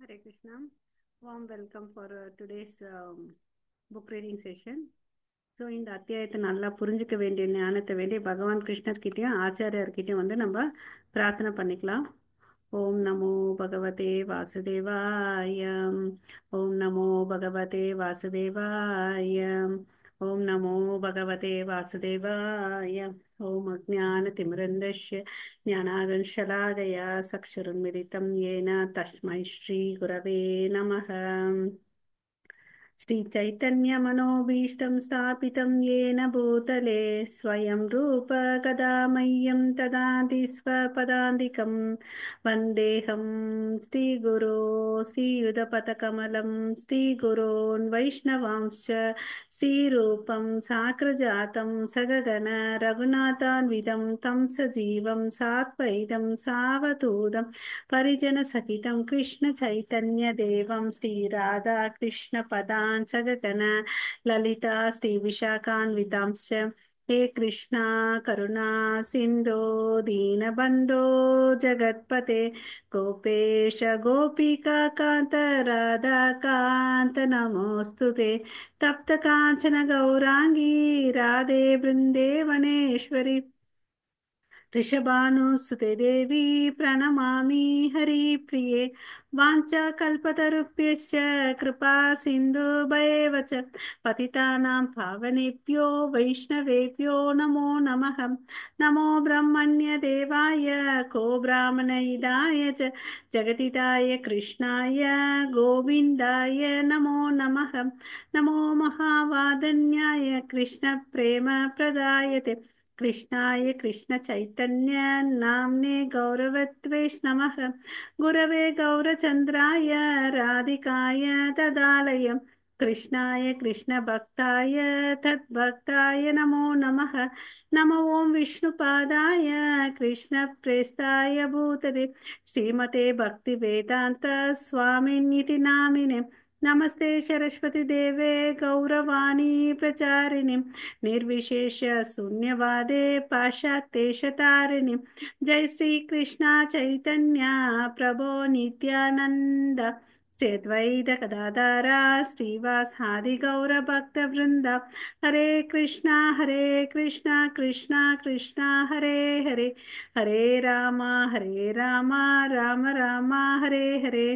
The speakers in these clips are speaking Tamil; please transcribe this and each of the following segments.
Hare Krishna. Warm welcome for today's book reading session. So இந்த அத்தியாயத்தை நல்லா புரிஞ்சுக்க வேண்டிய ஞானத்தை வேண்டிய பகவான் கிருஷ்ணர்கிட்டையும் ஆச்சாரியர்கிட்டையும் வந்து நம்ம பிரார்த்தனை பண்ணிக்கலாம். ஓம் நமோ பகவதே வாசுதேவாய. ஓம் நமோ பகவதே வாசுதேவாய. ஓம் நமோ பகவதே வாசுதேவாய. ஓம் அஜ்ஞானதிமிரந்தஸ்ய ஞானாகன்ஷலாகயா சக்ஷுருன்மிலிதம் येन तस्मै श्रीगुरवे नमः. श्रीचैतन्यमनोभीष्टं स्थापितं येन भूतले स्वयं रूप कदा मह्यं ददाति स्वपदान्तिकं वन्देऽहं श्रीगुरो श्रीयुतपथकमलं श्रीगुरोन् वैष्णवांश्च श्रीरूपं साग्रजातं सगगण रघुनाथान्वितं तं सजीवं साद्वैतं सावधूतं परिजनसहितं कृष्णचैतन्यदेवं श्रीराधा कृष्णपदान् सगगण ललिता श्रीविशाखान्वितांश्च हे कृष्णा करुणा सिन्धो दीनबन्धो जगत्पते गोपेश गोपिका कान्त राधाकान्त नमोऽस्तुते तप्तकाञ्चन गौराङ्गी राधे वृन्देवनेश्वरि ऋषभानुसुते देवी प्रणमामि हरिप्रिये वाञ्छाकल्पतरुभ्यश्च कृपा सिन्धुभैव च पतितानां पावनेभ्यो वैष्णवेभ्यो नमो नमः. नमो ब्रह्मण्यदेवाय को ब्राह्मणहिताय च जगदिताय कृष्णाय गोविन्दाय नमो नमः. नमो महावादन्याय कृष्णप्रेमप्रदायते कृष्णाय कृष्णचैतन्य नाम्ने गौरवत्वेष नमः. गुरवे गौरचन्द्राय राधिकाय तदालय कृष्णाय कृष्णभक्ताय तद्भक्ताय नमो नमः. नमो ॐ विष्णुपादाय कृष्णप्रेष्ठाय भूतले श्रीमते भक्तिवेदान्त स्वामिनिति नामिने नमस्ते सरस्वती देवे गौरवाणी प्रचारिणे निर्विशेष शून्यवादे पाश्चात्येशतारिणे. जय श्री कृष्णा चैतन्य प्रभो नित्यानंद श्री अद्वैत गदाधरा श्रीवासादि गौर भक्त वृंद. हरे कृष्णा कृष्णा कृष्णा हरे हरे हरे राम राम राम हरे हरे.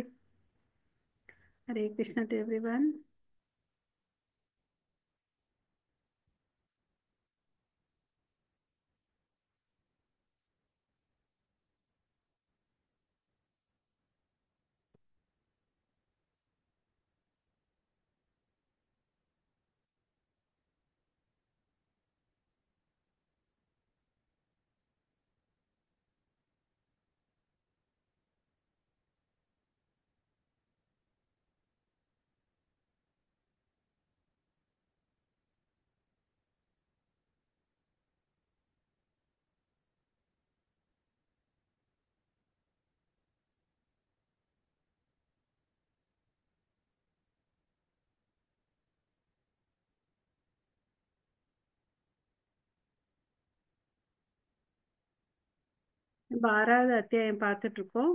हरे कृष्णा to everyone. நம்ம 6வது அத்தியாயம் பார்த்துட்டு இருக்கோம்.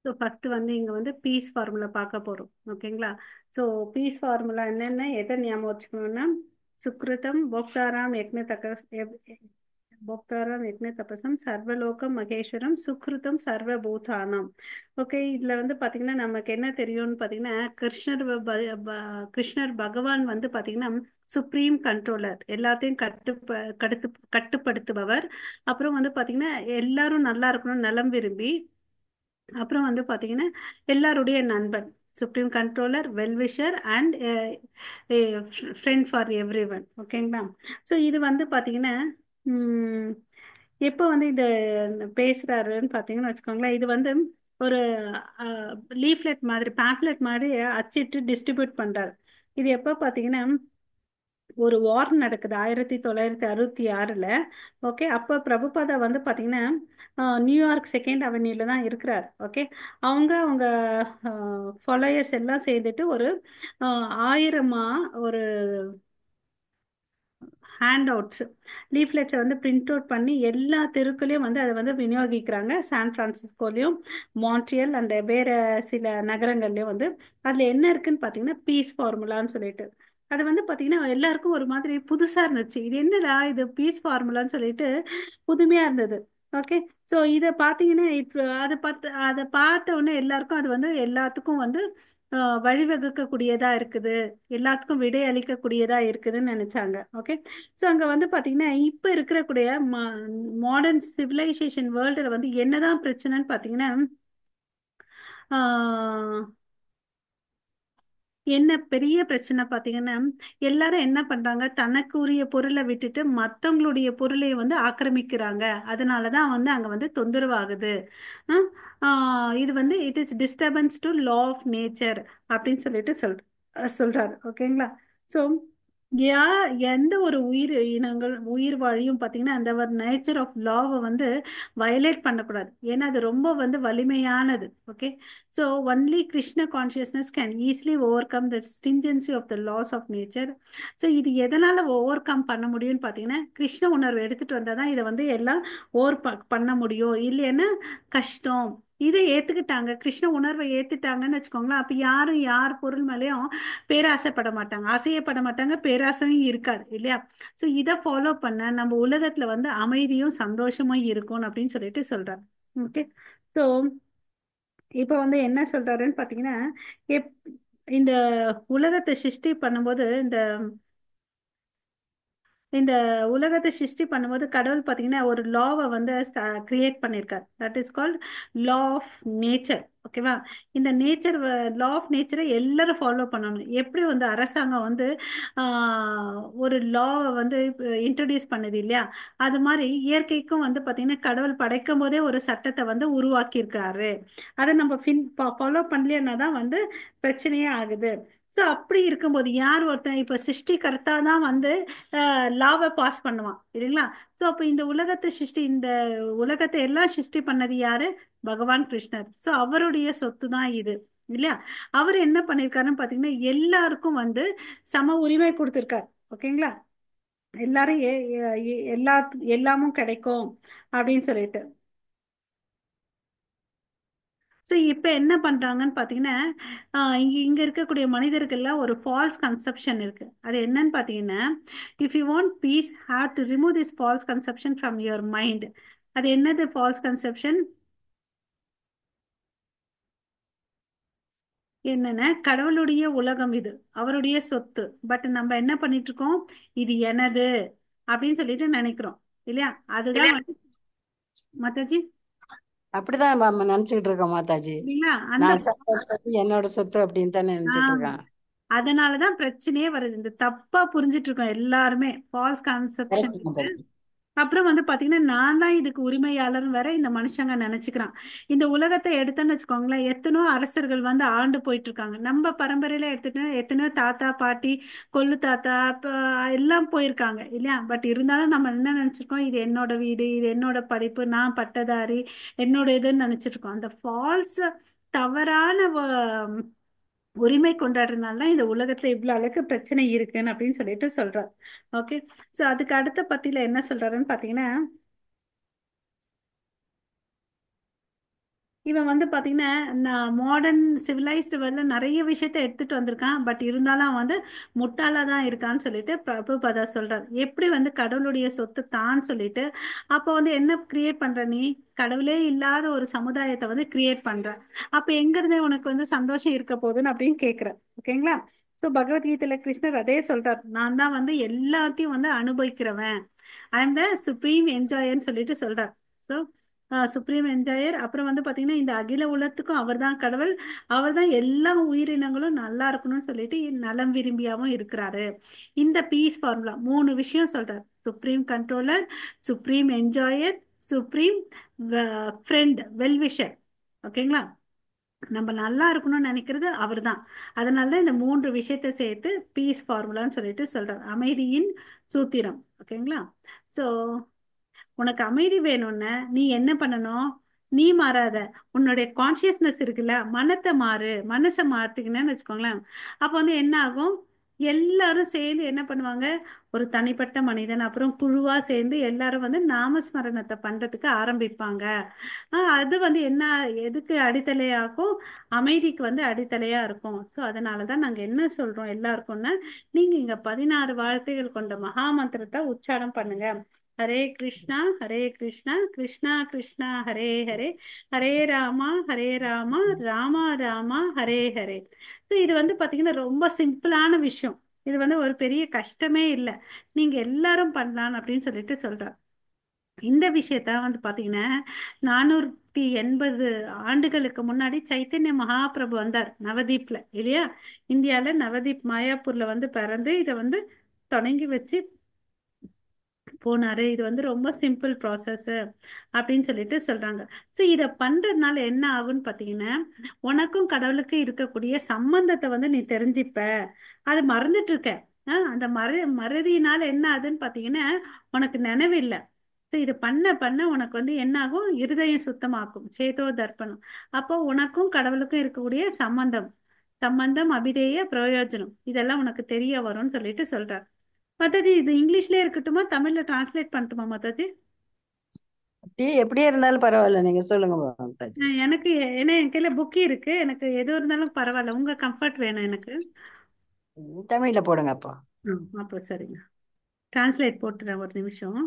ஸோ ஃபர்ஸ்ட் வந்து இங்க வந்து பீஸ் ஃபார்முலா பார்க்க போறோம். ஓகேங்களா? ஸோ பீஸ் ஃபார்முலா என்னென்ன எதை ஞாபகம் வச்சுக்கணும்னா சுக்ருதம் போக்தாராம் யக்ன போக்தாராம் யக்ன தபசம் சர்வலோகம் மகேஸ்வரம் சுக்ருதம் சர்வபூதானம். ஓகே, இதுல வந்து பாத்தீங்கன்னா நமக்கு என்ன தெரியும்னு பாத்தீங்கன்னா கிருஷ்ணர் பகவான் வந்து பாத்தீங்கன்னா சுப்ரீம் கண்ட்ரோலர், எல்லாத்தையும் கட்டுப்படுத்துபவர். அப்புறம் வந்து பாத்தீங்கன்னா எல்லாரும் நல்லா இருக்கணும், நலம் விரும்பி. அப்புறம் வந்து பாத்தீங்கன்னா எல்லாருடைய நண்பன், supreme controller, well-wisher and friend for every one. ஓகேங்களா? ஸோ இது வந்து பாத்தீங்கன்னா எப்போ வந்து இது பேசுறாருன்னு பாத்தீங்கன்னு வச்சுக்கோங்களேன், இது வந்து ஒரு லீஃப்லெட் மாதிரி பேம்ப்ளெட் மாதிரி அச்சிட்டு டிஸ்ட்ரிபியூட் பண்றாரு. இது எப்போ பார்த்தீங்கன்னா ஒரு வார் நடக்குது 1966. ஓகே, அப்போ பிரபுபாதா வந்து பார்த்தீங்கன்னா நியூயார்க் செகண்ட் அவென்யூல தான் இருக்கிறார். ஓகே, அவங்க ஃபாலோயர்ஸ் எல்லாம் சேர்ந்துட்டு ஒரு 1000 ஒரு ஹேண்ட் அவுட்ஸ் லீஃப்லெட்ஸை வந்து பிரிண்ட் அவுட் பண்ணி எல்லா தெருக்களையும் வந்து அதை வந்து விநியோகிக்கிறாங்க. சான் பிரான்சிஸ்கோலையும் மான்ட்ரியல் அந்த வேற சில நகரங்கள்லையும் வந்து அதில் என்ன இருக்குன்னு பார்த்தீங்கன்னா பீஸ் ஃபார்முலான்னு சொல்லிட்டு அது வந்து பார்த்தீங்கன்னா எல்லாருக்கும் ஒரு மாதிரி புதுசாக இருந்துச்சு. இது என்னடா இது பீஸ் ஃபார்முலான்னு சொல்லிட்டு புதுமையாக இருந்தது. ஓகே, ஸோ இதை பார்த்தீங்கன்னா இப்போ அதை பார்த்த உடனே எல்லாருக்கும் அது வந்து எல்லாத்துக்கும் வந்து வழிவகுக்கக்கூடியதா இருக்குது, எல்லாத்துக்கும் விடை அளிக்கக்கூடியதா இருக்குதுன்னு நினைச்சாங்க. ஓகே, ஸோ அங்க வந்து பாத்தீங்கன்னா இப்ப இருக்கக்கூடிய மாடர்ன் சிவிலைசேஷன் வேர்ல்டுல வந்து என்னதான் பிரச்சனைன்னு பாத்தீங்கன்னா ஆஹ் என்ன பெரிய பிரச்சனை பாத்தீங்கன்னா எல்லாரும் என்ன பண்றாங்க, தனக்கு உரிய பொருளை விட்டுட்டு மத்தவங்களுடைய பொருளை வந்து ஆக்கிரமிக்கிறாங்க. அதனாலதான் வந்து அங்க வந்து தொந்தரவு ஆகுது. இது வந்து it is disturbance to law of nature அப்படின்னு சொல்லிட்டு சொல்றாரு. ஓகேங்களா? ஸோ யா எந்த ஒரு உயிர் இனங்கள் உயிர் வாழியும் பார்த்தீங்கன்னா அந்த ஒரு நேச்சர் ஆஃப் லாவை வந்து வயலேட் பண்ணக்கூடாது. ஏன்னா அது ரொம்ப வந்து வலிமையானது. Okay, so only Krishna consciousness can easily overcome the stringency of the laws of nature. So இது எதனால ஓவர் கம் பண்ண முடியும்னு பார்த்தீங்கன்னா கிருஷ்ண உணர்வு எடுத்துட்டு வந்தால் தான் இதை வந்து எல்லாம் ஓவர் பண்ண முடியும். இல்லைன்னா கஷ்டம். இதை ஏத்துக்கிட்டாங்க, கிருஷ்ண உணர்வை ஏத்துட்டாங்கன்னு வச்சுக்கோங்களேன். அப்ப யாரும் யார் பொருள் மேலேயும் பேராசைப்பட மாட்டாங்க, அசையப்பட மாட்டாங்க, பேராசையும் இருக்காது இல்லையா? ஸோ இதை ஃபாலோ பண்ண நம்ம உலகத்துல வந்து அமைதியும் சந்தோஷமும் இருக்கும் அப்படின்னு சொல்லிட்டு சொல்றாங்க. ஓகே, ஸோ இப்போ வந்து என்ன சொல்றாருன்னு பார்த்தீங்கன்னா எப் இந்த உலகத்தை சிருஷ்டி பண்ணும்போது இந்த இந்த உலகத்தை சிருஷ்டி பண்ணும்போது கடவுள் பார்த்தீங்கன்னா ஒரு லாவை வந்து கிரியேட் பண்ணியிருக்கார். That is called law of nature. ஓகேவா? இந்த நேச்சர் லா ஆஃப் நேச்சரை எல்லாரும் ஃபாலோ பண்ணணும். எப்படி வந்து அரசாங்கம் வந்து ஒரு லாவை வந்து இன்ட்ரடியூஸ் பண்ணுது இல்லையா, அது மாதிரி இயற்கைக்கும் வந்து பார்த்தீங்கன்னா கடவுள் படைக்கும் போதே ஒரு சட்டத்தை வந்து உருவாக்கியிருக்காரு. அதை நம்ம ஃபாலோ பண்ணலைன்னா தான் வந்து பிரச்சனையே ஆகுது. ஸோ அப்படி இருக்கும்போது யார் ஒருத்தன் இப்போ சிருஷ்டிகர்த்தா தான் வந்து லாவை பாஸ் பண்ணுவான் இல்லைங்களா? ஸோ அப்போ இந்த உலகத்தை எல்லாம் சிருஷ்டி பண்ணது யாரு? பகவான் கிருஷ்ணர். ஸோ அவருடைய சொத்து தான் இது இல்லையா? அவர் என்ன பண்ணியிருக்காருன்னு பார்த்தீங்கன்னா எல்லாருக்கும் வந்து சம உரிமை கொடுத்துருக்காரு. ஓகேங்களா? எல்லாரும் எல்லாமும் கிடைக்கும் அப்படின்னு சொல்லிட்டு. ஸோ இப்போ என்ன பண்ணுறாங்கன்னு பார்த்தீங்கன்னா இங்கே இருக்கக்கூடிய மனிதர்கள்லாம் ஒரு ஃபால்ஸ் கன்செப்ஷன் இருக்கு. அது என்னன்னு பார்த்தீங்கன்னா if you want peace have to remove this false conception from your mind. அது என்னது ஃபால்ஸ் கன்செப்ஷன்? என்னன்னா கடவுளுடைய உலகம் இது, அவருடைய சொத்து. பட் நம்ம என்ன பண்ணிட்டு இருக்கோம், இது எனது அப்படின்னு சொல்லிட்டு நினைக்கிறோம் இல்லையா? அதுதான் வந்து மாதாஜி அப்படிதான் நம்ம நினைச்சுக்கிட்டு இருக்கோம் மாதாஜி. இல்லைங்களா? அந்த நான் சொத்து என்னோட சொத்து அப்படின்னு தானே நினைச்சிட்டு இருக்கேன். அதனாலதான் பிரச்சனையே வருது. இந்த தப்பா புரிஞ்சிட்டு இருக்கோம் எல்லாருமே ஃபால்ஸ் கான்செப்ஷன். Correct மாதாஜி. அப்புறம் வந்து பாத்தீங்கன்னா நான் தான் இதுக்கு உரிமையாளர் வேற இந்த மனுஷங்க நினைச்சுக்கிறான். இந்த உலகத்தை எடுத்தோன்னு வச்சுக்கோங்களேன், எத்தனோ அரசர்கள் வந்து ஆண்டு போயிட்டு இருக்காங்க. நம்ம பரம்பரையில எடுத்துட்டா எத்தனையோ தாத்தா பாட்டி கொள்ளு தாத்தா எல்லாம் போயிருக்காங்க இல்லையா? பட் இருந்தாலும் நம்ம என்ன நினைச்சிருக்கோம், இது என்னோட வீடு, இது என்னோட படிப்பு, நான் பட்டதாரி, என்னோட இதுன்னு நினைச்சிட்டு இருக்கோம். அந்த ஃபால்ஸ் தவறான உரிமை கொண்டாடுறதுனால தான் இந்த உலகத்துல இவ்வளவு அளவுக்கு பிரச்சனை இருக்குன்னு அப்படின்னு சொல்லிட்டு சொல்றார். ஓகே, ஸோ அதுக்கு அடுத்த பத்தியில என்ன சொல்றாருன்னு பாத்தீங்கன்னா இவன் வந்து பாத்தீங்கன்னா நான் மாடர்ன் சிவிலைஸ்டு வேர்ல்ட்ல நிறைய விஷயத்த எடுத்துட்டு வந்திருக்கான். பட் இருந்தாலும் அவன் வந்து முட்டாளா தான் இருக்கான்னு சொல்லிட்டு பிரபுபாதா சொல்றார். எப்படி வந்து கடவுளுடைய சொத்து தான் சொல்லிட்டு அப்ப வந்து என்ன கிரியேட் பண்ற நீ? கடவுளே இல்லாத ஒரு சமுதாயத்தை வந்து கிரியேட் பண்ற. அப்ப எங்க இருந்து உனக்கு வந்து சந்தோஷம் இருக்க போகுதுன்னு அப்படின்னு கேக்குற. ஓகேங்களா? சோ பகவத்கீதையில கிருஷ்ணர் அதே சொல்றார், நான் தான் வந்து எல்லாத்தையும் வந்து அனுபவிக்கிறவன், ஐ எம் த சுப்ரீம் என்ஜாயர்னு சொல்லிட்டு சொல்றார். So supreme என்ஜாயர். அப்புறம் வந்து பாத்தீங்கன்னா இந்த அகில உலகத்துக்கும் அவர் தான் கடவுள், அவர் தான் எல்லா உயிரினங்களும் நல்லா இருக்கணும்னு சொல்லிட்டு நலம் விரும்பியாவும் இருக்கிறாரு. இந்த பீஸ் ஃபார்முலா 3 விஷயம் சொல்றாரு: supreme controller, supreme என்ஜாயர், supreme friend well-wisher. ஓகேங்களா? நம்ம நல்லா இருக்கணும்னு நினைக்கிறது அவர்தான். அதனால தான் இந்த 3 விஷயத்தை சேர்த்து பீஸ் ஃபார்முலான்னு சொல்லிட்டு சொல்றாரு, அமைதியின் சூத்திரம். ஓகேங்களா? ஸோ உனக்கு அமைதி வேணும்னா நீ என்ன பண்ணணும்? நீ மாறாத, உன்னுடைய கான்சியஸ்னஸ் இருக்குல்ல, மனத்தை மாறு. மனசை மாத்திக்கினேன்னு வச்சுக்கோங்களேன். அப்போ வந்து என்ன ஆகும்? எல்லாரும் சேர்ந்து என்ன பண்ணுவாங்க? ஒரு தனிப்பட்ட மனிதன் அப்புறம் குழுவா சேர்ந்து எல்லாரும் வந்து நாமஸ்மரணத்தை பண்றதுக்கு ஆரம்பிப்பாங்க. அது வந்து என்ன, எதுக்கு அடித்தலையாகும்? அமைதிக்கு வந்து அடித்தலையா இருக்கும். ஸோ அதனால தான் நாங்க என்ன சொல்றோம் எல்லாருக்கும்னா, நீங்க இங்க 16 வார்த்தைகள் கொண்ட மகா மந்திரத்தை உச்சாரம் பண்ணுங்க. ஹரே கிருஷ்ணா ஹரே கிருஷ்ணா கிருஷ்ணா கிருஷ்ணா ஹரே ஹரே, ஹரே ராமா ராமா ராமா ஹரே ஹரே. So இது வந்து பாத்தீங்கன்னா ரொம்ப சிம்பிளான விஷயம். இது வந்து ஒரு பெரிய கஷ்டமே இல்லை. நீங்க எல்லாரும் பண்ணலாம் அப்படின்னு சொல்லிட்டு சொல்றேன். இந்த விஷயத்த வந்து பாத்தீங்கன்னா 480 ஆண்டுகளுக்கு முன்னாடி சைத்தன்ய மகாபிரபு வந்தார் நவதீப்ல, இல்லையா? இந்தியால நவதீப் மாயாப்பூர்ல வந்து பிறந்து இதை வந்து தொடங்கி வச்சு போனாரு. இது வந்து ரொம்ப சிம்பிள் ப்ராசஸ் அப்படின்னு சொல்லிட்டு சொல்றாங்க. ஸோ இதை பண்றதுனால என்ன ஆகும்னு பார்த்தீங்கன்னா, உனக்கும் கடவுளுக்கும் இருக்கக்கூடிய சம்பந்தத்தை வந்து நீ தெரிஞ்சுப்ப. அது மறந்துட்டு இருக்க. அந்த மறதியினால என்ன ஆகுதுன்னு பார்த்தீங்கன்னா, உனக்கு நினைவு இல்லை. ஸோ இது பண்ண பண்ண உனக்கு வந்து என்ன ஆகும்? இருதயம் சுத்தமாக்கும், சேதோ தர்ப்பணம். அப்போ உனக்கும் கடவுளுக்கும் இருக்கக்கூடிய சம்பந்தம், அபிதேய பிரயோஜனம் இதெல்லாம் உனக்கு தெரிய வரும்னு சொல்லிட்டு சொல்றார். மாதாஜி இது இங்கிலீஷ்லயே இருக்கட்டுமா, தமிழ்ல டிரான்ஸ்லேட் பண்ணட்டுமா மாதாஜி? எப்படியே இருந்தாலும் பரவாயில்ல, நீங்க சொல்லுங்க மாதாஜி. எனக்கு ஏன்னா என் கையில புக் இருக்கு, எனக்கு எது இருந்தாலும் பரவாயில்ல, உங்க கம்ஃபர்ட் வேணும் எனக்கு. தமிழ்ல போடுங்க அப்போ. அப்போ சரிங்க, டிரான்ஸ்லேட் போட்டுறேன், ஒரு நிமிஷம்.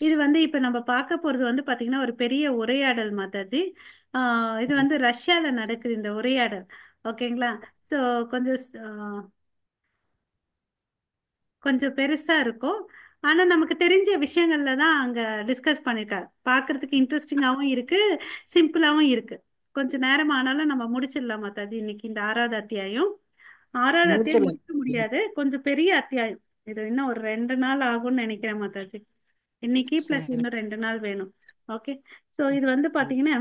இது வந்து இப்ப நம்ம பார்க்க போறது வந்து பாத்தீங்கன்னா ஒரு பெரிய உரையாடல் மாதாஜி. இது வந்து ரஷ்யால நடக்குது இந்த உரையாடல். ஓகேங்களா? ஸோ கொஞ்சம் கொஞ்சம் பெருசா இருக்கும். ஆனா நமக்கு தெரிஞ்ச விஷயங்கள்ல தான் அங்க டிஸ்கஸ் பண்ணிருக்காரு. பார்க்கிறதுக்கு இன்ட்ரெஸ்டிங்காவும் இருக்கு, சிம்பிளாவும் இருக்கு. கொஞ்ச நேரம் ஆனாலும் நம்ம முடிச்சிடலாம் மாதாஜி இன்னைக்கு இந்த 6வது அத்தியாயம். 6வது அத்தியாயம் முடிச்சிடலாம். முடிக்க முடியாது, கொஞ்சம் பெரிய அத்தியாயம். இது இன்னும் ஒரு 2 நாள் ஆகும்னு நினைக்கிறேன் மாதாஜி. இன்னைக்கு பிளஸ் சரி. இன்னும் 2 நாள் வேணும். ஓகே. ஸோ இது வந்து பாத்தீங்கன்னா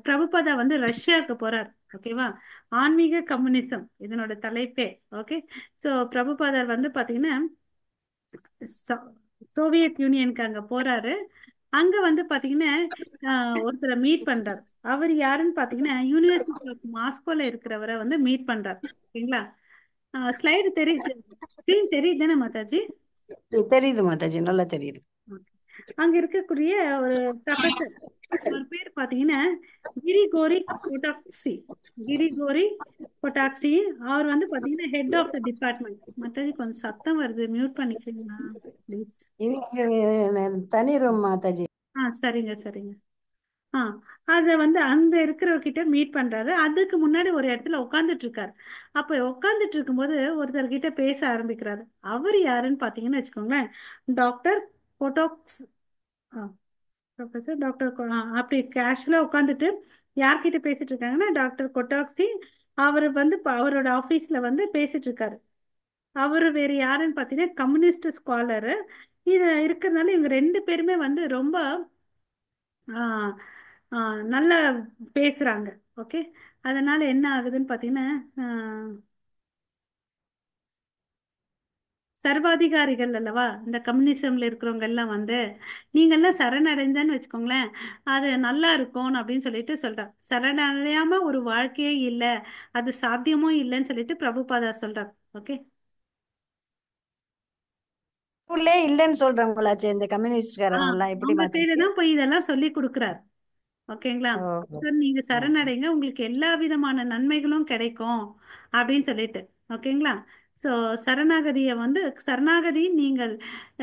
பிரபுபாதா வந்து ரஷ்யாவுக்கு போறார். ஓகேவா? ஆன்மீக கம்யூனிசம் இதனோட தலைப்பே. ஓகே. ஸோ பிரபுபாதர் வந்து பாத்தீங்கன்னா சோ- சோவியத் யூனியனுக்கு அங்க போறாரு. அங்க வந்து பாத்தீங்கன்னா ஒருத்தரை மீட் பண்றாரு. அவர் யாருன்னு பாத்தீங்கன்னா யூனிவர்சிட்டி ஆஃப் மாஸ்கோல இருக்கிறவரை வந்து மீட் பண்றாரு. ஓகேங்களா? ஸ்லைடு தெரியுது, ஸ்கிரீன் தெரியுது தானே மாதாஜி? தெரியுது மாதாஜி, நல்லா தெரியுது. அங்க இருக்கக்கூடிய ஒரு ப்ரொஃபசர், அவர் பேர் பாத்தீங்கன்னா கிரிகோரி கொட்டாக்சி. கிரிகோரி கொட்டாக்சி. அவர் வந்து பாத்தீங்கன்னா ஹெட் ஆஃப் த டிபார்ட்மெண்ட். மத்தது கொஞ்சம் சத்தம் வருது, மியூட் பண்ணிக்கிறீங்களா ப்ளீஸ்? தனி ரூம் மாதாஜி. சரிங்க சரிங்க. ஆ அத வந்து அங்க இருக்கிறவர்கிட்ட மீட் பண்றாரு. அதுக்கு முன்னாடி ஒரு இடத்துல உட்கார்ந்துட்டு இருக்காரு. அப்ப உட்கார்ந்துட்டு இருக்கும்போது ஒருத்தர்கிட்ட பேச ஆரம்பிக்கிறாரு. அவர் யாருன்னு பாத்தீங்கன்னு வச்சுக்கோங்களேன், டாக்டர் கொட்டோக்ஸ். ப்ரொஃபசர் டாக்டர் அப்படி கேஷுவலா உட்காந்துட்டு யார்கிட்ட பேசிட்டு இருக்காங்கன்னா டாக்டர் கொட்டாக்சி. அவர் வந்து அவரோட ஆபீஸ்ல வந்து பேசிட்டு இருக்காரு. அவரு வேற யாருன்னு பார்த்தீங்கன்னா கம்யூனிஸ்ட் ஸ்காலரு. இது இருக்கிறதுனால இவங்க 2 பேருமே வந்து ரொம்ப ஆ, ஆ, நல்லா பேசுறாங்க. ஓகே. அதனால என்ன ஆகுதுன்னு பார்த்தீங்கன்னா சர்வாதிகாரிகள் அல்லவா இந்த கம்யூனிசம்ல இருக்கிறவங்க எல்லாம் வந்து, நீங்கெல்லாம் சரணடைந்தேன்னு வச்சுக்கோங்களேன், அது நல்லா இருக்கும் அப்படின்னு சொல்லிட்டு சொல்றார். சரணடையாம ஒரு வாழ்க்கையே இல்லை, அது சாத்தியமும் இல்லைன்னு சொல்லிட்டு பிரபுபாதா சொல்றார். ஓகே. உள்ளே இல்லைன்னு சொல்றவங்களாச்சே இந்த கம்யூனிஸ்ட்காரங்க எல்லாம், எப்படி அவங்க கையில மாத்தாச்சு? தான் போய் இதெல்லாம் சொல்லி கொடுக்குறார். ஓகேங்களா? ஓ. சார் நீங்க சரணடைங்க, உங்களுக்கு எல்லா விதமான நன்மைகளும் கிடைக்கும் அப்படின்னு சொல்லிட்டு. ஓகேங்களா? ஸோ சரணாகதியை வந்து சரணாகதி நீங்கள்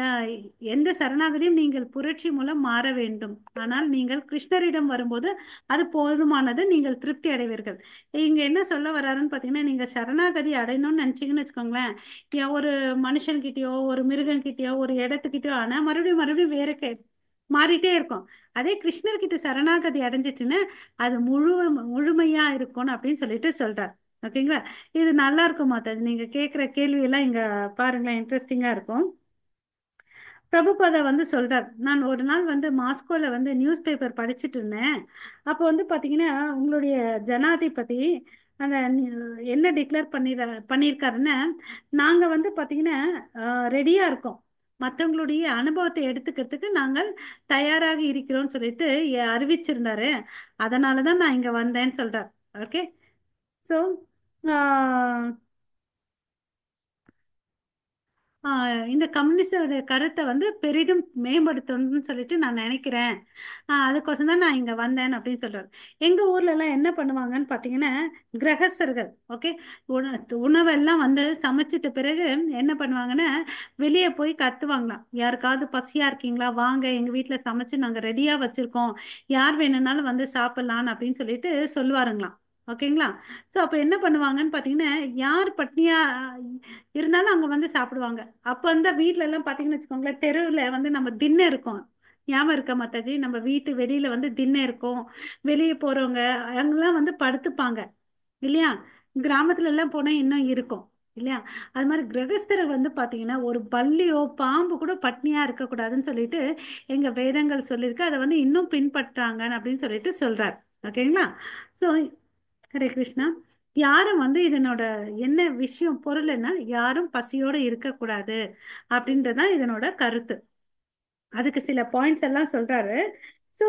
அஹ், எந்த சரணாகதியும் நீங்கள் புரட்சி மூலம் மாற வேண்டும். ஆனால் நீங்கள் கிருஷ்ணரிடம் வரும்போது அது போதுமானது, நீங்கள் திருப்தி அடைவீர்கள். இங்க என்ன சொல்ல வர்றாருன்னு பார்த்தீங்கன்னா, நீங்க சரணாகதி அடையணும்னு நினைச்சீங்கன்னு வச்சுக்கோங்களேன், ஒரு மனுஷன்கிட்டயோ ஒரு மிருகங்கிட்டயோ ஒரு இடத்துக்கிட்டயோ ஆனா மறுபடியும் மறுபடியும் வேற மாறிட்டே இருக்கும். அதே கிருஷ்ணர்கிட்ட சரணாகதி அடைஞ்சிச்சுன்னா அது முழுமையா இருக்கணும் அப்படின்னு சொல்லிட்டு சொல்றார். ஓகேங்களா? இது நல்லா இருக்கும் மாதாஜி, நீங்க கேட்குற கேள்வி எல்லாம் இங்க பாருங்களேன், இன்ட்ரெஸ்டிங்கா இருக்கும். பிரபுபாதா வந்து சொல்றார், நான் ஒரு நாள் வந்து மாஸ்கோல வந்து நியூஸ் பேப்பர் படிச்சுட்டு இருந்தேன். அப்போ வந்து பாத்தீங்கன்னா உங்களுடைய ஜனாதிபதி அந்த என்ன டிக்ளேர் பண்ணியிருக்காருன்னா, நாங்க வந்து பாத்தீங்கன்னா ரெடியா இருக்கோம், மற்றவங்களுடைய அனுபவத்தை எடுத்துக்கிறதுக்கு நாங்கள் தயாராக இருக்கிறோம்னு சொல்லிட்டு அறிவிச்சிருந்தாரு. அதனாலதான் நான் இங்க வந்தேன்னு சொல்றார். ஓகே. ஸோ இந்த கம்யூனிஸ்டோட கருத்தை வந்து பெரிதும் மேம்படுத்தணும்னு சொல்லிட்டு நான் நினைக்கிறேன். அதுக்கோசம் தான் நான் இங்க வந்தேன் அப்படின்னு சொல்றாரு. எங்க ஊர்ல எல்லாம் என்ன பண்ணுவாங்கன்னு பாத்தீங்கன்னா, கிரகஸ்தர்கள், ஓகே, உணவெல்லாம் வந்து சமைச்சிட்ட பிறகு என்ன பண்ணுவாங்கன்னா, வெளியே போய் கத்துவாங்களாம், யாருக்காவது பசியா இருக்கீங்களா, வாங்க எங்க வீட்டுல சமைச்சு நாங்க ரெடியா வச்சிருக்கோம், யார் வேணும்னாலும் வந்து சாப்பிடலான்னு அப்படின்னு சொல்லிட்டு சொல்லுவாருங்களாம். ஓகேங்களா. ஸோ அப்போ என்ன பண்ணுவாங்கன்னு பார்த்தீங்கன்னா, யார் பட்னியா இருந்தாலும் அங்கே வந்து சாப்பிடுவாங்க. அப்போ வந்து வீட்ல எல்லாம் பார்த்தீங்கன்னு வச்சுக்கோங்களேன், தெருவில் வந்து நம்ம திண்ணை இருக்கும். ஞாபகம் இருக்கா மாதாஜி? நம்ம வீட்டு வெளியில வந்து திண்ணை இருக்கும். வெளியே போறவங்க அங்கெல்லாம் வந்து படுத்துப்பாங்க இல்லையா? கிராமத்துல எல்லாம் போனா இன்னும் இருக்கும் இல்லையா? அது மாதிரி கிரகஸ்தரை வந்து பாத்தீங்கன்னா ஒரு பல்லியோ பாம்பு கூட பட்னியா இருக்கக்கூடாதுன்னு சொல்லிட்டு எங்க வேதங்கள் சொல்லியிருக்கு. அதை வந்து இன்னும் பின்பற்றாங்க அப்படின்னு சொல்லிட்டு சொல்றார். ஓகேங்களா. ஸோ ஹரே கிருஷ்ணா. யாரும் வந்து இதனோட என்ன விஷயம் பொருள்னா, யாரும் பசியோட இருக்கக்கூடாது அப்படின்றதான் இதனோட கருத்து. அதுக்கு சில பாயிண்ட்ஸ் எல்லாம் சொல்றாரு. ஸோ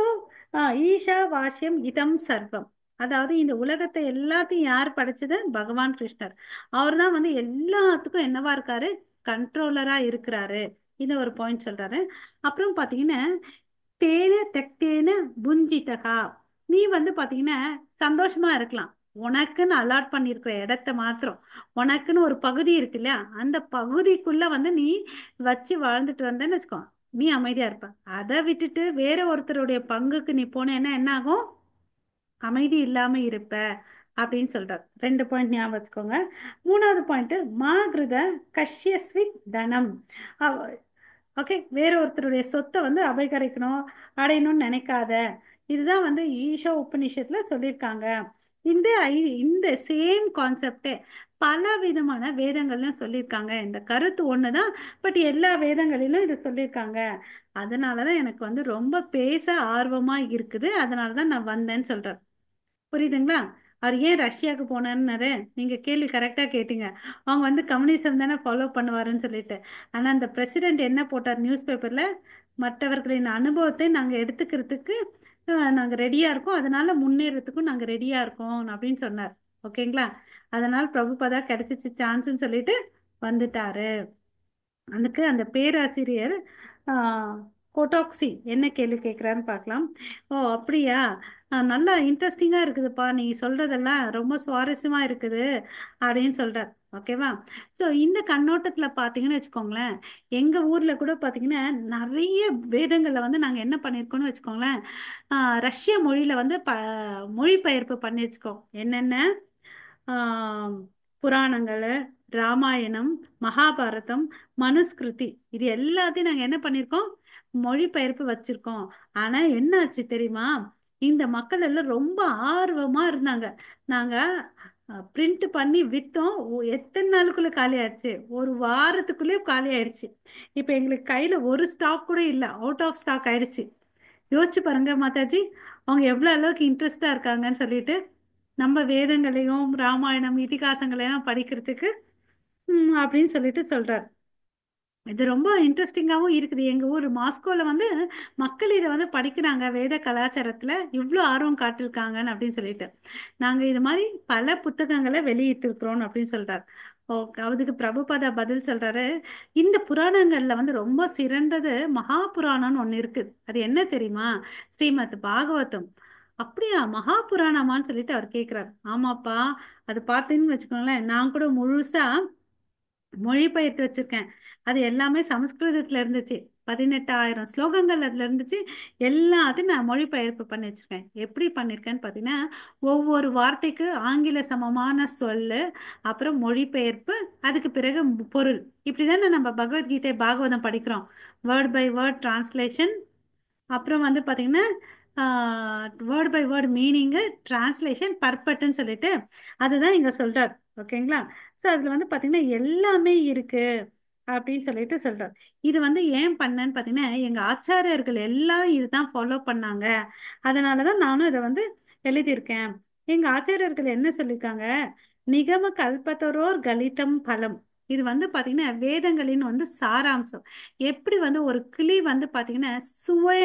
ஈஷா வாஷ்யம் இதம் சர்வம், அதாவது இந்த உலகத்தை எல்லாத்தையும் யார் படைச்சது? பகவான் கிருஷ்ணர். அவர் தான் வந்து எல்லாத்துக்கும் என்னவா இருக்காரு? கண்ட்ரோலரா இருக்கிறாரு. இது ஒரு பாயிண்ட் சொல்றாரு. அப்புறம் பாத்தீங்கன்னா, தேன தெக்தேன புஞ்சிதகா, நீ வந்து பாத்தீங்கன்னா சந்தோஷமா இருக்கலாம். உனக்குன்னு அலாட் பண்ணியிருக்கிற இடத்த மாத்திரம், உனக்குன்னு ஒரு பகுதி இருக்கு இல்லையா, அந்த பகுதிக்குள்ள வந்து நீ வச்சு வாழ்ந்துட்டு வந்தேன்னு வச்சுக்கோ, நீ அமைதியா இருப்ப. அதை விட்டுட்டு வேற ஒருத்தருடைய பங்குக்கு நீ போனேன்னா என்ன ஆகும்? அமைதி இல்லாம இருப்ப அப்படின்னு சொல்றார். ரெண்டு பாயிண்ட் ஞாபகம் வச்சுக்கோங்க. மூணாவது பாயிண்ட், மாகிருத கஷ்யஸ்வித் தனம். ஓகே, வேற ஒருத்தருடைய சொத்தை வந்து அபகரிக்கணும், அடையணும்னு நினைக்காத. இதுதான் வந்து ஈஷா உபநிஷத்துல சொல்லியிருக்காங்க. இந்த இந்த சேம் கான்செப்டே பல விதமான வேதங்கள்லாம் சொல்லியிருக்காங்க. இந்த கருத்து ஒண்ணுதான், பட் எல்லா வேதங்களிலும் இது சொல்லியிருக்காங்க. அதனாலதான் எனக்கு வந்து ரொம்ப பேச ஆர்வமா இருக்குது, அதனாலதான் நான் வந்தேன்னு சொல்றேன். புரியுதுங்களா? அவர் ஏன் ரஷ்யாவுக்கு போனாருன்னாரு, நீங்க கேள்வி கரெக்டா கேட்டீங்க. அவங்க வந்து கம்யூனிசம் தானே ஃபாலோ பண்ணுவாருன்னு சொல்லிட்டு. ஆனா அந்த பிரசிடென்ட் என்ன போட்டார் நியூஸ் பேப்பர்ல? மற்றவர்களின் அனுபவத்தை நாங்க எடுத்துக்கிறதுக்கு நாங்க ரெடியா இருக்கோம், அதனால முன்னேறதுக்கும் நாங்க ரெடியா இருக்கோம் அப்படின்னு சொன்னார். ஓகேங்களா. அதனால பிரபுபதா கிடைச்சிச்சு சான்ஸ்ன்னு சொல்லிட்டு வந்துட்டாரு. அதுக்கு அந்த பேராசிரியர் கோட்டாக்சி என்ன கேள்வி கேட்குறான்னு பார்க்கலாம். ஓ அப்படியா, நல்லா இன்ட்ரெஸ்டிங்காக இருக்குதுப்பா, நீ சொல்றதெல்லாம் ரொம்ப சுவாரஸ்யமா இருக்குது அப்படின்னு சொல்றார். ஓகேவா. ஸோ இந்த கண்ணோட்டத்தில் பார்த்தீங்கன்னு வச்சுக்கோங்களேன், எங்கள் ஊரில் கூட பார்த்தீங்கன்னா நிறைய வேதங்களில் வந்து நாங்கள் என்ன பண்ணியிருக்கோம்னு வச்சுக்கோங்களேன், ரஷ்ய மொழியில் வந்து மொழிபெயர்ப்பு பண்ணி வச்சுக்கோம். என்னென்ன ஆஹ் புராணங்கள், ராமாயணம், மகாபாரதம், மனுஸ்கிருதி, இது எல்லாத்தையும் நாங்க என்ன பண்ணிருக்கோம்? மொழிபெயர்ப்பு வச்சிருக்கோம். ஆனா என்ன ஆச்சு தெரியுமா? இந்த மக்கள் எல்லாம் ரொம்ப ஆர்வமா இருந்தாங்க. நாங்க பிரிண்ட் பண்ணி வித்தோம். எத்தனை நாளுக்குள்ள காலி ஆயிடுச்சு? ஒரு வாரத்துக்குள்ளே காலி ஆயிடுச்சு. இப்ப எங்களுக்கு கையில ஒரு ஸ்டாக் கூட இல்ல, அவுட் ஆஃப் ஸ்டாக் ஆயிடுச்சு. யோசிச்சு பாருங்க மாதாஜி, அவங்க எவ்வளவு அளவுக்கு இன்ட்ரெஸ்டா இருக்காங்கன்னு சொல்லிட்டு நம்ம வேதங்களையும் ராமாயணம் இதிகாசங்களையும் படிக்கிறதுக்கு அப்படின்னு சொல்லிட்டு சொல்றார். இது ரொம்ப இன்ட்ரெஸ்டிங்காகவும் இருக்குது. எங்க ஊர் மாஸ்கோல வந்து மக்கள் இதை வந்து படிக்கிறாங்க, வேத கலாச்சாரத்துல இவ்வளோ ஆர்வம் காட்டிருக்காங்கன்னு அப்படின்னு சொல்லிட்டு நாங்க இது மாதிரி பல புத்தகங்களை வெளியிட்டு இருக்கிறோம் அப்படின்னு சொல்றார். ஓகே, அதுக்கு பிரபுபாதா பதில் சொல்றாரு, இந்த புராணங்கள்ல வந்து ரொம்ப சிறந்தது மகா புராணம்னு ஒண்ணு இருக்கு. அது என்ன தெரியுமா? ஸ்ரீமத் பாகவதம். அப்படியா, மகா புராணமான்னு சொல்லிட்டு அவர் கேட்கிறார். ஆமாப்பா, அது பார்த்தீங்கன்னு வச்சுக்கோங்களேன், நான் கூட முழுசா மொழிபெயர்த்து வச்சிருக்கேன். அது எல்லாமே சமஸ்கிருதத்துல இருந்துச்சு. 18,000 ஸ்லோகங்கள் அதுல இருந்துச்சு. எல்லாத்தையும் நான் மொழிபெயர்ப்பு பண்ணி வச்சிருக்கேன். எப்படி பண்ணிருக்கேன்னு பாத்தீங்கன்னா, ஒவ்வொரு வார்த்தைக்கு ஆங்கில சமமான சொல்லு, அப்புறம் மொழிபெயர்ப்பு, அதுக்கு பிறகு பொருள். இப்படிதானே நம்ம பகவத்கீதை பாகவதம் படிக்கிறோம். வேர்ட் பை வேர்ட் டிரான்ஸ்லேஷன், அப்புறம் வந்து பாத்தீங்கன்னா word by word meaning, translation, பர்பட்டுன்னு சொல்லிட்டு, அதுதான் இங்க சொல்றார். ஓகேங்களா. ஸோ அதுல வந்து பாத்தீங்கன்னா எல்லாமே இருக்கு. அப்படின்னு சொல்லிட்டு சொல்றார். இது வந்து ஏன் பண்ணேன்னு பார்த்தீங்கன்னா எங்க ஆச்சாரியர்கள் எல்லாம் இதுதான் ஃபாலோ பண்ணாங்க. அதனாலதான் நானும் இதை வந்து எழுதியிருக்கேன். எங்க ஆச்சாரியர்கள் என்ன சொல்லியிருக்காங்க, நிகம கல்பத்தரோர் கலிதம் பலம். இது வந்து பாத்தீங்கன்னா வேதங்களின் வந்து சாராம்சம். எப்படி வந்து ஒரு கிளி வந்து பாத்தீங்கன்னா சுவை,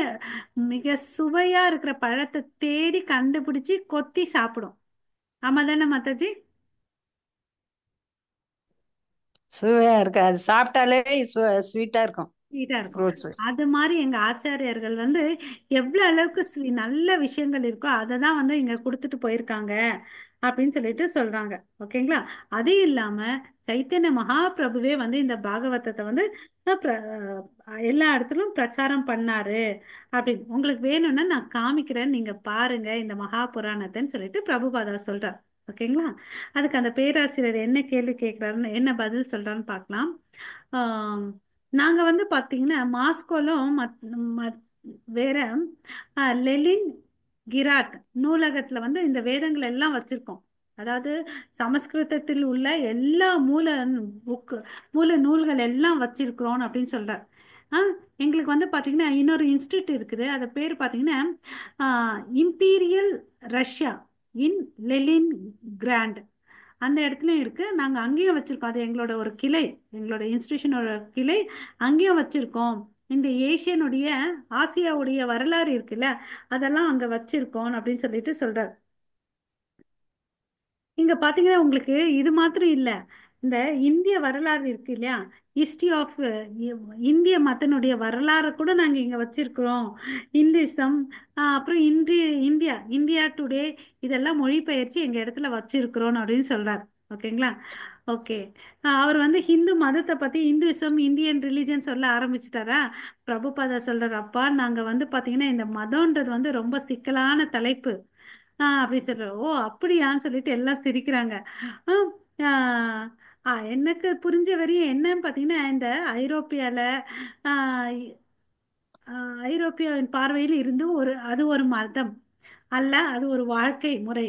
மிக சுவையா இருக்கிற பழத்தை தேடி கண்டுபிடிச்சு கொத்தி சாப்பிடும். ஆமா தானே மாதாஜி? சுவையா இருக்கு, அது சாப்பிட்டாலே ஸ்வீட்டா இருக்கும் ஸ்வீட்டா இருக்கும். ஃப்ரூட்ஸ். அது மாதிரி எங்க ஆச்சாரியர்கள் வந்து எவ்வளவு அளவுக்கு நல்ல விஷயங்கள் இருக்கோ அதை தான் வந்து இங்க கொடுத்துட்டு போயிருக்காங்க அப்படின்னு சொல்லிட்டு சொல்றாங்க. ஓகேங்களா? அது இல்லாம சைத்தன்ய மகாபிரபுவே வந்து இந்த பாகவதத்தை வந்து எல்லா இடத்துலயும் பிரச்சாரம் பண்ணாரு அப்படின்னு. உங்களுக்கு வேணும்னா நான் காமிக்கிறேன், நீங்க பாருங்க இந்த மகா புராணத்தைன்னு சொல்லிட்டு பிரபுபாதா சொல்றார். ஓகேங்களா? அதுக்கு அந்த பேராசிரியர் என்ன கேள்வி கேட்கிறாருன்னு, என்ன பதில் சொல்றான்னு பார்க்கலாம். ஆஹ் நாங்க வந்து பாத்தீங்கன்னா மாஸ்கோலும் வேற லெலின் கிராட் நூலகத்துல வந்து இந்த வேதங்கள் எல்லாம் வச்சிருக்கோம். அதாவது சமஸ்கிருதத்தில் உள்ள எல்லா புக்கு மூல நூல்கள் எல்லாம் வச்சிருக்கிறோம் அப்படின்னு சொல்றார். ஆஹ் எங்களுக்கு வந்து பாத்தீங்கன்னா இன்னொரு இன்ஸ்டியூட் இருக்குது, அது பேர் பாத்தீங்கன்னா இம்பீரியல் ரஷ்யா இன் லெலின் கிராண்ட். அந்த இடத்துலயும் இருக்கு, நாங்க அங்கேயும் வச்சிருக்கோம். அது எங்களோட ஒரு கிளை, எங்களோட இன்ஸ்டிடியூஷனோட கிளை. அங்கேயும் வச்சிருக்கோம். இந்த ஏசியனுடைய, ஆசியாவுடைய வரலாறு இருக்குல்ல, அதெல்லாம் அங்க வச்சிருக்கோம் அப்படின்னு சொல்லிட்டு சொல்றாரு. இங்க பாத்தீங்கன்னா உங்களுக்கு இது மாத்திரம் இல்ல, இந்த இந்திய வரலாறு இருக்கு இல்லையா, ஹிஸ்டரி ஆஃப் இந்திய மதனுடைய வரலாறு கூட நாங்க இங்க வச்சிருக்கிறோம். இந்துசம், அப்புறம் இந்தியா இந்தியா டுடே, இதெல்லாம் மொழிபெயர்ச்சி எங்க இடத்துல வச்சிருக்கிறோம் அப்படின்னு சொல்றாரு. ஓகேங்களா? ஓகே. அவர் வந்து ஹிந்து மதத்தை பத்தி, இந்துசம் இந்தியன் ரிலிஜன் சொல்ல ஆரம்பிச்சுட்டாரா. பிரபுபாதா சொல்றாரு, அப்பா நாங்க வந்து பாத்தீங்கன்னா இந்த மதம்ன்றது வந்து ரொம்ப சிக்கலான தலைப்பு அப்படி சொல்றாரு. ஓ அப்படியான்னு சொல்லிட்டு எல்லாம் சிரிக்கிறாங்க. ஆஹ் ஆஹ் எனக்கு புரிஞ்ச வரையும் என்னன்னு பாத்தீங்கன்னா இந்த ஐரோப்பியால ஆஹ் ஐரோப்பியாவின் பார்வையில் இருந்து அது ஒரு மதம் அல்ல, அது ஒரு வாழ்க்கை முறை.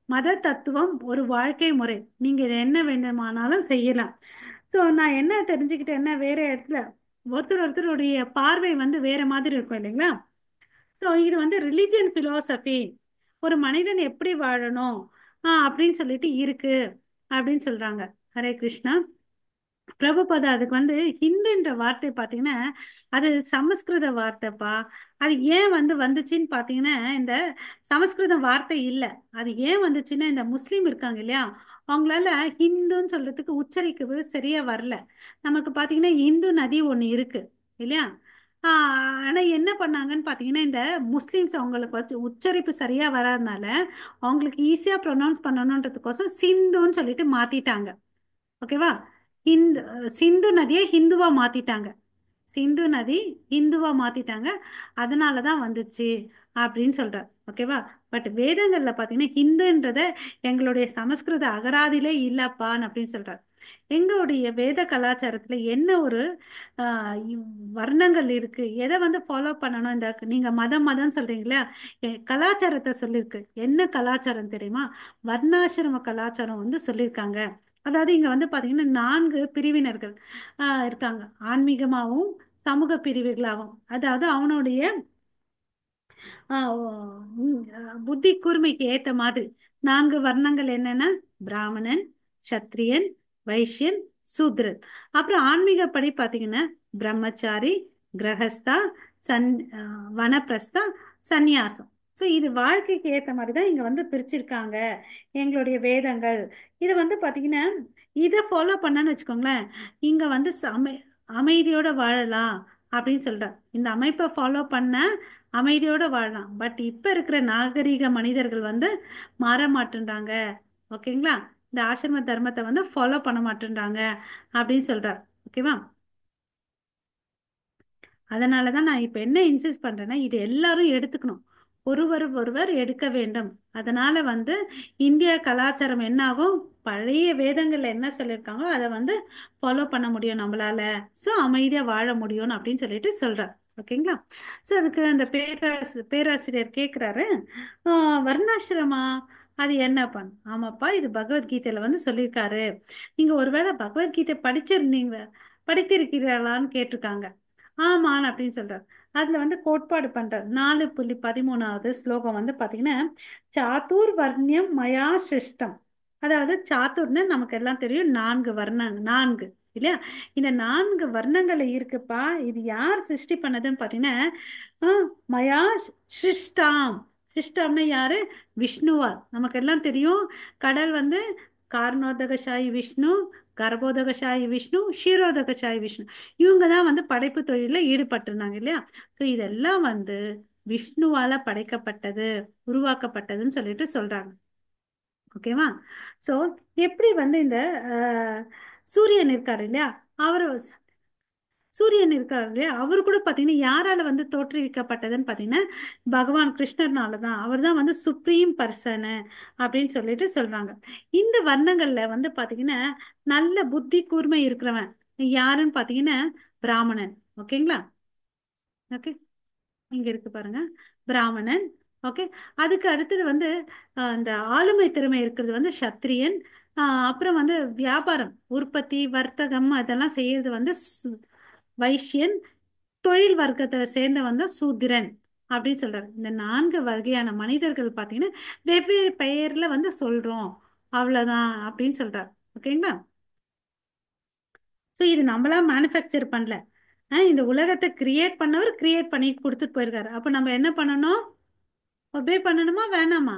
மத தத்துவம் ஒரு வாழ்க்கை முறை, நீங்க இதை என்ன வேண்டுமானாலும் செய்யலாம். ஸோ நான் என்ன தெரிஞ்சுக்கிட்டேன்னா, வேற இடத்துல ஒருத்தருடைய பார்வை வந்து வேற மாதிரி இருக்கும் இல்லைங்களா. ஸோ இது வந்து ரிலிஜியன் பிலாசபி, ஒரு மனிதன் எப்படி வாழணும் அப்படின்னு சொல்லிட்டு இருக்கு அப்படின்னு சொல்றாங்க. ஹரே கிருஷ்ணா. பிரபுபதா அதுக்கு வந்து ஹிந்துன்ற வார்த்தை பார்த்தீங்கன்னா அது சமஸ்கிருத வார்த்தைப்பா. அது ஏன் வந்து வந்துச்சுன்னு பார்த்தீங்கன்னா, இந்த சமஸ்கிருத வார்த்தை இல்லை. அது ஏன் வந்துச்சுன்னா, இந்த முஸ்லீம் இருக்காங்க இல்லையா, அவங்களால ஹிந்துன்னு சொல்றதுக்கு உச்சரிக்கவே சரியா வரல. நமக்கு பார்த்தீங்கன்னா இந்து நதி ஒன்று இருக்கு இல்லையா. ஆனா என்ன பண்ணாங்கன்னு பார்த்தீங்கன்னா, இந்த முஸ்லீம்ஸ் அவங்களுக்கு வச்சு உச்சரிப்பு சரியா வராதனால அவங்களுக்கு ஈஸியா ப்ரொனவுன்ஸ் பண்ணணுன்றதுக்கோசம் சிந்துன்னு சொல்லிட்டு மாத்திட்டாங்க. ஓகேவா? ஹிந்து சிந்து நதியை ஹிந்துவா மாத்திட்டாங்க. சிந்து நதி இந்துவா மாத்திட்டாங்க, அதனாலதான் வந்துச்சு அப்படின்னு சொல்றார். ஓகேவா? பட் வேதங்கள்ல பாத்தீங்கன்னா ஹிந்துன்றத எங்களுடைய சமஸ்கிருத அகராதியிலே இல்லப்பான்னு அப்படின்னு சொல்றார். எங்களுடைய வேத கலாச்சாரத்துல என்ன ஒரு வர்ணங்கள் இருக்கு, எதை வந்து ஃபாலோ பண்ணணும். இந்த நீங்க மதம் மதம் சொல்றீங்களா, கலாச்சாரத்தை சொல்லியிருக்கு. என்ன கலாச்சாரம் தெரியுமா? வர்ணாசிரம கலாச்சாரம் வந்து சொல்லியிருக்காங்க. அதாவது இங்க வந்து பாத்தீங்கன்னா 4 பிரிவினர்கள் இருக்காங்க, ஆன்மீகமாகவும் சமூக பிரிவுகளாகவும். அதாவது அவனுடைய புத்தி கூர்மைக்கு ஏத்த மாதிரி 4 வர்ணங்கள் என்னன்னா பிராமணன், சத்திரியன், வைசியன், சூத்ரன். அப்புறம் ஆன்மீகப்படி பாத்தீங்கன்னா பிரம்மச்சாரி, கிரகஸ்தா, சன் வனப்பிரஸ்தா, சந்நியாசம். ஸோ இது வாழ்க்கைக்கு ஏற்ற மாதிரி தான் இங்க வந்து பிரிச்சிருக்காங்க எங்களுடைய வேதங்கள். இது வந்து பாத்தீங்கன்னா இதை ஃபாலோ பண்ணான்னு வச்சுக்கோங்களேன், இங்க வந்து அமைதியோட வாழலாம் அப்படின்னு சொல்றார். இந்த அமைப்பை ஃபாலோ பண்ண அமைதியோட வாழலாம். பட் இப்ப இருக்கிற நாகரிக மனிதர்கள் வந்து மாற மாட்டேன்றாங்க. ஓகேங்களா? இந்த ஆசிரம தர்மத்தை வந்து ஃபாலோ பண்ண மாட்டேன்றாங்க அப்படின்னு சொல்றார். ஓகேவா? அதனாலதான் நான் இப்ப என்ன இன்சிஸ்ட் பண்றேன்னா, இது எல்லாரும் எடுத்துக்கணும், ஒருவர் ஒருவர் எடுக்க வேண்டும். அதனால வந்து இந்திய கலாச்சாரம் என்ன ஆகும், பழைய வேதங்கள்ல என்ன சொல்லியிருக்காங்களோ அதை வந்து ஃபாலோ பண்ண முடியும் நம்மளால. ஸோ அமைதியா வாழ முடியும் அப்படின்னு சொல்லிட்டு சொல்றார். ஓகேங்களா? ஸோ அதுக்கு அந்த பேராசிரியர் கேட்குறாரு, வர்ணாசிரமா அது என்னப்பா? ஆமாப்பா, இது பகவத்கீதையில வந்து சொல்லியிருக்காரு. நீங்க ஒருவேளை பகவத்கீதை படிச்சிருந்தீங்க படித்திருக்கிறாளான்னு கேட்டிருக்காங்க. ஆமான்னு அப்படின்னு சொல்றாரு. அதுல வந்து கோட்பாடு பண்றார். 4.13வது ஸ்லோகம் வந்து பாத்தீங்கன்னா, சாத்துர் வர்ணியம் மயா சிருஷ்டம். அதாவது சாத்துர்னு நமக்கு எல்லாம் தெரியும், 4 வர்ணம், 4 இல்லையா? இந்த 4 வர்ணங்கள் இருக்குப்பா. இது யார் சிருஷ்டி பண்ணதுன்னு பாத்தீங்கன்னா, மயா சிருஷ்டாம். சிருஷ்டாம்னா யாரு? விஷ்ணுவா. நமக்கு எல்லாம் தெரியும், கடல் வந்து காரணோதகசாயி விஷ்ணு, கர்ப்போதகசாயி விஷ்ணு, க்ஷீரோதகசாயி விஷ்ணு. இவங்க தான் வந்து படைப்பு தொழிலில் ஈடுபட்டிருந்தாங்க இல்லையா? ஸோ இதெல்லாம் வந்து விஷ்ணுவால படைக்கப்பட்டது, உருவாக்கப்பட்டதுன்னு சொல்லிட்டு சொல்றாங்க. ஓகேவா? ஸோ எப்படி வந்து இந்த அஹ், சூரியன் இருக்காரு இல்லையா? அவர் சூரியன் இருக்காரு இல்லையா? அவர் கூட பார்த்தீங்கன்னா யாரால வந்து தோற்றுவிக்கப்பட்டதுன்னு பார்த்தீங்கன்னா பகவான் கிருஷ்ணர்னால தான். அவர் தான் வந்து சுப்ரீம் பர்சனு அப்படின்னு சொல்லிட்டு சொல்றாங்க. இந்த வர்ணங்கள்ல வந்து பார்த்தீங்கன்னா நல்ல புத்தி கூர்மை இருக்கிறவன் யாருன்னு பார்த்தீங்கன்னா பிராமணன். ஓகேங்களா? ஓகே, இங்க இருக்கு பாருங்க, பிராமணன். ஓகே, அதுக்கு அடுத்தது வந்து இந்த ஆளுமை திறமை இருக்கிறது வந்து சத்திரியன். அப்புறம் வந்து வியாபாரம், உற்பத்தி, வர்த்தகம் அதெல்லாம் செய்யறது வந்து வைஷ்யன். தொழில் வர்க்கத்தை சேர்ந்த வந்து சூத்திரன் அப்படின்னு சொல்றாரு. இந்த 4 வகையான மனிதர்கள் பார்த்தீங்கன்னா வெவ்வேறு பெயர்ல வந்து சொல்றோம், அவ்வளவுதான் அப்படின்னு சொல்றாரு. ஓகேங்களா? ஸோ இது நம்மளா மேனுஃபேக்சர் பண்ணல. இந்த உலகத்தை கிரியேட் பண்ணவர் கிரியேட் பண்ணி கொடுத்துட்டு போயிருக்காரு. அப்ப நம்ம என்ன பண்ணணும்? ஒபே பண்ணணுமா வேணாமா?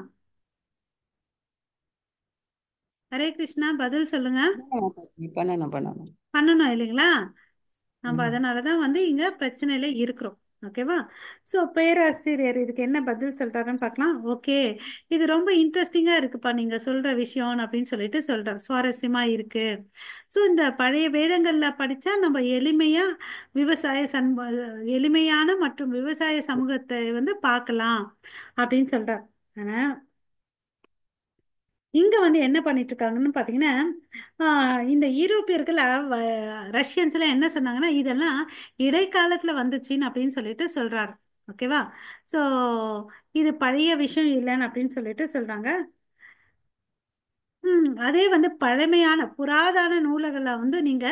ஹரே கிருஷ்ணா, பதில் சொல்லுங்க. பண்ணணும் பண்ணணும். பண்ணணும் இல்லைங்களா? நம்ம ம். அதனாலதான் வந்து இங்க பிரச்சனையில இருக்கிறோம். ஓகேவா? சோ பேராசிரியர் இதுக்கு என்ன பதில் சொல்றாருன்னு பார்க்கலாம். ஓகே, இது ரொம்ப இன்ட்ரெஸ்டிங்கா இருக்குப்பா நீங்க சொல்ற விஷயம் அப்படின்னு சொல்லிட்டு சொல்றாரு. சுவாரஸ்யமா இருக்கு. சோ இந்த பழைய வேதங்கள்ல படிச்சா நம்ம எளிமையா விவசாய எளிமையான மற்றும் விவசாய சமூகத்தை வந்து பார்க்கலாம் அப்படின்னு சொல்றாரு. ஆனா இங்க வந்து என்ன பண்ணிட்டு இருக்காங்கன்னு பாத்தீங்கன்னா இந்த யூரோப்பியர்கள் ரஷ்யன்ஸ் எல்லாம் என்ன சொன்னாங்கன்னா இதெல்லாம் இடைக்காலத்துல வந்துச்சுன்னு அப்படின்னு சொல்லிட்டு சொல்றாரு. ஓகேவா? சோ இது பழைய விஷயம் இல்லைன்னு அப்படின்னு சொல்லிட்டு சொல்றாங்க. அதே வந்து பழமையான புராதன நூல்களை வந்து நீங்க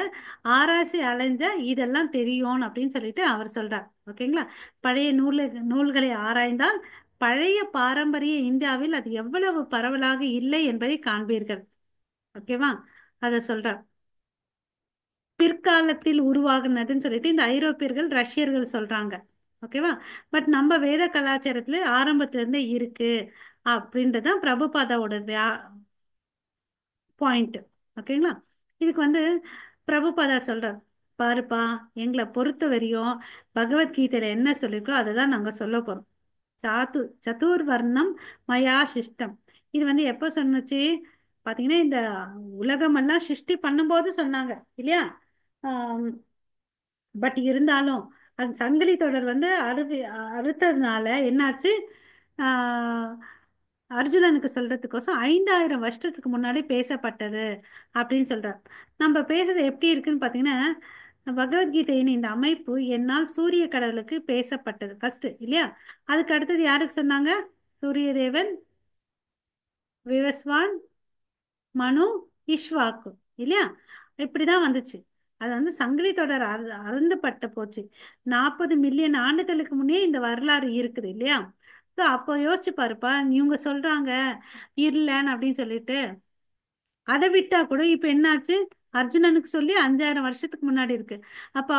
ஆராய்ச்சி அலைஞ்ச இதெல்லாம் தெரியும் அப்படின்னு சொல்லிட்டு அவர் சொல்றார். ஓகேங்களா? பழைய நூல்களை ஆராய்ந்தால் பழைய பாரம்பரிய இந்தியாவில் அது எவ்வளவு பரவலாக இல்லை என்பதை காண்பீர்கள். ஓகேவா? அத சொல்றார். பிற்காலத்தில் உருவாகுனதுன்னு சொல்லிட்டு இந்த ஐரோப்பியர்கள் ரஷ்யர்கள் சொல்றாங்க. ஓகேவா? பட் நம்ம வேத கலாச்சாரத்துல ஆரம்பத்துல இருந்தே இருக்கு அப்படின்றதான் பிரபுபாதாவோட பாயிண்ட். ஓகேங்களா? இதுக்கு வந்து பிரபுபாதா சொல்றார், பாருப்பா, எங்களை பொறுத்த வரையும் பகவத்கீதையில என்ன சொல்லிருக்கோ அதை தான் நாங்க சொல்ல போறோம். சதுர்வர்ணம் மயா சிஷ்டம். இது வந்து எப்போ சொன்னுச்சு பாத்தீங்கன்னா இந்த உலகமெல்லாம் சிருஷ்டி பண்ணும்போது சொன்னாங்க இல்லையா? பட் இருந்தாலும் அந்த சங்கிலி தொடர் வந்து அறுத்ததுனால என்னாச்சு? ஆஹ் அர்ஜுனனுக்கு சொல்றதுக்கோசம் 5000 வருஷத்துக்கு முன்னாடி பேசப்பட்டது அப்படின்னு சொல்றார். நம்ம பேசுறது எப்படி இருக்குன்னு பாத்தீங்கன்னா பகவத்கீதையின் இந்த அமைப்பு என்னால் சூரிய கடவுளுக்கு பேசப்பட்டது ஃபர்ஸ்ட் இல்லையா? அதுக்கு அடுத்தது யாருக்கு சொன்னாங்க? சூரிய தேவன், விவஸ்வான், மனு, இஷ்வாக்கு இல்லையா? இப்படிதான் வந்துச்சு. அது வந்து சங்கிலி தொடர் அருந்தப்பட்ட போச்சு. 40 மில்லியன் ஆண்டுகளுக்கு முன்னே இந்த வரலாறு இருக்குது இல்லையா? ஸோ அப்போ யோசிச்சு பாருப்பா, இவங்க சொல்றாங்க இல்லைன்னு அப்படின்னு சொல்லிட்டு அதை விட்டா கூட இப்ப என்னாச்சு? அர்ஜுனனுக்கு சொல்லி 5000 வருஷத்துக்கு முன்னாடி இருக்கு. அப்ப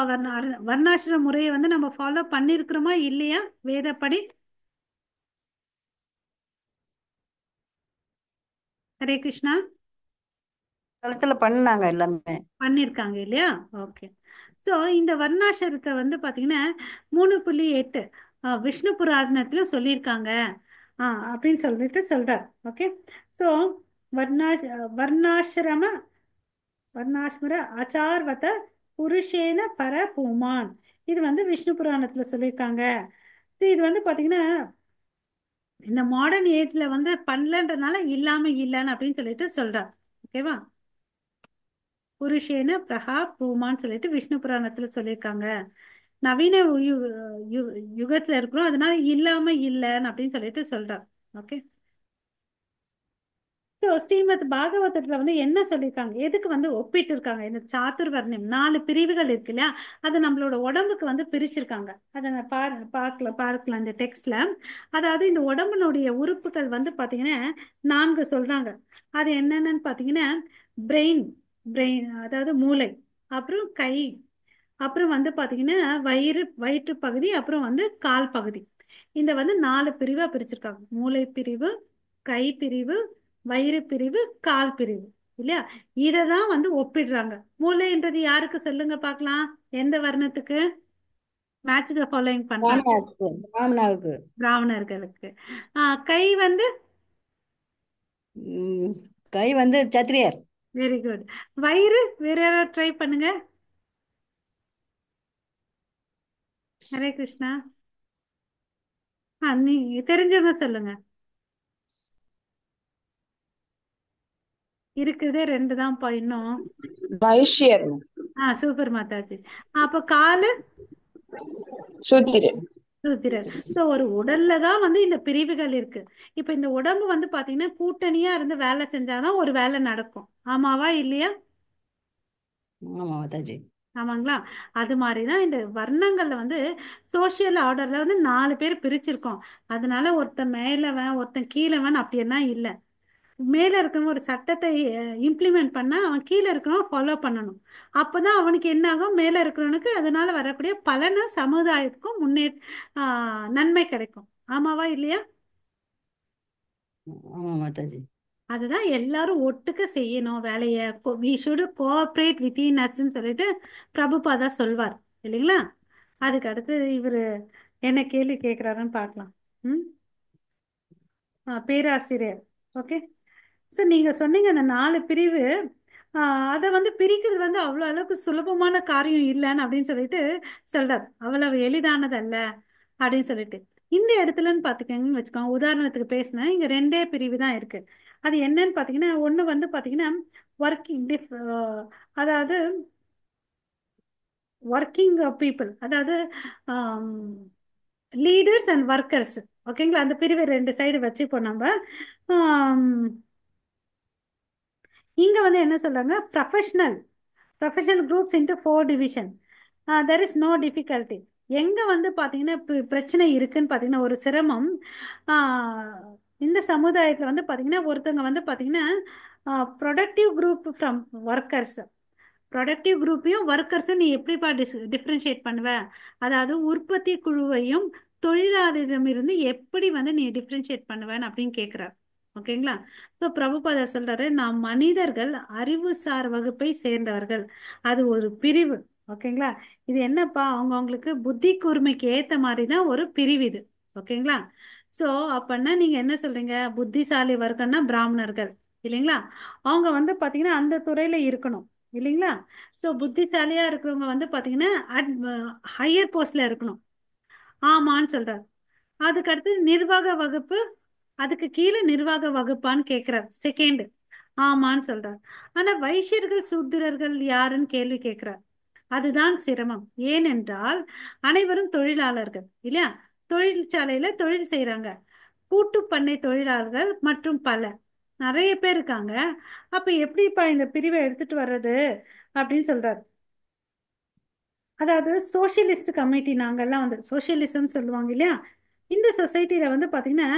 வர்ணாசிரம முறையை வந்து நம்ம ஃபாலோ பண்ணிருக்கிறோமா இல்லையா வேதப்படி? ஹரே கிருஷ்ணா. காலத்துல பண்ணாங்க எல்லாமே. பண்ணிருக்காங்க இல்லையா? ஓகே. ஸோ இந்த வர்ணாசிரத்தை வந்து பாத்தீங்கன்னா 3.8 விஷ்ணு புராணத்துல சொல்லியிருக்காங்க அப்படின்னு சொல்லிட்டு சொல்றார். ஓகே. ஸோ வர்ணா வர்ணாசிரம வர்ணாசிரம ஆச்சார்வத புருஷேன பர பூமான். இது வந்து விஷ்ணு புராணத்துல சொல்லியிருக்காங்க. இது வந்து பாத்தீங்கன்னா இந்த மாடர்ன் ஏஜ்ல வந்து பண்ணலன்றனால இல்லாம இல்லைன்னு அப்படின்னு சொல்லிட்டு சொல்றார். ஓகேவா? புருஷேன பிரகா பூமான்னு சொல்லிட்டு விஷ்ணு புராணத்துல சொல்லியிருக்காங்க. நவீன யுகத்துல இருக்கிறோம், அதனால இல்லாம இல்லைன்னு அப்படின்னு சொல்லிட்டு சொல்றார். ஓகே. ஸோ ஸ்ரீமத் பாகவதத்துல வந்து என்ன சொல்லியிருக்காங்க, எதுக்கு வந்து ஒப்பிட்டு இருக்காங்க, இந்த சாதுர்வர்ணியம் 4 பிரிவுகள் இருக்கு இல்லையா, அது நம்மளோட உடம்புக்கு வந்து பிரிச்சிருக்காங்க. அதை நான் பார்க்கலாம் இந்த டெக்ஸ்ட்ல. அதாவது இந்த உடம்புனுடைய உறுப்புகள் வந்து பாத்தீங்கன்னா 4 சொல்றாங்க. அது என்னென்னு பாத்தீங்கன்னா பிரெயின், அதாவது மூளை, அப்புறம் கை, அப்புறம் வந்து பாத்தீங்கன்னா வயிற்று பகுதி, அப்புறம் வந்து கால் பகுதி. இந்த வந்து 4 பிரிவா பிரிச்சிருக்காங்க. மூளை பிரிவு, கை பிரிவு, வயிறு பிரிவு, கால் பிரிவு இல்லையா. இதை தான் வந்து ஒப்பிடுறாங்க. மூளைன்றது யாருக்கு சொல்லுங்க பார்க்கலாம், எந்த வர்ணத்துக்கு? மேட்ச் த ஃபாலோயிங் பண்ணலாம். பிராமணாவுக்கு பிராமணாவுக்கு. பிராமணர்களுக்கு. கை வந்து ம், கை வந்து சத்திரியர். Very good. வயிறு வேற யாராவது ட்ரை பண்ணுங்க. ஹரே கிருஷ்ணா. நீங்க தெரிஞ்சவங்க சொல்லுங்க. இருக்குதே 2 தான்ப்பா இன்னும். வைஷ்யர். சூப்பர் மாதாஜி. அப்ப காலு சூத்திரன். சூத்திரர். ஸோ ஒரு உடல்ல தான் வந்து இந்த பிரிவுகள் இருக்கு. இப்ப இந்த உடம்பு வந்து பாத்தீங்கன்னா கூட்டணியா இருந்து வேலை செஞ்சாதான் ஒரு வேலை நடக்கும். ஆமாவா இல்லையா? ஆமா மாதாஜி. ஆமாங்களா? அது மாதிரிதான் இந்த வர்ணங்கள்ல வந்து சோசியல் ஆர்டர்ல வந்து 4 பேர் பிரிச்சிருக்கோம். அதனால ஒருத்தன் மேலவன் ஒருத்தன் கீழவன் அப்படியெல்லாம் இல்லை. மேல இருக்கவன் ஒரு சட்டத்தை இம்ப்ளிமெண்ட் பண்ணா அவன் கீழே இருக்கிறவன் ஃபாலோ பண்ணணும். அப்பதான் அவனுக்கு என்ன ஆகும், மேல இருக்கிறவனுக்கு அதனால வரக்கூடிய பலன சமுதாயத்துக்கும் நன்மை கிடைக்கும். ஆமாவா இல்லையா? ஆமா மாதாஜி. அதுதான் எல்லாரும் ஒட்டுக்க செய்யணும் வேலையை. வி ஷுட் கோஆப்ரேட் வித்தின் அஸ்ன்னு சொல்லிட்டு பிரபுபாதா சொல்வார் இல்லைங்களா. அதுக்கு அடுத்து இவர் என்ன கேள்வி கேட்குறாருன்னு பார்க்கலாம். ம். பேராசிரியர். ஓகே. சார் நீங்கள் சொன்னீங்க அந்த 4 பிரிவு, அதை வந்து பிரிக்கிறது வந்து அவ்வளோ அளவுக்கு சுலபமான காரியம் இல்லைன்னு அப்படின்னு சொல்லிட்டு சொல்றார். அவ்வளவு எளிதானதல்ல அப்படின்னு சொல்லிட்டு. இந்த இடத்துலன்னு பார்த்துக்கங்கன்னு வச்சுக்கோங்க. உதாரணத்துக்கு பேசினேன், இங்கே 2 பிரிவு தான் இருக்கு. அது என்னன்னு பார்த்தீங்கன்னா, ஒன்று வந்து பார்த்தீங்கன்னா ஒர்க்கிங் அதாவது ஒர்க்கிங் பீப்புள், அதாவது லீடர்ஸ் அண்ட் ஒர்க்கர்ஸ். ஓகேங்களா. அந்த பிரிவை 2 சைடு வச்சுப்போம் நம்ம. ஆம், இங்க வந்து என்ன சொல்றாங்க, professional groups into 4 division. There is no difficulty. எங்க வந்து பாத்தீங்கன்னா பிரச்சனை இருக்குன்னு பாத்தீங்கன்னா ஒரு சிரமம். இந்த சமுதாயத்துல வந்து பாத்தீங்கன்னா ஒருத்தவங்க வந்து பாத்தீங்கன்னா productive group from workers. Productive குரூப்பையும் ஒர்க்கர்ஸும் நீ எப்படிப்பா டிஃப்ரென்ஷியேட் பண்ணுவ? அதாவது உற்பத்தி குழுவையும் தொழிலாளரிடமிருந்து எப்படி வந்து நீ டிஃப்ரென்ஷியேட் பண்ணுவேன்னு அப்படின்னு கேட்குறார். ஓகேங்களா. ஸோ பிரபுபாதர் சொல்றாரு, நாம் மனிதர்கள் அறிவுசார் வகுப்பை சேர்ந்தவர்கள். அது ஒரு பிரிவு. ஓகேங்களா. இது என்னப்பா, அவங்கவுங்களுக்கு புத்தி கூர்மைக்கு ஏத்த மாதிரி தான் ஒரு பிரிவு இது. ஓகேங்களா. ஸோ அப்பன்னா நீங்க என்ன சொல்றீங்க, புத்திசாலி வர்க்கம்னா பிராமணர்கள் இல்லைங்களா. அவங்க வந்து பாத்தீங்கன்னா அந்த துறையில இருக்கணும் இல்லைங்களா. ஸோ புத்திசாலியா இருக்கிறவங்க வந்து பாத்தீங்கன்னா ஹையர் போஸ்ட்ல இருக்கணும். ஆமான்னு சொல்றாரு. அதுக்கு அடுத்து நிர்வாக வகுப்பு, அதுக்கு கீழே நிர்வாக வகுப்பான்னு கேட்கிறார். செகண்ட். ஆமான்னு சொல்றார். ஆனா வைசியர்கள் சூத்திரர்கள் யாருன்னு கேள்வி கேட்கிறார். அதுதான் சிரமம். ஏனென்றால் அனைவரும் தொழிலாளர்கள் இல்லையா. தொழிற்சாலையில தொழில் செய்யறாங்க. கூட்டு பண்ணை தொழிலாளர்கள் மற்றும் பல நிறைய பேர் இருக்காங்க. அப்ப எப்படிப்பா இந்த பிரிவை எடுத்துட்டு வர்றது அப்படின்னு சொல்றாரு. அதாவது சோசியலிஸ்ட் கமிட்டி, நாங்கெல்லாம் வந்து சோசியலிசம் சொல்லுவாங்க இல்லையா. இந்த சொசைட்டில வந்து பாத்தீங்கன்னா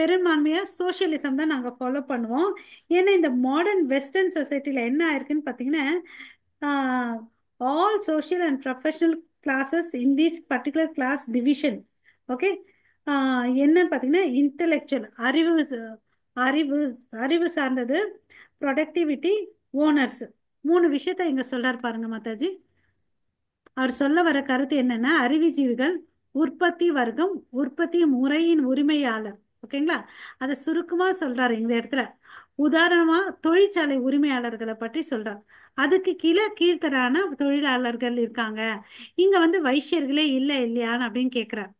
பெரும்பான்மையா சோசியலிசம் தான் நாங்க ஃபாலோ பண்ணுவோம். ஏன்னா இந்த மாடர்ன் வெஸ்டர்ன் சொசைட்டில என்ன ஆயிருக்குன்னு பாத்தீங்கன்னா all social and professional classes in this particular class division. Okay. என்ன பாத்தீங்கன்னா இன்டெலெக்சுவல் அறிவு அறிவு சார்ந்தது, ப்ரொடக்டிவிட்டி, ஓனர்ஸ். 3 விஷயத்த இங்க சொல்றாரு பாருங்க மாதாஜி. அவர் சொல்ல வர கருத்து என்னன்னா, அறிவுஜீவிகள், உற்பத்தி வர்க்கம், உற்பத்தி முறையின் உரிமையாளர். ஓகேங்களா. அதை சுருக்கமா சொல்றாரு இந்த இடத்துல. உதாரணமா தொழிற்சாலை உரிமையாளர்களை பற்றி சொல்றார். அதுக்கு கீழே கீழ்த்தரான தொழிலாளர்கள் இருக்காங்க. இங்க வந்து வைசியர்களே இல்லை இல்லையான்னு அப்படின்னு கேட்கிறார்.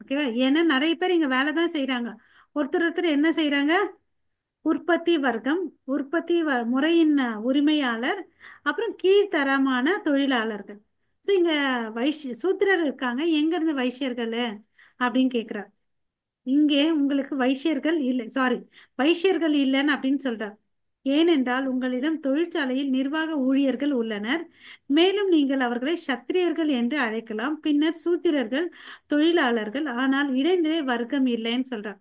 ஓகேவா. ஏன்னா நிறைய பேர் இங்க வேலை தான் செய்யறாங்க. ஒருத்தர் என்ன செய்யறாங்க, உற்பத்தி வர்க்கம், முறையின் உரிமையாளர், அப்புறம் கீழ்த்தரமான தொழிலாளர்கள். இங்க சூத்திரர் இருக்காங்க, எங்க இருந்து வைசியர்கள் அப்படின்னு கேக்குறார். இங்கே உங்களுக்கு வைசியர்கள் இல்லை, சாரி, வைசியர்கள் இல்லைன்னு அப்படின்னு சொல்றார். ஏனென்றால் உங்களிடம் தொழிற்சாலையில் நிர்வாக ஊழியர்கள் உள்ளனர். மேலும் நீங்கள் அவர்களை சத்திரியர்கள் என்று அழைக்கலாம். பின்னர் சூத்திரர்கள் தொழிலாளர்கள், ஆனால் இடைநிலை வர்க்கம் இல்லைன்னு சொல்றார்.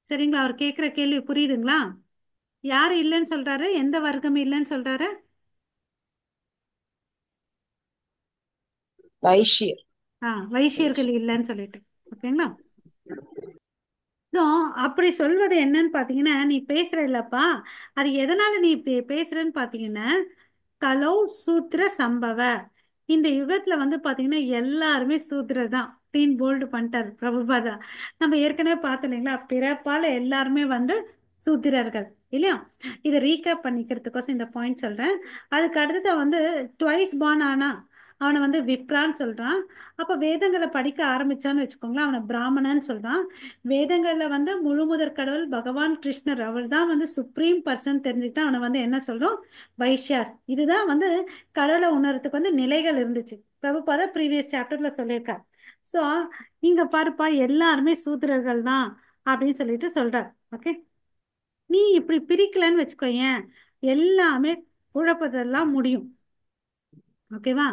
சரிங்களா? அவர் கேட்குற கேள்வி புரியுதுங்களா? யாரு இல்லைன்னு சொல்றாரு? எந்த வர்க்கம் இல்லைன்னு சொல்றாரு? வைஷ்யர். வைசியர்கள் வைஷ்யர். இல்லைன்னு சொல்லிட்டு. ஓகேங்களா? So, அப்படி சொல்வது என்னன்னு பாத்தீங்கன்னா, நீ பேசுற இல்லப்பா, அது எதனால நீ பேசுறன்னு பாத்தீங்கன்னா, கலௌ சூத்திர சம்பவ. இந்த யுகத்துல வந்து பாத்தீங்கன்னா எல்லாருமே சூத்திரர் தான். டீன் போல்டு பண்ணிட்டாரு பிரபுபாதா. நம்ம ஏற்கனவே பார்த்தோம் இல்லைங்களா, பிறப்பால எல்லாருமே வந்து சூத்திரர்கள் இல்லையா? இதை ரீகேப் பண்ணிக்கிறதுக்கோசம் இந்த பாயிண்ட் சொல்றேன். அதுக்கு அடுத்தது வந்து ட்வைஸ் பார்ன் ஆனா அவனை வந்து விப்ரான்னு சொல்றான். அப்ப வேதங்களை படிக்க ஆரம்பிச்சான்னு வச்சுக்கோங்களேன், அவனை பிராமணன்னு சொல்றான். வேதங்கள்ல வந்து முழு முதற் கடவுள் பகவான் கிருஷ்ணர், அவர் தான் வந்து சுப்ரீம் பர்சன் தெரிஞ்சுக்கிட்டு அவனை வந்து என்ன சொல்றோம்? வைஷ்யாஸ். இதுதான் வந்து கடவுளை உணர்றதுக்கு வந்து நிலைகள் இருந்துச்சு. பிரபுபாதா ப்ரீவியஸ் சாப்டர்ல சொல்லியிருக்கார். ஸோ இங்க பாருப்பா, எல்லாருமே சூத்திரர்கள் தான் அப்படின்னு சொல்லிட்டு சொல்றார். ஓகே, நீ இப்படி பிரிக்கலன்னு வச்சுக்கோயேன், எல்லாமே குழப்பத்தெல்லாம் முடியும். ஓகேவா?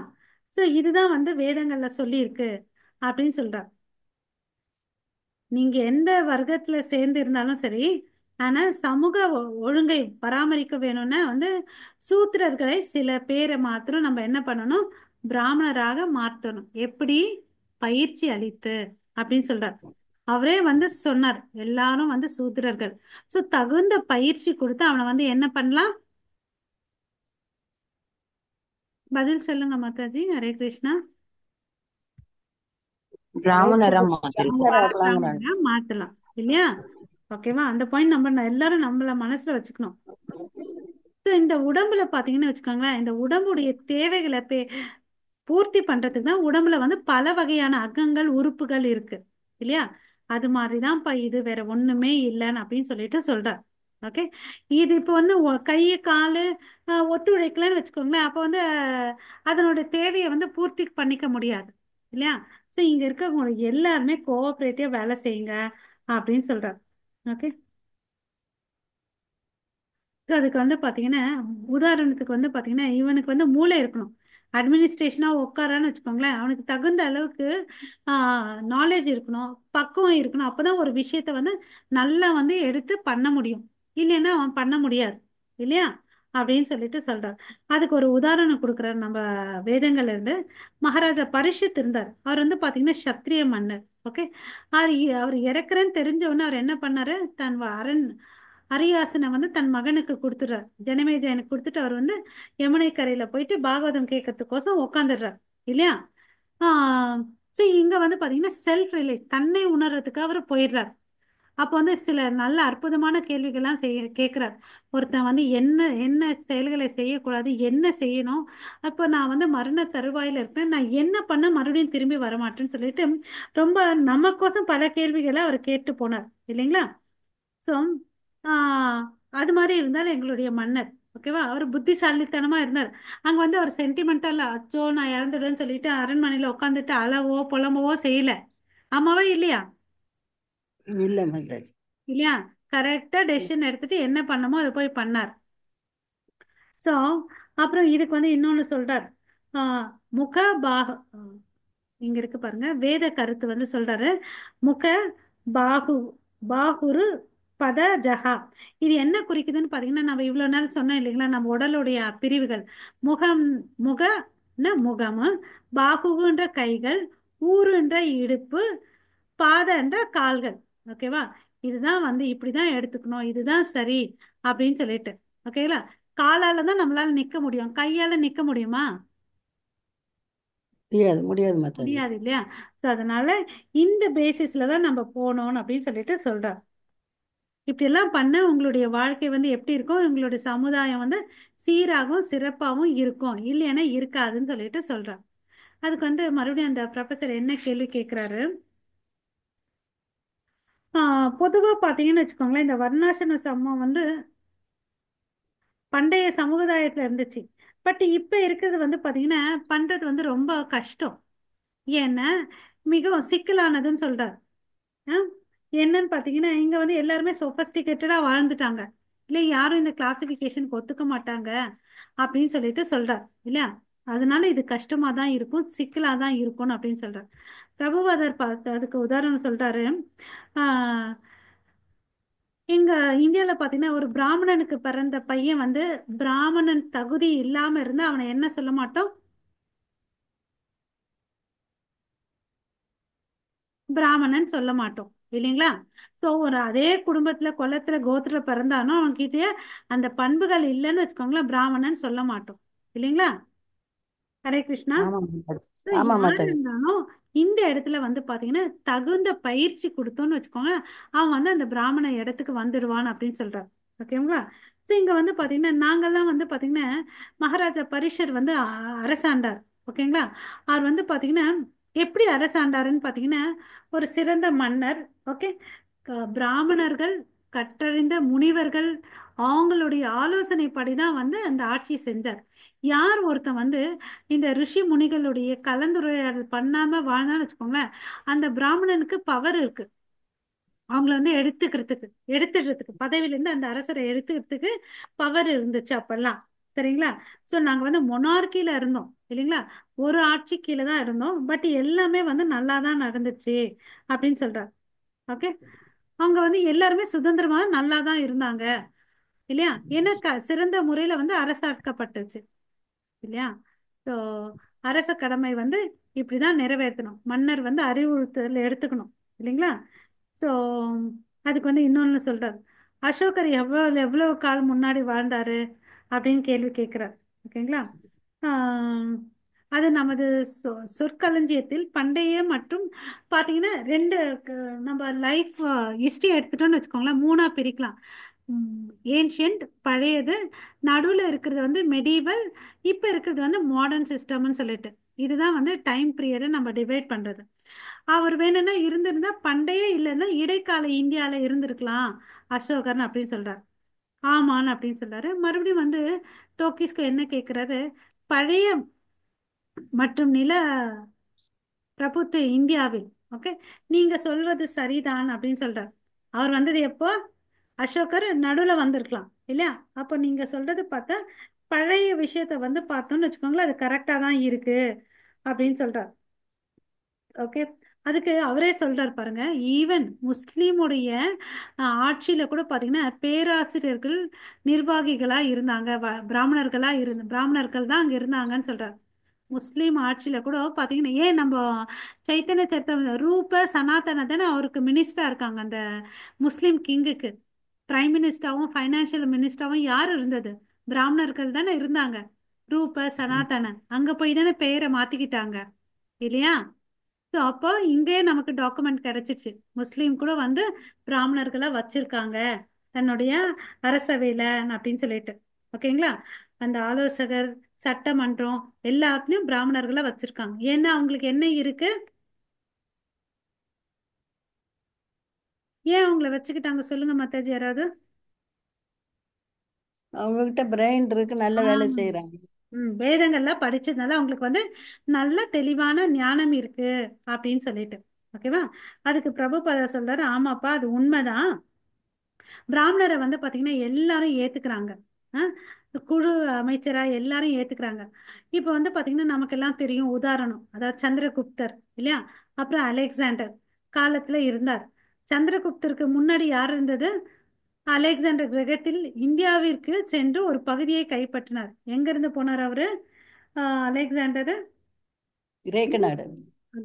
ஸோ இதுதான் வந்து வேதங்கள்ல சொல்லியிருக்கு அப்படின்னு சொல்றார். நீங்க எந்த வர்க்கத்துல சேர்ந்து இருந்தாலும் சரி, ஆனா சமூக ஒழுங்கை பராமரிக்க வேணும்னா வந்து சூத்திரர்களை சில பேரை மாத்திரம் நம்ம என்ன பண்ணணும்? பிராமணராக மாற்றணும். எப்படி? பயிற்சி அளித்து அப்படின்னு சொல்றார். அவரே வந்து சொன்னார், எல்லாரும் வந்து சூத்திரர்கள். சோ தகுந்த பயிற்சி கொடுத்து அவனை வந்து என்ன பண்ணலாம்? பதில் சொல்லுங்க மாதாஜி. ஹரே கிருஷ்ணா. பயிற்சி பிராமணரா கொடுத்து மாத்திருக்கோம். பிராமணராக்கலாங்கிறாங்க. மாத்தலாம் இல்லையா? ஓகேவா? அந்த பாயிண்ட் நம்ம எல்லாரும் நம்மள மனசுல வச்சுக்கணும். So, இந்த உடம்புல பாத்தீங்கன்னு வச்சுக்கோங்களேன், இந்த உடம்புடைய தேவைகளை பூர்த்தி பண்றதுக்கு தான் உடம்புல வந்து பல வகையான அங்கங்கள் உறுப்புகள் இருக்கு இல்லையா? அது மாதிரிதான்ப்பா இது, வேற ஒண்ணுமே இல்லைன்னு அப்படின்னு சொல்லிட்டு சொல்றார். ஓகே, இது இப்போ வந்து கை காலு ஒத்துழைக்கலன்னு வச்சுக்கோங்களேன், அப்போ வந்து அதனோட தேவையை வந்து பூர்த்தி பண்ணிக்க முடியாது இல்லையா? ஸோ இங்க இருக்கவங்க எல்லாருமே கோஆபரேட்டிவா வேலை செய்யுங்க அப்படின்னு சொல்றார். ஓகே, அதுக்கு வந்து பாத்தீங்கன்னா, உதாரணத்துக்கு வந்து பாத்தீங்கன்னா, இவனுக்கு வந்து மூளை இருக்கணும். அட்மினிஸ்ட்ரேஷனா உட்காரான்னு வச்சுக்கோங்களேன், அவனுக்கு தகுந்த அளவுக்கு நாலேஜ் இருக்கணும், பக்குவம் இருக்கணும். அப்பதான் ஒரு விஷயத்த வந்து நல்லா வந்து எடுத்து பண்ண முடியும். இல்லைன்னா அவன் பண்ண முடியாது இல்லையா? அப்படின்னு சொல்லிட்டு சொல்றார். அதுக்கு ஒரு உதாரணம் கொடுக்குறாரு நம்ம வேதங்கள்ல இருந்து. மகாராஜா பரிஷத் இருந்தார். அவர் வந்து பாத்தீங்கன்னா சத்திரிய மன்னர். ஓகே, அவர் இறக்குறேன்னு தெரிஞ்ச உடனே அவர் என்ன பண்ணாரு? தன் அரியாசனை வந்து தன் மகனுக்கு கொடுத்துடுறார். ஜனமேஜயனுக்கு கொடுத்துட்டு அவர் வந்து யமுனை கரையில போயிட்டு பாகவதம் கேட்கறதுக்கோசம் உட்காந்துடுறார் இல்லையா? சரி, இங்க வந்து பாத்தீங்கன்னா செல்ஃப் ரிலை, தன்னை உணர்றதுக்கு அவர் போயிடுறார். அப்போ வந்து சில நல்ல அற்புதமான கேள்விகள்லாம் கேட்கிறார். ஒருத்தன் வந்து என்ன என்ன செயல்களை செய்யக்கூடாது, என்ன செய்யணும், அப்போ நான் வந்து மரண தருவாயில இருப்பேன், நான் என்ன பண்ண மறுபடியும் திரும்பி வரமாட்டேன்னு சொல்லிட்டு ரொம்ப நமக்கோசம் பல கேள்விகளை அவர் கேட்டு போனார் இல்லைங்களா? ஸோ அது மாதிரி இருந்தாலும் எங்களுடைய மன்னர், ஓகேவா, அவர் புத்திசாலித்தனமா இருந்தார். அங்க வந்து அவர் சென்டிமெண்டல், அச்சோ நான் இறந்துடுன்னு சொல்லிட்டு அரண்மனையில உட்காந்துட்டு அளவோ புலம்பவோ செய்யல. ஆமாவா இல்லையா? இல்ல மாதாஜி. இல்லையா? கரெக்டா டெசிஷன் எடுத்துட்டு என்ன பண்ணமோ அதை போய் பண்ணார். ஸோ அப்புறம் இதுக்கு வந்து இன்னொன்னு சொல்றார். ஆஹ் முக பாக இங்க இருக்கு பாருங்க, வேத கருத்து வந்து சொல்றாரு. முக பாகு பாகுரு பத ஜஹா. இது என்ன குறிக்குதுன்னு பாத்தீங்கன்னா, நம்ம இவ்வளவு நாள் சொன்னோம் இல்லைங்களா, நம்ம உடலுடைய பிரிவுகள். முகம், முகமு, பாகுன்ற கைகள், ஊருன்ற இடுப்பு, பாதன்ற கால்கள். ஓகேவா? இதுதான் வந்து இப்படிதான் எடுத்துக்கணும், இதுதான் சரி அப்படின்னு சொல்லிட்டு. ஓகேங்களா? காலால தான் நம்மளால நிக்க முடியும், கையால நிக்க முடியுமா? முடியாது முடியாது மாதாஜி. முடியாது இல்லையா? ஸோ அதனால இந்த பேசிஸ்ல தான் நம்ம போகணும் அப்படின்னு சொல்லிட்டு சொல்றார். இப்படி எல்லாம் பண்ண உங்களுடைய வாழ்க்கை வந்து எப்படி இருக்கும்? உங்களுடைய சமுதாயம் வந்து சீராகவும் சிறப்பாகவும் இருக்கும், இல்லைன்னா இருக்காதுன்னு சொல்லிட்டு சொல்றார். அதுக்கு வந்து மறுபடியும் அந்த ப்ரொஃபசர் என்ன கேள்வி கேட்கிறாரு? பொதுவா பாத்தீங்கன்னு வச்சுக்கோங்களேன், இந்த வர்ணாசிரம சமம் வந்து பண்டைய சமுதாயத்துல இருந்துச்சு. பட் இப்ப இருக்கிறது வந்து பாத்தீங்கன்னா பண்றது வந்து ரொம்ப கஷ்டம். ஏன்னா மிகவும் சிக்கலானதுன்னு சொல்றார். ஆ? என்னன்னு பார்த்தீங்கன்னா இங்க வந்து எல்லாருமே சொபஸ்டிகேட்டடா வாழ்ந்துட்டாங்க இல்லை, யாரும் இந்த கிளாசிபிகேஷனுக்கு ஒத்துக்க மாட்டாங்க அப்படின்னு சொல்லிட்டு சொல்றார் இல்லையா. அதனால இது கஷ்டமா தான் இருக்கும், சிக்கலா தான் இருக்கும் அப்படின்னு சொல்றார். பிரபுபாதர் பார்த்து அதுக்கு உதாரணம் சொல்றாரு. ஆஹ் இங்க இந்தியால பாத்தீங்கன்னா ஒரு பிராமணனுக்கு பிறந்த பையன் வந்து பிராமணன் தகுதி இல்லாம இருந்தா அவனை என்ன சொல்ல மாட்டோம்? பிராமணன் சொல்ல மாட்டோம் இல்லைங்களா. சோ ஒரு அதே குடும்பத்துல குலத்துல கோத்திர பிறந்தானோ அவன்கிட்ட அந்த பண்புகள் இல்லைன்னு வச்சுக்கோங்களேன், பிராமணன் சொல்ல மாட்டோம் இல்லைங்களா. ஹரே கிருஷ்ணா. ஆமா மாதாஜி. So, ஆமா யார் மாதாஜி. இருந்தாலும் இந்த இடத்துல வந்து பாத்தீங்கன்னா தகுந்த பயிற்சி கொடுத்தோம்னு வச்சுக்கோங்க, அவன் வந்து அந்த பிராமண இடத்துக்கு வந்துடுவான் அப்படின்னு சொல்றாரு. ஓகேங்களா. சோ இங்க வந்து பாத்தீங்கன்னா நாங்கெல்லாம் வந்து பாத்தீங்கன்னா மகாராஜா பரிஷர் வந்து அரசாண்டார். ஓகேங்களா. அவர் வந்து பாத்தீங்கன்னா எப்படி அரசாண்டாருன்னு பாத்தீங்கன்னா ஒரு சிறந்த மன்னர். ஓகே. பிராமணர்கள், கற்றறிந்த முனிவர்கள், அவங்களுடைய ஆலோசனைப்படி தான் வந்து அந்த ஆட்சி செஞ்சார். யார் ஒருத்தன் வந்து இந்த ரிஷி முனிகளுடைய கலந்துரையாடல் பண்ணாம வாழ்ந்தான்னு வச்சுக்கோங்களேன், அந்த பிராமணனுக்கு பவர் இருக்கு. அவங்கள வந்து எடுத்துடுறதுக்கு பதவியில இருந்து அந்த அரசரை எடுத்துக்கிறதுக்கு பவர் இருந்துச்சு அப்பெல்லாம். சரிங்களா. சோ நாங்க வந்து மொனார்கில இருந்தோம் இல்லைங்களா, ஒரு ஆட்சி கீழே தான் இருந்தோம், பட் எல்லாமே வந்து நல்லா தான் நடந்துச்சு அப்படின்னு சொல்றாரு. ஓகே. அவங்க வந்து எல்லாருமே சுதந்திரமா நல்லா தான் இருந்தாங்க இல்லையா. ஏன்னா சிறந்த முறையில வந்து அரசாக்கப்பட்டுச்சு இல்லையா. ஸோ அரச கடமை வந்து இப்படிதான் நிறைவேற்றணும், மன்னர் வந்து அறிவுறுத்தல் எடுத்துக்கணும் இல்லைங்களா. ஸோ அதுக்கு வந்து இன்னொன்னு சொல்றாரு. அசோகர் எவ்வளவு எவ்வளவு காலம் முன்னாடி வாழ்ந்தாரு அப்படின்னு கேள்வி கேட்கிறார். ஓகேங்களா. ஆஹ் அது நமது சொற்களஞ்சியத்தில் பண்டைய மற்றும் பார்த்தீங்கன்னா ரெண்டு நம்ம லைஃப் ஹிஸ்டரி எடுத்துட்டோம்னு வச்சுக்கோங்களேன், மூணா பிரிக்கலாம். ஏன்ஷியன்ட் பழையது, நடுவில் இருக்கிறது வந்து மெடிவல், இப்போ இருக்கிறது வந்து மாடர்ன் சிஸ்டம்னு சொல்லிட்டு இதுதான் வந்து டைம் பீரியடை நம்ம டிவைட் பண்றது. அவர் வேணும்னா இருந்திருந்தா பண்டைய இல்லைன்னா இடைக்கால இந்தியால இருந்திருக்கலாம் அசோகர்னு அப்படின்னு சொல்றாரு. ஆமான்னு அப்படின்னு சொல்றாரு. மறுபடியும் வந்து டோக்கிஸ்க்கு என்ன கேட்கிறாரு, பழைய மற்றும் நில பிரபுத்துவ இந்தியாவில். ஓகே. நீங்க சொல்வது சரிதான் அப்படின்னு சொல்றாரு. அவர் வந்தது எப்போ? அசோகர் நடுவுல வந்திருக்கலாம் இல்லையா. அப்போ நீங்க சொல்றது பார்த்தா பழைய விஷயத்த வந்து பார்த்தோம்னு வச்சுக்கோங்களேன், அது கரெக்டா தான் இருக்கு அப்படின்னு சொல்றார். ஓகே. அதுக்கு அவரே சொல்றார் பாருங்க, ஈவன் முஸ்லீமுடைய ஆட்சியில கூட பாத்தீங்கன்னா பேராசிரியர்கள் நிர்வாகிகளா இருந்தாங்க, பிராமணர்கள் தான் அங்க இருந்தாங்கன்னு சொல்றார். முஸ்லீம் ஆட்சியில கூட பாத்தீங்கன்னா ஏன் நம்ம சைத்தன்ய சரித்திரம் ரூப சனாதன தானே அவருக்கு மினிஸ்டரா இருக்காங்க அந்த முஸ்லீம் கிங்குக்கு. பிரைம் மினிஸ்டராவும் ஃபைனான்சியல் மினிஸ்டராவும் யார் இருந்தது? பிராமணர்கள் தானே இருந்தாங்க. ரூப சனாதனன் அங்க போய் தானே பெயரை மாத்திக்கிட்டாங்க இல்லையா. ஸோ அப்போ இங்கே நமக்கு டாக்குமெண்ட் கிடைச்சிச்சு, முஸ்லீம் கூட வந்து பிராமணர்களை வச்சிருக்காங்க தன்னுடைய அரசவையில அப்படின்னு சொல்லிட்டு. ஓகேங்களா. அந்த ஆலோசகர், சட்டமன்றம் எல்லாத்துலயும் பிராமணர்களை வச்சிருக்காங்க. ஏன்னா அவங்களுக்கு என்ன இருக்கு, ஏன் அவங்கள வச்சுக்கிட்டாங்க சொல்லுங்க மாதாஜி யாராவது. அவங்க கிட்ட பிரெயின் இருக்கு, நல்ல வேலை ஆமா. செய்யறாங்க. வேதங்கள்லாம் படிச்சதுனால அவங்களுக்கு வந்து நல்ல தெளிவான ஞானம் இருக்கு அப்படின்னு சொல்லிட்டு. ஓகேவா. அதுக்கு பிரபுபாதா சொல்றாரு, ஆமாப்பா அது உண்மைதான். பிராமணரை வந்து பாத்தீங்கன்னா எல்லாரும் ஏத்துக்கிறாங்க. அஹ் குழு அமைச்சரா எல்லாரும் ஏத்துக்கிறாங்க. இப்ப வந்து பாத்தீங்கன்னா நமக்கு எல்லாம் தெரியும் உதாரணம், அதாவது சந்திரகுப்தர் இல்லையா, அப்புறம் அலெக்சாண்டர் காலத்துல இருந்தார். சந்திரகுப்தருக்கு முன்னாடி யார் இருந்தது? அலெக்சாண்டர் கிரகத்தில் இந்தியாவிற்கு சென்று ஒரு பகுதியை கைப்பற்றினார். எங்க இருந்து போனார் அவரு? அலெக்சாண்டர் கிரேக்க நாடு.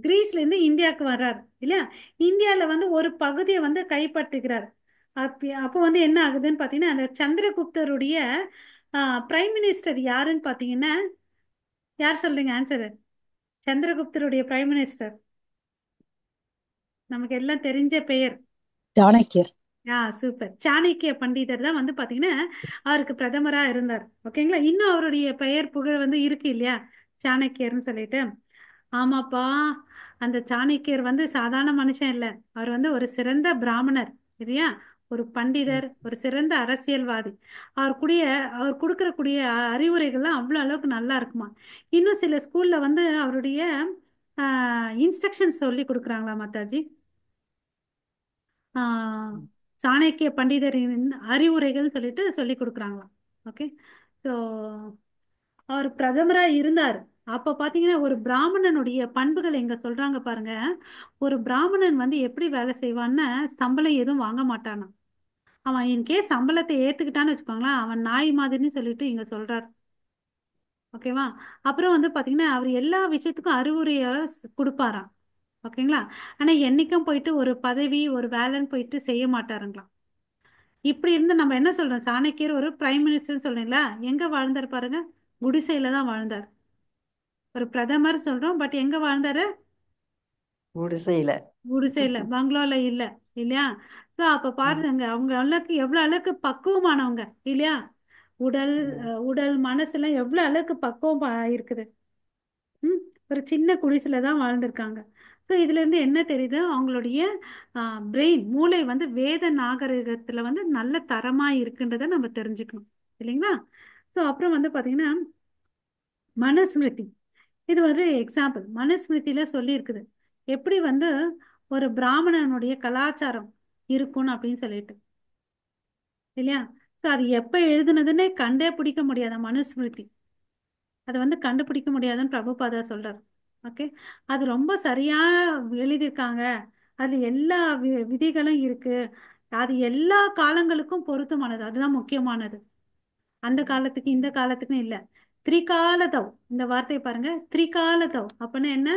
கிரீஸ்ல இருந்து இந்தியாவுக்கு வர்றார் இல்லையா. இந்தியால வந்து ஒரு பகுதியை வந்து கைப்பற்றுகிறார். அப்போ வந்து என்ன ஆகுதுன்னு பாத்தீங்கன்னா அந்த சந்திரகுப்தருடைய பிரைம் மினிஸ்டர் யாருன்னு பாத்தீங்கன்னா, யார் சொல்றீங்க ஆன்சரு? சந்திரகுப்தருடைய பிரைம் மினிஸ்டர் நமக்கு எல்லாம் தெரிஞ்ச பெயர். சாணக்கியர். சூப்பர். சாணக்கிய பண்டிதர் தான் வந்து பாத்தீங்கன்னா அவருக்கு பிரதமரா இருந்தார். ஓகேங்களா. இன்னும் அவருடைய பெயர் புகழ் வந்து இருக்கு இல்லையா, சாணக்கியர்னு சொல்லிட்டு. ஆமாப்பா. அந்த சாணக்கியர் வந்து சாதாரண மனுஷன் இல்ல, அவர் வந்து ஒரு சிறந்த பிராமணர் இல்லையா, ஒரு பண்டிதர், ஒரு சிறந்த அரசியல்வாதி. அவர் கொடுக்கறக்கூடிய அறிவுரைகள்லாம் அவ்வளவு அளவுக்கு நல்லா இருக்குமா. இன்னும் சில ஸ்கூல்ல வந்து அவருடைய இன்ஸ்ட்ரக்ஷன்ஸ் சொல்லி கொடுக்குறாங்களா மாதாஜி. ஆஹ் சாணக்கிய பண்டிதரின் அறிவுரைகள் சொல்லிட்டு சொல்லி கொடுக்குறாங்களாம். ஓகே. ஸோ அவர் பிரதமரா இருந்தார். அப்ப பாத்தீங்கன்னா ஒரு பிராமணனுடைய பண்புகள் எங்க சொல்றாங்க பாருங்க. ஒரு பிராமணன் வந்து எப்படி வேலை செய்வான்னு, சம்பளம் எதுவும் வாங்க மாட்டானா. அவன் இன்கேஸ் சம்பளத்தை ஏத்துக்கிட்டான்னு வச்சுக்கோங்களேன், அவன் நாய் மாதிரின்னு சொல்லிட்டு இங்க சொல்றார். ஓகேவா. அப்புறம் வந்து பாத்தீங்கன்னா அவர் எல்லா விஷயத்துக்கும் அறிவுரைய கொடுப்பாராம். ஓகேங்களா. ஆனா என்னைக்கும் போயிட்டு ஒரு பதவி ஒரு வேலைன்னு போயிட்டு செய்ய மாட்டாருங்களாம். இப்படி இருந்து நம்ம என்ன சொல்றோம், சாணக்கியர் ஒரு பிரைம் மினிஸ்டர் சொல்றீங்களா, எங்க வாழ்ந்தார் பாருங்க, குடிசையில தான் வாழ்ந்தார். ஒரு பிரதமர் சொல்றோம், பட் எங்க வாழ்ந்தாரு, குடிசையில. குடிசையில, பங்களால இல்ல. இல்லையா. சோ அப்ப ம், பாருங்க அவங்க அளவுக்கு எவ்வளவு அளவுக்கு பக்குவமானவங்க இல்லையா. உடல் ம். உடல் மனசுல எவ்வளவு அளவுக்கு பக்குவம் இருக்குது. ம். ஒரு சின்ன குடிசையில தான் வாழ்ந்திருக்காங்க. ஸோ இதுல இருந்து என்ன தெரியுது, அவங்களுடைய பிரெயின் மூளை வந்து வேத நாகரிகத்துல வந்து நல்ல தரமா இருக்குன்றதை நம்ம தெரிஞ்சுக்கணும். இல்லைங்களா. ஸோ அப்புறம் வந்து பாத்தீங்கன்னா மனுஸ்மிருதி, இது ஒரு எக்ஸாம்பிள். மனுஸ்மிருதியில சொல்லி இருக்குது எப்படி வந்து ஒரு பிராமணனுடைய கலாச்சாரம் இருக்கும்னு அப்படின்னு சொல்லிட்டு. இல்லையா. ஸோ அது எப்ப எழுதுனதுன்னே கண்டே பிடிக்க முடியாத மனுஸ்மிருதி, அதை வந்து கண்டுபிடிக்க முடியாதுன்னு பிரபுபாதா சொல்றார். ஓகே. அது ரொம்ப சரியா எழுதியிருக்காங்க. அது எல்லா விதிகளும் இருக்கு. அது எல்லா காலங்களுக்கும் பொருத்தமானது, அதுதான் முக்கியமானது. அந்த காலத்துக்கு இந்த காலத்துக்கும் இல்ல. திரிகாலதவ், இந்த வார்த்தையை பாருங்க, திரிகாலதவ் அப்படின்னா என்ன,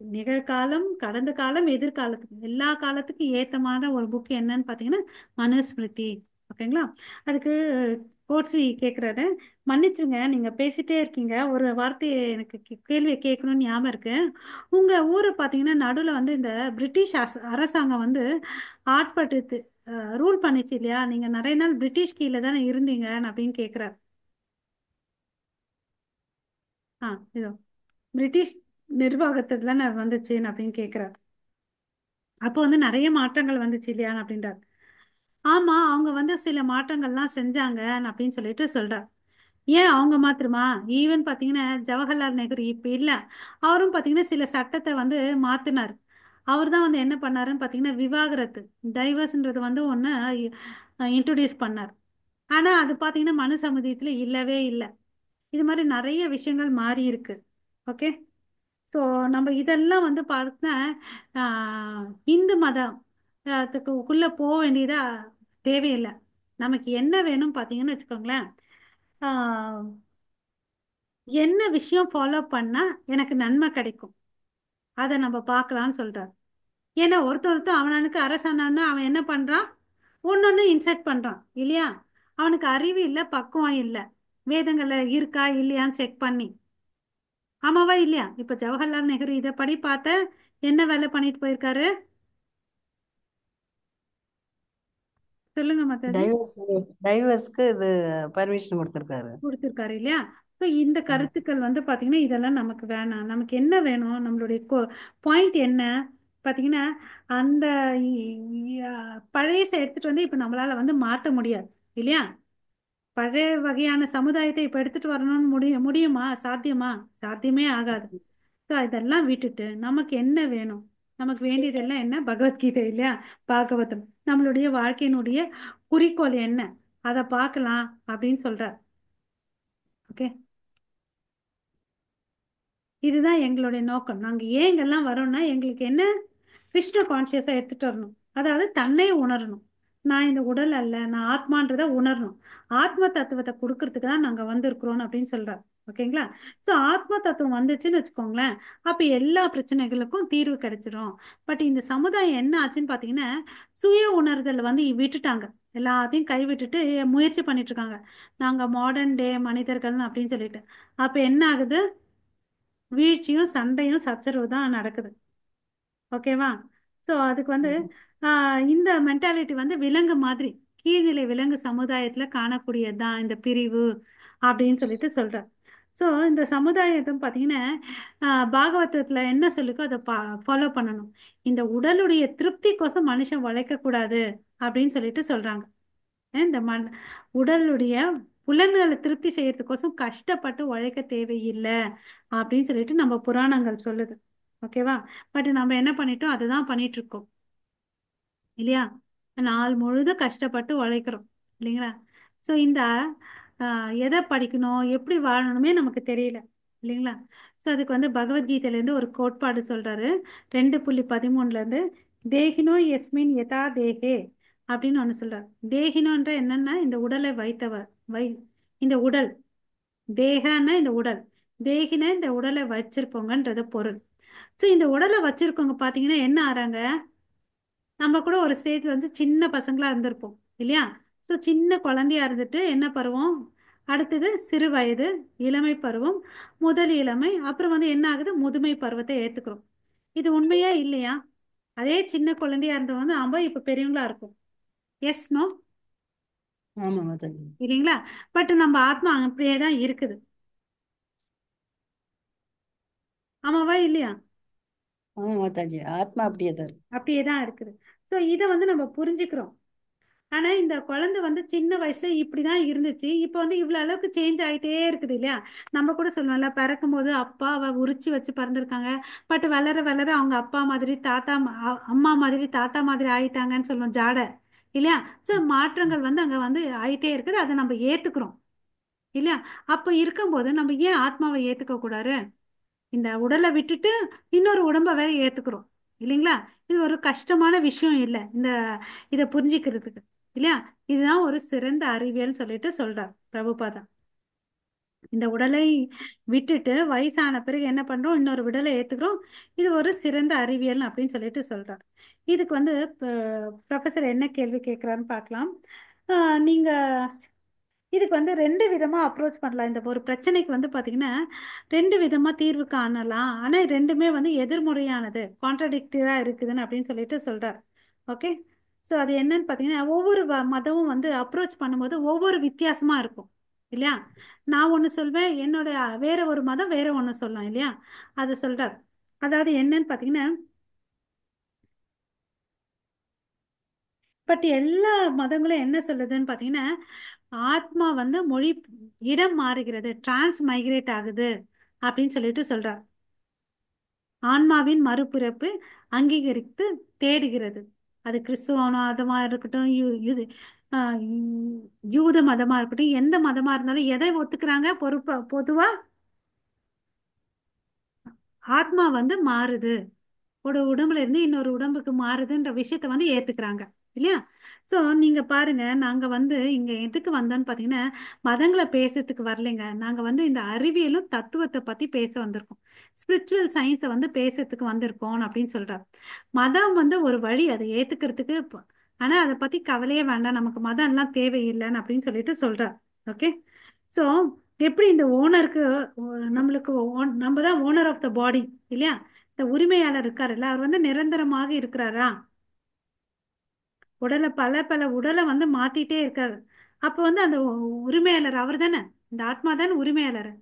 நிகழ்காலம், கடந்த காலம், எதிர்காலத்துக்கு எல்லா காலத்துக்கும் ஏத்தமான ஒரு புக் என்னன்னு பாத்தீங்கன்னா மனுஸ்மிருதி. ஓகேங்களா. அதுக்கு கோட்ஸ்வி கேக்குறாரு, மன்னிச்சுங்க நீங்க பேசிட்டே இருக்கீங்க, ஒரு வார்த்தையை எனக்கு கேள்வியை கேட்கணும்னு ஞாபகம் இருக்கு. உங்க ஊரை பாத்தீங்கன்னா நடுவுல வந்து இந்த பிரிட்டிஷ் அரசாங்கம் வந்து ஆட்பட்டு ரூல் பண்ணிச்சு இல்லையா, நீங்க நிறைய நாள் பிரிட்டிஷ் கீழே தானே இருந்தீங்க அப்படின்னு கேக்குறாரு. ஆ இதோ பிரிட்டிஷ் நிர்வாகத்துல தானே வந்துச்சுன்னு அப்படின்னு கேக்குறாரு. அப்போ வந்து நிறைய மாற்றங்கள் வந்துச்சு இல்லையா அப்படின்றார். ஆமா, அவங்க வந்து சில மாற்றங்கள்லாம் செஞ்சாங்க அப்படின்னு சொல்லிட்டு சொல்றார். ஏன் அவங்க மாத்திரமா, ஈவன் பாத்தீங்கன்னா ஜவஹர்லால் நேரு இப்ப இல்ல, அவரும் பாத்தீங்கன்னா சில சட்டத்தை வந்து மாத்தினார். அவர் தான் வந்து என்ன பண்ணாருன்னு பாத்தீங்கன்னா விவாகரத்து, டைவர்ஸ்ன்றது வந்து ஒண்ணு இன்ட்ரோடியூஸ் பண்ணார். ஆனா அது பாத்தீங்கன்னா மனு சமுதாயத்துல இல்லவே இல்லை. இது மாதிரி நிறைய விஷயங்கள் மாறி இருக்கு. ஓகே. ஸோ நம்ம இதெல்லாம் வந்து பார்த்தா இந்து மதம் அதுக்குள்ள போக வேண்டியதா தேவையில்லை. நமக்கு என்ன வேணும் பார்த்தீங்கன்னு வச்சுக்கோங்களேன். ஆஹ் என்ன விஷயம் ஃபாலோ பண்ணா எனக்கு நன்மை கிடைக்கும், அதை நம்ம பார்க்கலாம்னு சொல்றாரு. ஏன்னா ஒருத்தர் அவனுக்கு அரசானான்னு அவன் என்ன பண்றான், ஒன்னொன்னு இன்செர்ட் பண்றான் இல்லையா. அவனுக்கு அறிவு இல்லை, பக்குவம் இல்லை, வேதங்கள்ல இருக்கா இல்லையான்னு செக் பண்ணி. ஆமாவா இல்லையா. இப்ப ஜவஹர்லால் நேரு இதை படி பார்த்த என்ன வேலை பண்ணிட்டு போயிருக்காரு, சொல்லுங்க மாதாஜி. டைவர்ஸ் டைவர்ஸ்க்கு இது பர்மிஷன் கொடுத்துருக்காரு. கொடுத்துருக்காரு இல்லையா. ஸோ இந்த ம். கருத்துக்கள் வந்து பாத்தீங்கன்னா இதெல்லாம் நமக்கு வேணாம். நமக்கு என்ன வேணும், நம்மளுடைய பாயிண்ட் என்ன பாத்தீங்கன்னா, அந்த பழையசை எடுத்துட்டு வந்து இப்ப நம்மளால வந்து மாற்ற முடியாது இல்லையா. பழைய வகையான சமுதாயத்தை இப்ப எடுத்துட்டு வரணும்னு முடியுமா, சாத்தியமா, சாத்தியமே ஆகாது. ஸோ இதெல்லாம் விட்டுட்டு நமக்கு என்ன வேணும், நமக்கு வேண்டியதெல்லாம் என்ன, பகவத்கீதை இல்லையா, பாகவதம், நம்மளுடைய வாழ்க்கையினுடைய குறிக்கோள் என்ன, அதை பார்க்கலாம் அப்படின்னு சொல்றார். ஓகே. இதுதான் எங்களுடைய நோக்கம். நாங்க ஏன் இங்கெல்லாம் வரோம்னா எங்களுக்கு என்ன, கிருஷ்ண கான்சியஸா எடுத்துட்டு வரணும். அதாவது தன்னை உணரணும். நான் இந்த உடல் அல்ல, நான் ஆத்மான்றதை உணரணும். ஆத்ம தத்துவத்தை கொடுக்கறதுக்கு தான் நாங்க வந்திருக்கிறோம் அப்படின்னு சொல்றாரு. ஓகேங்களா. ஸோ ஆத்ம தத்துவம் வந்துச்சுன்னு வச்சுக்கோங்களேன், அப்ப எல்லா பிரச்சனைகளுக்கும் தீர்வு கிடைச்சிரும். பட் இந்த சமுதாயம் என்ன ஆச்சுன்னு பாத்தீங்கன்னா, சுய உணர்தல் வந்து விட்டுட்டாங்க. எல்லாத்தையும் கைவிட்டுட்டு முயற்சி பண்ணிட்டு இருக்காங்க, நாங்க மாடர்ன் டே மனிதர்கள் அப்படின்னு சொல்லிட்டு. அப்ப என்ன ஆகுது, வீழ்ச்சியும் சண்டையும் சச்சரவு தான் நடக்குது. ஓகேவா. ஸோ அதுக்கு வந்து இந்த மென்டாலிட்டி வந்து விலங்கு மாதிரி, கீழ்நிலை விலங்கு சமுதாயத்துல காணக்கூடியதுதான் இந்த பிரிவு அப்படின்னு சொல்லிட்டு சொல்றார். ஸோ இந்த சமுதாயத்தை பார்த்தீங்கன்னா பாகவதத்துல என்ன சொல்லிக்கோ அதை ஃபாலோ பண்ணணும். இந்த உடலுடைய திருப்திக்கோசம் மனுஷன் உழைக்க கூடாது அப்படின்னு சொல்லிட்டு சொல்றாங்க. இந்த உடலுடைய புலன்களை திருப்தி செய்யறதுக்கோசம் கஷ்டப்பட்டு உழைக்க தேவையில்லை அப்படின்னு சொல்லிட்டு நம்ம புராணங்கள் சொல்லுது. ஓகேவா. பட் நம்ம என்ன பண்ணிட்டோம், அதுதான் பண்ணிட்டு இருக்கோம். இல்லையா? நாள் முழுதும் கஷ்டப்பட்டு உழைக்கிறோம் இல்லைங்களா? ஸோ இந்த எதை படிக்கணும் எப்படி வாழணுமே நமக்கு தெரியல இல்லைங்களா? ஸோ அதுக்கு வந்து பகவத்கீதையிலேருந்து ஒரு கோட்பாடு சொல்றாரு. 2.13 தேகினோ எஸ்மின் யதா தேகே அப்படின்னு ஒன்று சொல்றாரு. தேகினோன்ற என்னன்னா இந்த உடலை வைத்தவர் வை இந்த உடல், தேகன்னா இந்த உடல், தேகினா இந்த உடலை வச்சிருப்போங்கன்றது பொருள். ஸோ இந்த உடலை வச்சிருக்கவங்க பார்த்தீங்கன்னா என்ன ஆறாங்க, நம்ம கூட ஒரு ஸ்டேஜ் வந்து சின்ன பசங்களா இருந்திருப்போம் இல்லையா? ஸோ சின்ன குழந்தையா இருந்துட்டு என்ன பருவம், அடுத்தது சிறு வயது, இளமை பருவம், முதல் இளமை, அப்புறம் வந்து என்ன ஆகுது, முதுமை பருவத்தை ஏத்துக்கிறோம். இது உண்மையா இல்லையா? அதே சின்ன குழந்தையா இருந்தவங்க வந்து ஆமா இப்ப பெரியவங்களா இருக்கும். Yes no? ஆமா மாதாஜி. இல்லைங்களா? பட் நம்ம ஆத்மா அப்படியே தான் இருக்குது. ஆமாவா இல்லையா? ஆமா மாதாஜி, ஆத்மா அப்படியே தான் இருக்கு. அப்படியே தான் இருக்குது. ஸோ இதை வந்து நம்ம புரிஞ்சுக்கிறோம். ஆனா இந்த குழந்தை வந்து சின்ன வயசுல இப்படிதான் இருந்துச்சு, இப்ப வந்து இவ்வளவு அளவுக்கு சேஞ்ச் ஆயிட்டே இருக்குது இல்லையா? நம்ம கூட சொல்லுவோம்ல, பிறக்கும் போது அப்பாவை உரிச்சு வச்சு பிறந்திருக்காங்க, பட் வளர வளர அவங்க அப்பா மாதிரி அம்மா மாதிரி தாத்தா மாதிரி ஆயிட்டாங்கன்னு சொல்லுவோம், ஜாடை இல்லையா? ஸோ மாற்றங்கள் வந்து அங்க வந்து ஆயிட்டே இருக்குது, அதை நம்ம ஏத்துக்கிறோம் இல்லையா? அப்ப இருக்கும்போது நம்ம ஏன் ஆத்மாவை ஏத்துக்க கூடாது? இந்த உடலை விட்டுட்டு இன்னொரு உடம்பை வேற ஏத்துக்கிறோம் இல்லைங்களா? இது ஒரு கஷ்டமான விஷயம் இல்லை இந்த இதை புரிஞ்சிக்கிறதுக்கு இல்லையா? இதுதான் ஒரு சிறந்த அறிவியல் சொல்லிட்டு சொல்றார் பிரபுபாதா. இந்த உடலை விட்டுட்டு வயசான பிறகு என்ன பண்றோம், இன்னொரு உடலை ஏத்துக்கிறோம். இது ஒரு சிறந்த அறிவியல் அப்படின்னு சொல்லிட்டு சொல்றார். இதுக்கு வந்து ப்ரொஃபசர் என்ன கேள்வி கேட்கிறாருன்னு பார்க்கலாம். நீங்க இதுக்கு வந்து ரெண்டு விதமா அப்ரோச் பண்ணலாம். இந்த ஒரு பிரச்சனைக்கு வந்து பாத்தீங்கன்னா ரெண்டு விதமா தீர்வு காணலாம். ஆனா ரெண்டுமே வந்து எதிர்மறையானது, கான்ட்ரடிக்டரா இருக்குதுன்னு அப்படின்னு சொல்லிட்டு சொல்றார். ஓகே. ஸோ அது என்னன்னு பாத்தீங்கன்னா ஒவ்வொரு மதமும் வந்து அப்ரோச் பண்ணும்போது ஒவ்வொரு வித்தியாசமா இருக்கும் இல்லையா? நான் ஒண்ணு சொல்வேன், என்னோட வேற ஒரு மதம் வேற ஒண்ணு சொல்லலாம் இல்லையா? அது சொல்றார். அதாவது என்னன்னு பாத்தீங்கன்னா, பட் எல்லா மதங்களும் என்ன சொல்லுதுன்னு பாத்தீங்கன்னா, ஆத்மா வந்து இடம் மாறுகிறது, டிரான்ஸ் மைக்ரேட் ஆகுது அப்படின்னு சொல்லிட்டு சொல்றார். ஆன்மாவின் மறுபிறப்பு அங்கீகரித்து தேடுகிறது. அது கிறிஸ்துவ மதமா இருக்கட்டும், யூத மதமா இருக்கட்டும், எந்த மதமா இருந்தாலும் எதை ஒத்துக்கிறாங்க, பொதுவா ஆத்மா வந்து மாறுது, ஒரு உடம்புல இருந்து இன்னொரு உடம்புக்கு மாறுதுன்ற விஷயத்த வந்து ஏத்துக்கிறாங்க இல்லையா? சோ நீங்க பாருங்க, நாங்க வந்து இங்க எதுக்கு வந்தோம்னு பாத்தீங்கன்னா மதங்களை பேசுறதுக்கு வரலைங்க. நாங்க வந்து இந்த அறிவியலும் தத்துவத்தை பத்தி பேச வந்திருக்கோம், ஸ்பிரிச்சுவல் சயின்ஸை வந்து பேசுறதுக்கு வந்திருக்கோம் அப்படின்னு சொல்றாரு. மதம் வந்து ஒரு வழி, அதை ஏத்துக்கிறதுக்கு ஆனா அதை பத்தி கவலையே வேண்டாம், நமக்கு மதம் எல்லாம் தேவையில்லைன்னு அப்படின்னு சொல்லிட்டு சொல்றார். ஓகே. சோ எப்படி இந்த ஓனருக்கு, நம்மளுக்கு நம்ம தான் ஓனர் ஆஃப் த பாடி இல்லையா? இந்த உரிமையாளர் இருக்காருல்ல, அவர் வந்து நிரந்தரமாக இருக்கிறாரா? உடலை பல பல உடலை வந்து மாத்திட்டே இருக்காரு. அப்ப வந்து அந்த உரிமையாளர் அவர் தானே, இந்த ஆத்மா தானே உரிமையாளர்.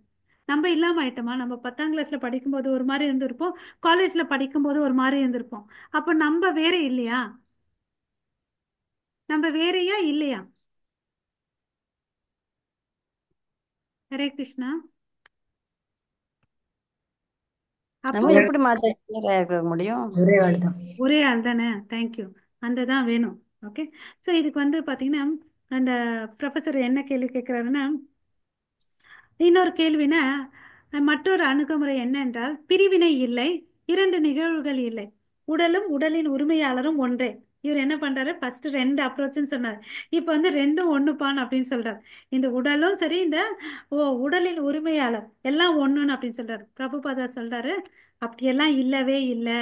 நம்ம இல்லாம ஆயிட்டோமா? நம்ம 10ஆம் கிளாஸ்ல படிக்கும்போது ஒரு மாதிரி இருந்திருப்போம், காலேஜ்ல படிக்கும்போது ஒரு மாதிரி இருந்திருப்போம். அப்ப நம்ம வேற இல்லையா? நம்ம வேறையா இல்லையா? ஹரே கிருஷ்ணா. அப்போ நம்ம எப்படி மாதாஜி clear ஆக முடியும்? ஒரே ஆள் தான். ஒரே ஆள் தானே, தேங்க்யூ. அந்த தான் வேணும். ஓகே. ஸோ இதுக்கு வந்து பார்த்தீங்கன்னா அந்த ப்ரொஃபஸர் என்ன கேள்வி கேட்குறாருன்னா, இன்னொரு கேள்வினா மற்றொரு அணுகுமுறை என்னென்றால், பிரிவினை இல்லை, இரண்டு நிகழ்வுகள் இல்லை, உடலும் உடலின் உரிமையாளரும் ஒன்றே. இவர் என்ன பண்றாரு, ஃபர்ஸ்ட் ரெண்டு அப்ரோச்னு சொன்னார், இப்போ வந்து ரெண்டும் ஒண்ணுப்பான் அப்படின்னு சொல்றாரு. இந்த உடலும் சரி, இந்த உடலின் உரிமையாளர் எல்லாம் ஒண்ணுன்னு அப்படின்னு சொல்றாரு. பிரபுபாதா சொல்றாரு, அப்படியெல்லாம் இல்லவே இல்லை.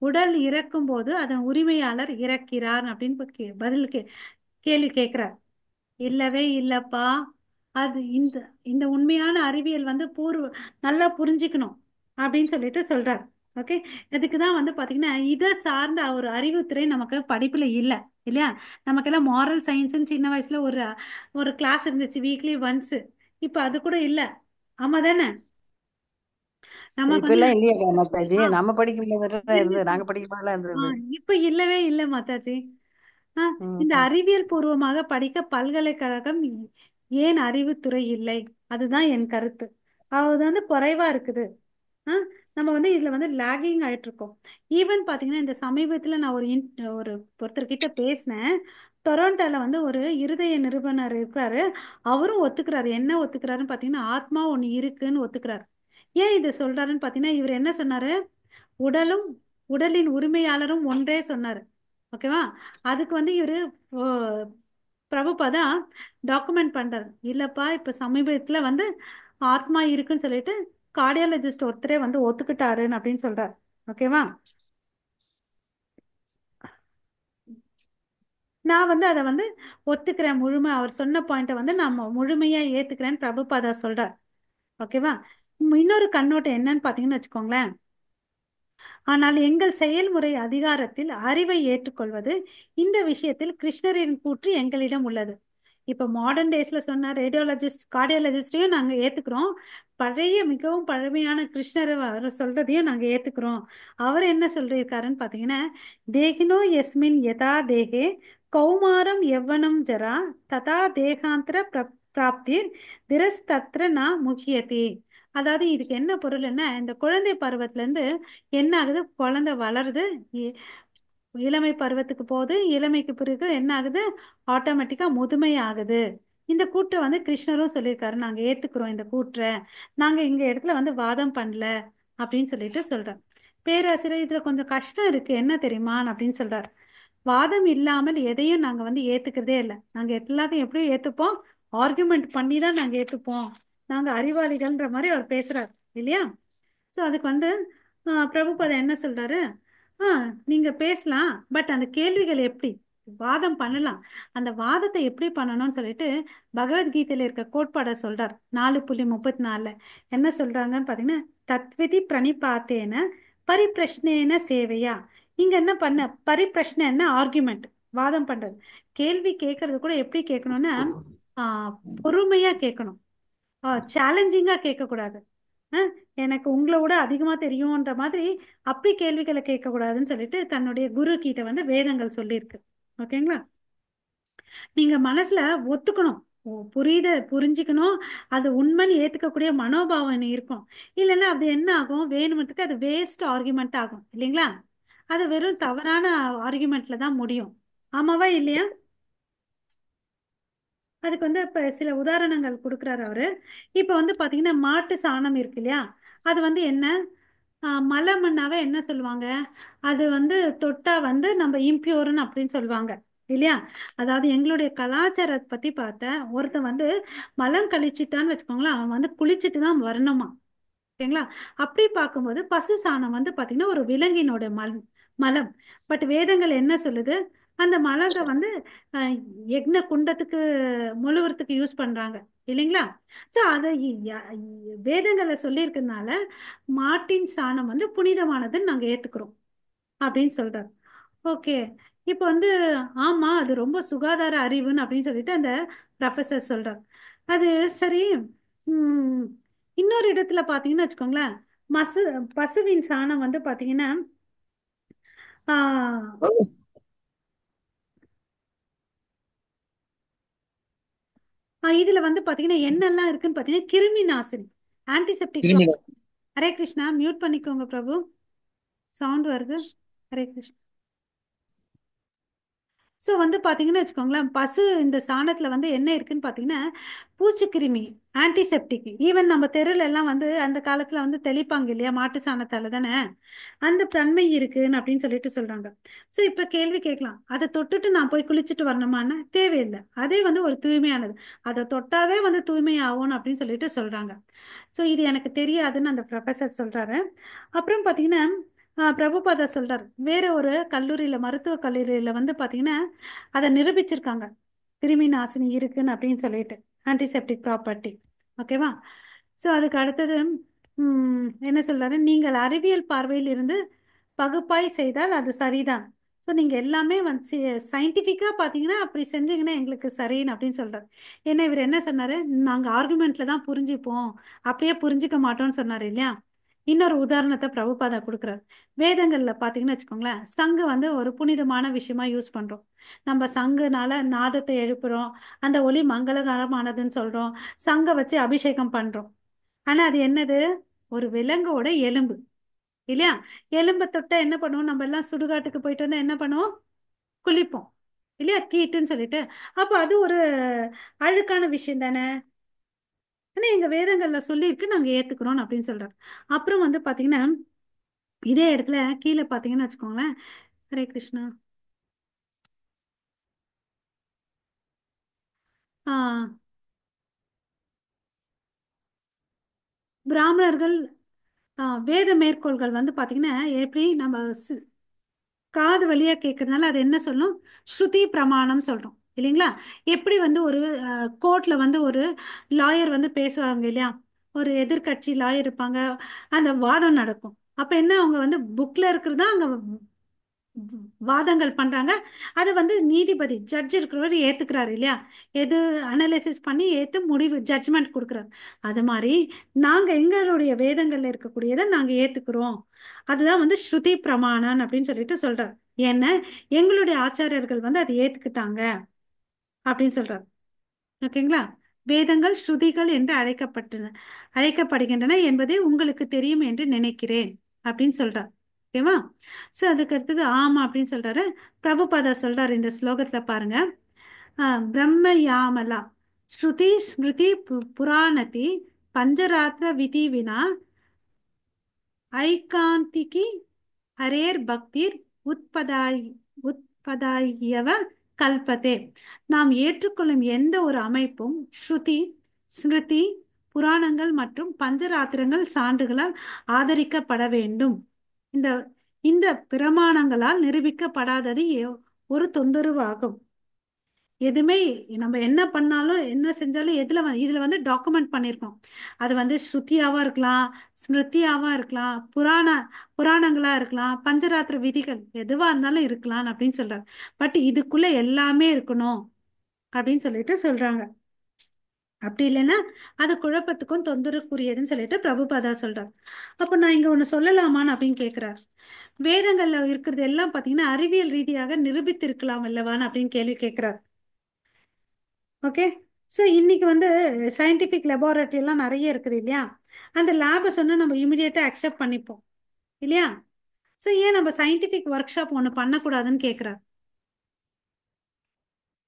உடல் இறக்கும் போது அதன் உரிமையாளர் இறக்கிறார் அப்படின்னு பதில் கேள்வி கேட்கிறார். இல்லவே இல்லப்பா. அது இந்த இந்த உண்மையான அறிவியல் வந்து நல்லா புரிஞ்சுக்கணும் அப்படின்னு சொல்லிட்டு சொல்றார். ஓகே. இதுக்கு தான் வந்து பாத்தீங்கன்னா இதை சார்ந்த ஒரு அறிவுத்துறை நமக்கு படிப்புல இல்லை இல்லையா? நமக்கெல்லாம் மாரல் சயின்ஸ்னு சின்ன வயசுல ஒரு ஒரு கிளாஸ் இருந்துச்சு, வீக்லி ஒன்ஸ். இப்ப அது கூட இல்ல. ஆமா தானே? நமக்கு இப்ப வந்து எல்லாம் இல்லையா மாதாஜி? ஆ, நம்ம படிக்கும் போது இருந்தது, இருந்துச்சு. நாங்க படிக்கும் போதெல்லாம் ஆ, இருந்தது. இப்ப இல்லவே இல்லை மாதாஜி. ஆ, இந்த ம். அறிவியல் பூர்வமாக படிக்க பல்கலைக்கழகம் ஏன் அறிவுத்துறை இல்லை? அதுதான் என் கருத்து. அது வந்து குறைவா இருக்குது. ஆ, நம்ம வந்து இதுல வந்து லேகிங் ஆயிட்டு இருக்கோம். ஈவன் பாத்தீங்கன்னா இந்த சமீபத்துல நான் ஒரு ஒருத்தர்கிட்ட பேசினேன். டொரண்டோல வந்து ஒரு இருதய நிருபர் இருக்காரு. அவரும் ஒத்துக்கிறாரு. என்ன ஒத்துக்கிறாருன்னு பாத்தீங்கன்னா ஆத்மா ஒண்ணு இருக்குன்னு ஒத்துக்கிறாரு. ஏன் இதை சொல்றாருன்னு பாத்தீங்கன்னா இவர் என்ன சொன்னாரு? உடலும் உடலின் உரிமையாளரும் ஒன்றே சொன்னாரு. ஓகேவா? அதுக்கு வந்து இவரு ஓ, பிரபுபாதா டாக்குமெண்ட் பண்றாரு. இல்லப்பா இப்ப சமீபத்துல வந்து ஆத்மா இருக்குன்னு சொல்லிட்டு கார்டியாலஜிஸ்ட் ஒருத்தரே வந்து ஒத்துக்கிட்டாருன்னு அப்படின்னு சொல்றாரு. ஓகேவா? நான் வந்து அதை வந்து ஒத்துக்கிறேன். அவர் சொன்ன பாயிண்ட்டை வந்து நான் முழுமையா ஏத்துக்கிறேன்னு பிரபுபாதா சொல்றார். ஓகேவா? இன்னொரு கண்ணோட்டம் என்னன்னு பாத்தீங்கன்னு வச்சுக்கோங்களேன். ஆனால் எங்கள் செயல்முறை அதிகாரத்தில் அறிவை ஏற்றுக்கொள்வது இந்த விஷயத்தில் கிருஷ்ணரின் கூற்று எங்களிடம் உள்ளது. இப்போ மாடர்ன் டேஸ்ல சொன்ன ரேடியோலஜிஸ்ட் கார்டியாலஜிஸ்டையும் நாங்கள் ஏத்துக்கிறோம். பழைய மிகவும் பழமையான கிருஷ்ணர் அவர் சொல்றதையும் நாங்கள் ஏத்துக்கிறோம். அவர் என்ன சொல்லியிருக்காருன்னு பார்த்தீங்கன்னா, தேகினோ எஸ்மின் யதா தேகே கௌமாரம் யவ்வனம் ஜரா ததா தேகாந்திர பிராப்திர் திரஸ்தத்ர ந முக்கியதி. அதாவது இதுக்கு என்ன பொருள், என்ன இந்த குழந்தை பருவத்துல இருந்து என்ன ஆகுது, குழந்தை வளருது, இளமை பருவத்துக்கு போகுது, இளமைக்கு பிறகு என்ன ஆகுது, ஆட்டோமேட்டிக்கா முதுமை ஆகுது. இந்த கூற்றை வந்து கிருஷ்ணரும் சொல்லியிருக்காரு. நாங்க ஏத்துக்கிறோம் இந்த கூற்றை. நாங்க இங்க இடத்துல வந்து வாதம் பண்ணல அப்படின்னு சொல்லிட்டு சொல்றார். பேராசிரியர் இதுல கொஞ்சம் கஷ்டம் இருக்கு, என்ன தெரியுமா அப்படின்னு சொல்றார். வாதம் இல்லாமல் எதையும் நாங்க வந்து ஏத்துக்கிறதே இல்லை. நாங்க எல்லாத்தையும் எப்படியும் ஏத்துப்போம், ஆர்குமெண்ட் பண்ணி தான் நாங்க ஏத்துப்போம். நாங்க அறிவாளிகள்ன்ற மாதிரி அவர் பேசுறாரு இல்லையா? ஸோ அதுக்கு வந்து பிரபுபாதா என்ன சொல்றாரு? ஆ நீங்க பேசலாம், பட் அந்த கேள்விகள் எப்படி வாதம் பண்ணலாம், அந்த வாதத்தை எப்படி பண்ணணும்னு சொல்லிட்டு பகவத்கீதையில இருக்க கோட்பாடை சொல்றார். 4.34 என்ன சொல்றாங்கன்னு பாத்தீங்கன்னா, தத்விதி பிரணிபாத்தேன பரிப்பிரஷ்னேன சேவையா. இங்க என்ன பண்ண, பரிப்பிரஷ்னை என்ன, ஆர்குமெண்ட், வாதம் பண்றது. கேள்வி கேட்கறது கூட எப்படி கேட்கணும்னா பொறுமையா கேட்கணும். சேலஞ்சிங்கா கேட்கக்கூடாது. எனக்கு உங்களை விட அதிகமா தெரியும்ன்ற மாதிரி அப்படி கேள்விகளை கேட்கக்கூடாதுன்னு சொல்லிட்டு தன்னுடைய குரு கிட்ட வந்து வேதங்கள் சொல்லியிருக்கு. ஓகேங்களா? நீங்க மனசுல ஒத்துக்கணும், புரிஞ்சுக்கணும், அது உண்மைன்னு ஏத்துக்கக்கூடிய மனோபாவனை இருக்கும். இல்லைன்னா அது என்ன ஆகும், வேணுமத்துக்கு அது வேஸ்ட் ஆர்குமெண்ட் ஆகும் இல்லைங்களா? அது வெறும் தவறான ஆர்குமெண்ட்ல தான் முடியும். ஆமாவா இல்லையா? அதுக்கு வந்து இப்ப சில உதாரணங்கள் கொடுக்குறாரு அவரு. இப்ப வந்து பாத்தீங்கன்னா மாட்டு சாணம் இருக்கு இல்லையா, அது வந்து என்ன, மலை மண்ணாவே என்ன சொல்லுவாங்க, அது வந்து தொட்டா வந்து நம்ம இம்பியூர்னு அப்படின்னு சொல்லுவாங்க இல்லையா? அதாவது எங்களுடைய கலாச்சாரத்தை பத்தி பார்த்த ஒருத்தன் வந்து மலம் கழிச்சிட்டான்னு வச்சுக்கோங்களேன், அவன் வந்து குளிச்சுட்டு தான் வரணுமா. ஓகேங்களா? அப்படி பார்க்கும்போது பசு சாணம் வந்து பாத்தீங்கன்னா ஒரு விலங்கினோட மலம். பட் வேதங்கள் என்ன சொல்லுது, அந்த மலத்தை வந்து அஹ், யக்ன குண்டத்துக்கு முழுவதுக்கு யூஸ் பண்றாங்க இல்லைங்களா? சோ அதை வேதங்களை சொல்லியிருக்கிறதுனால மாட்டின் சாணம் வந்து புனிதமானதுன்னு நாங்க ஏத்துக்கிறோம் அப்படின்னு சொல்றாரு. ஓகே. இப்போ வந்து ஆமா அது ரொம்ப சுகாதார அறிவுன்னு அப்படின்னு சொல்லிட்டு அந்த ப்ரொஃபசர் சொல்றார். அது சரி. உம் இன்னொரு இடத்துல பாத்தீங்கன்னா வச்சுக்கோங்களேன், மசு பசுவின் சாணம் வந்து பாத்தீங்கன்னா ஆஹ் இதுல வந்து பாத்தீங்கன்னா என்னெல்லாம் இருக்குன்னு பாத்தீங்கன்னா கிருமி நாசினி, ஆன்டிசெப்டிக். கிருமி ஹரே கிருஷ்ணா, மியூட் பண்ணிக்கோங்க பிரபு, சவுண்ட் வருது. ஹரே கிருஷ்ணா. ஸோ வந்து பார்த்தீங்கன்னு வச்சுக்கோங்களேன், பசு இந்த சாணத்தில் வந்து என்ன இருக்குன்னு பார்த்தீங்கன்னா பூச்சிக்கிருமி, ஆன்டிசெப்டிக். ஈவன் நம்ம தெருல எல்லாம் வந்து அந்த காலத்தில் வந்து தெளிப்பாங்க இல்லையா, மாட்டு சாணத்தால தானே, அந்த தன்மை இருக்குன்னு அப்படின்னு சொல்லிட்டு சொல்றாங்க. ஸோ இப்போ கேள்வி கேட்கலாம், அதை தொட்டுட்டு நான் போய் குளிச்சுட்டு வரணுமான்னு? தேவையில்லை, அதே வந்து ஒரு தூய்மையானது, அதை தொட்டாவே வந்து தூய்மை ஆகும்னு அப்படின்னு சொல்லிட்டு சொல்றாங்க. ஸோ இது எனக்கு தெரியாதுன்னு அந்த ப்ரொஃபஸர் சொல்றாரு. அப்புறம் பார்த்தீங்கன்னா பிரபுபாதா சொல்றார், வேற ஒரு கல்லூரியில, மருத்துவ கல்லூரியில வந்து பாத்தீங்கன்னா அதை நிரூபிச்சிருக்காங்க, கிருமி நாசினி இருக்குன்னு அப்படின்னு சொல்லிட்டு, ஆன்டிசெப்டிக் ப்ராப்பர்ட்டி. ஓகேவா? ஸோ அதுக்கு அடுத்தது என்ன சொல்றாரு, நீங்கள் அறிவியல் பார்வையில் இருந்து பகுப்பாய் செய்தால் அது சரிதான். ஸோ நீங்க எல்லாமே வந்து சயின்டிஃபிக்கா பாத்தீங்கன்னா அப்படி செஞ்சீங்கன்னா எங்களுக்கு சரின்னு அப்படின்னு சொல்றாரு. ஏன்னா இவர் என்ன சொன்னாரு, நாங்க ஆர்குமெண்ட்ல தான் புரிஞ்சுப்போம், அப்படியே புரிஞ்சுக்க மாட்டோம்னு சொன்னாரு இல்லையா? இன்னொரு உதாரணத்தை பிரபுபாதா கொடுக்குறாரு. வேதங்கள்ல பாத்தீங்கன்னு வச்சுக்கோங்களேன், சங்கு வந்து ஒரு புனிதமான விஷயமா யூஸ் பண்றோம். நம்ம சங்குனால நாதத்தை எழுப்புறோம், அந்த ஒலி மங்களகரமானதுன்னு சொல்றோம், சங்கை வச்சு அபிஷேகம் பண்றோம். ஆனா அது என்னது, ஒரு விலங்கோட எலும்பு. இல்லையா? எலும்பை தொட்டா என்ன பண்ணுவோம்? நம்ம எல்லாம் சுடுகாட்டுக்கு போயிட்டு வந்தா என்ன பண்ணுவோம்? குளிப்போம் இல்லையா? தீட்டுன்னு சொல்லிட்டு. அப்ப அது ஒரு அழுக்கான விஷயம் தானே. ஆனா எங்க வேதங்கள்ல சொல்லியிருக்கு, நாங்க ஏத்துக்கிறோம் அப்படின்னு சொல்றாரு. அப்புறம் வந்து பாத்தீங்கன்னா இதே இடத்துல கீழே பாத்தீங்கன்னு வச்சுக்கோங்களேன். ஹரே கிருஷ்ணா. ஆஹ் பிராமணர்கள் வேத மேற்கோள்கள் வந்து பாத்தீங்கன்னா எப்படி நம்ம காது வழியா கேட்கறதுனால அது என்ன சொல்லும்? ஸ்ருதி பிரமாணம் சொல்றோம் இல்லைங்களா? எப்படி வந்து ஒரு கோர்ட்ல வந்து ஒரு லாயர் வந்து பேசுவாங்க இல்லையா? ஒரு எதிர்க்கட்சி லாயர் இருப்பாங்க, அந்த வாதம் நடக்கும். அப்ப என்ன, அவங்க வந்து புக்ல இருக்கிறதா அங்க வாதங்கள் பண்றாங்க. அதை வந்து நீதிபதி ஜட்ஜ் இருக்கிறவர் ஏத்துக்கிறாரு இல்லையா? எது அனலைசிஸ் பண்ணி ஏத்து முடிவு ஜட்ஜ்மெண்ட் கொடுக்குறாரு. அது மாதிரி நாங்க எங்களுடைய வேதங்கள்ல இருக்கக்கூடியதை நாங்க ஏத்துக்கிறோம். அதுதான் வந்து ஸ்ருதி பிரமாணம் அப்படின்னு சொல்லிட்டு சொல்றாரு. ஏன்னா எங்களுடைய ஆச்சாரியர்கள் வந்து அதை ஏத்துக்கிட்டாங்க அப்படின்னு சொல்றாரு. ஓகேங்களா? வேதங்கள் ஸ்ருதிகள் என்று அழைக்கப்படுகின்றன என்பதை உங்களுக்கு தெரியும் என்று நினைக்கிறேன் அப்படின்னு சொல்றார். ஓகேவா? சோ அதுக்கு அடுத்தது ஆமா அப்படின்னு சொல்றாரு. பிரபுபாதா சொல்றாரு இந்த ஸ்லோகத்துல பாருங்க. பிரம்ம யாமலா ஸ்ருதி ஸ்மிருதி புராணதி பஞ்சராத்திர விதி வினா ஐகாந்திகி ஹரேர் பக்திர் உத்பதாய் உத்பதாயவ கல்பதே. நாம் ஏற்றுக்கொள்ளும் எந்த ஒரு அமைப்பும் ஸ்ருதி ஸ்மிருதி புராணங்கள் மற்றும் பஞ்சராத்திரங்கள் சான்றுகளால் ஆதரிக்கப்பட வேண்டும். இந்த இந்த பிரமாணங்களால் நிரூபிக்கப்படாதது ஒரு தொந்தரவாகும். எதுவுமே நம்ம என்ன பண்ணாலும் என்ன செஞ்சாலும் இதுல வந்து டாக்குமெண்ட் பண்ணியிருக்கோம். அது வந்து ஸ்ருதியாவா இருக்கலாம், ஸ்மிருதியாவா இருக்கலாம், புராணங்களா இருக்கலாம், பஞ்சராத்திர விதிகள் எதுவா இருந்தாலும் இருக்கலாம் அப்படின்னு சொல்றாங்க. பட் இதுக்குள்ள எல்லாமே இருக்கணும் அப்படின்னு சொல்லிட்டு சொல்றாங்க. அப்படி இல்லைன்னா அது குழப்பத்துக்கும் தொந்தரவுக்குரியதுன்னு சொல்லிட்டு பிரபுபாதா சொல்றார். அப்ப நான் இங்க ஒண்ணு சொல்லலாமான்னு அப்படின்னு கேட்கிறார். வேதங்கள்ல இருக்கிறது எல்லாம் பாத்தீங்கன்னா அறிவியல் ரீதியாக நிரூபித்திருக்கலாம் அல்லவான்னு அப்படின்னு கேள்வி கேட்கிறார். ஓகே. ஸோ இன்னைக்கு வந்து சயின்டிஃபிக் லெபார்டரி எல்லாம் நிறைய இருக்குது இல்லையா? அந்த லேபை சொன்னா நம்ம இமிடியேட்டாக அக்செப்ட் பண்ணிப்போம் இல்லையா? ஸோ ஏன் நம்ம சயின்டிஃபிக் ஒர்க் ஷாப் ஒன்று பண்ணக்கூடாதுன்னு கேட்குறாரு.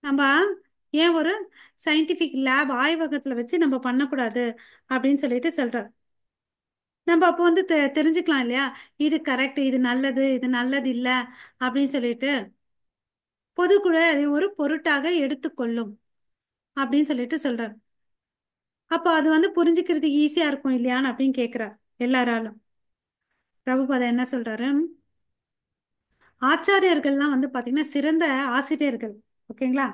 நம்ம ஏன் ஒரு சயின்டிஃபிக் லேப் ஆய்வகத்தில் வச்சு நம்ம பண்ணக்கூடாது அப்படின்னு சொல்லிட்டு சொல்றாரு. நம்ம அப்போ வந்து தெரிஞ்சுக்கலாம் இல்லையா? இது கரெக்ட், இது நல்லது, இது நல்லது இல்லை அப்படின்னு சொல்லிட்டு பொதுக்குழு அதை ஒரு பொருட்டாக எடுத்துக்கொள்ளும் அப்படின்னு சொல்லிட்டு சொல்றாரு. அப்போ அது வந்து புரிஞ்சுக்கிறது ஈஸியா இருக்கும் இல்லையான்னு அப்படின்னு கேட்கிறார் எல்லாராலும். பிரபுபாதா என்ன சொல்றாரு? ஆச்சாரியர்கள்லாம் வந்து பாத்தீங்கன்னா சிறந்த ஆசிரியர்கள். ஓகேங்களா?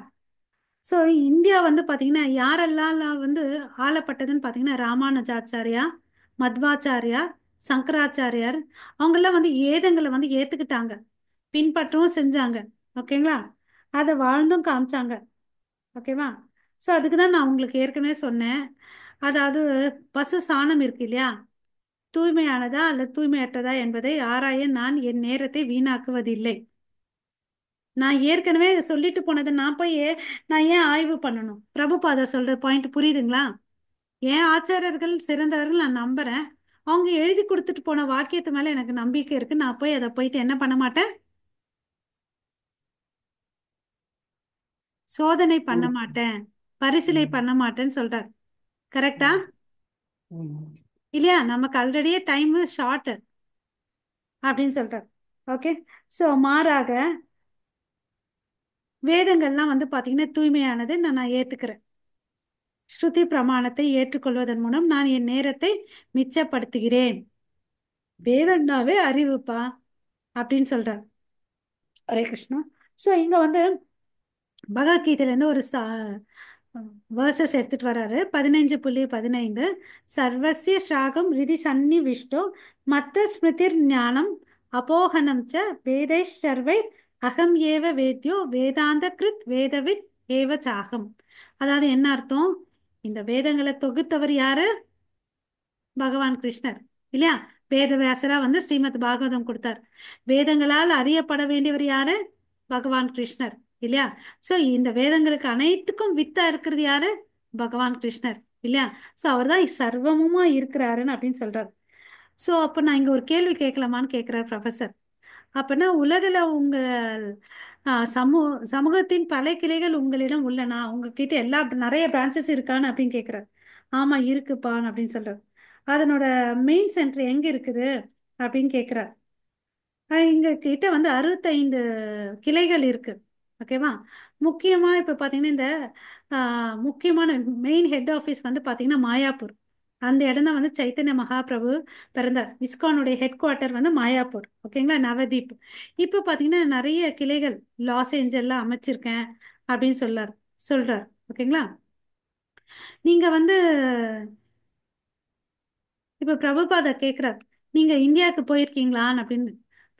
ஸோ இந்தியா வந்து பாத்தீங்கன்னா யாரெல்லாம் வந்து ஆளப்பட்டதுன்னு பாத்தீங்கன்னா ராமானுஜாச்சாரியா, மத்வாச்சாரியா, சங்கராச்சாரியார். அவங்கெல்லாம் வந்து ஏதங்களை வந்து ஏத்துக்கிட்டாங்க, பின்பற்றவும் செஞ்சாங்க. ஓகேங்களா? அதை வாழ்ந்தும் காமிச்சாங்க. ஓகேவா? ஸோ அதுக்கு தான் நான் உங்களுக்கு ஏற்கனவே சொன்னேன். அதாவது பசு சாணம் இருக்கு இல்லையா? தூய்மையானதா அல்லது தூய்மையற்றதா என்பதை ஆராய நான் என் நேரத்தை வீணாக்குவதில்லை. நான் ஏற்கனவே சொல்லிட்டு போனதை நான் ஏன் ஆய்வு பண்ணணும்? பிரபுபாதா சொல்ற பாயிண்ட் புரியுதுங்களா? ஏன் ஆச்சாரியர்கள் சிறந்தவர்கள் நான் நம்புறேன். அவங்க எழுதி கொடுத்துட்டு போன வாக்கியத்து மேல எனக்கு நம்பிக்கை இருக்கு. நான் போய் அதை போயிட்டு என்ன பண்ண மாட்டேன்? சோதனை பண்ண ம். மாட்டேன், பரிசீலை ம். பண்ண மாட்டேன்னு சொல்றார். கரெக்டா ம். ம். இல்லையா? நமக்கு ஆல்ரெடியே டைம் ஷார்ட் அப்படின்னு சொல்றார். ஓகே. ஸோ மாறாக வேதங்கள்லாம் வந்து பாத்தீங்கன்னா தூய்மையானது நான் ஏத்துக்கிறேன். ஸ்ருதி பிரமாணத்தை ஏற்றுக்கொள்வதன் மூலம் நான் என் நேரத்தை மிச்சப்படுத்துகிறேன். வேதம்னாவே அறிவுப்பா அப்படின்னு சொல்றார். ஹரே கிருஷ்ணா. ஸோ இங்க வந்து பகவத்கீதையில இருந்து ஒரு வேர்சஸ் எடுத்துட்டு வராரு. 15.15 சர்வசிய சாகம் ரிதி சன்னி விஷ்டோ மத்த ஸ்மிருதிர் ஞானம் அபோகனம் ச வேதைஷ் சர்வை அகம் ஏவ வேத்யோ வேதாந்த கிருத் வேதவித் ஏவ சாகம். அதாவது என்ன அர்த்தம்? இந்த வேதங்களை தொகுத்தவர் யாரு? பகவான் கிருஷ்ணர் இல்லையா? வேதவியாசரா வந்து ஸ்ரீமத் பாகவதம் கொடுத்தார். வேதங்களால் அறியப்பட வேண்டியவர் யாரு? பகவான் கிருஷ்ணர் இல்லையா? சோ இந்த வேதங்களுக்கு அனைத்துக்கும் வித்தா இருக்கிறது யாரு? பகவான் கிருஷ்ணர் இல்லையா? சோ அவர் தான் சர்வமுமா இருக்கிறாருன்னு அப்படின்னு சொல்றாரு. ஸோ அப்போ நான் இங்கே ஒரு கேள்வி கேட்கலாமான்னு கேட்குறார் ப்ரொஃபஸர். அப்பனா உலகில் உங்கள் சமூகத்தின் பல கிளைகள் உங்களிடம் உள்ளனா, உங்ககிட்ட நிறைய பிரான்ச்சஸ் இருக்கான்னு அப்படின்னு கேட்குறாரு. ஆமா இருக்குப்பான்னு அப்படின்னு சொல்றாரு. அதனோட மெயின் சென்டர் எங்க இருக்குது அப்படின்னு கேட்குறாரு. எங்க கிட்ட வந்து 65 கிளைகள் இருக்கு. ஓகேவா? முக்கியமா இப்ப பாத்தீங்கன்னா இந்த முக்கியமான மெயின் ஹெட் ஆஃபீஸ் வந்து பாத்தீங்கன்னா மாயாப்பூர். அந்த இடம் தான் வந்து சைத்தன்ய மகாபிரபு பிறந்தார். இஸ்கானுடைய ஹெட் குவார்ட்டர் வந்து மாயாப்பூர். ஓகேங்களா? நவதீப். இப்ப பாத்தீங்கன்னா நிறைய கிளைகள் லாஸ் ஏஞ்சல்ல அமைச்சிருக்கேன் அப்படின்னு சொல்றார். ஓகேங்களா? நீங்க வந்து இப்ப பிரபுபாதா கேக்குறார், நீங்க இந்தியாவுக்கு போயிருக்கீங்களான்னு அப்படின்னு.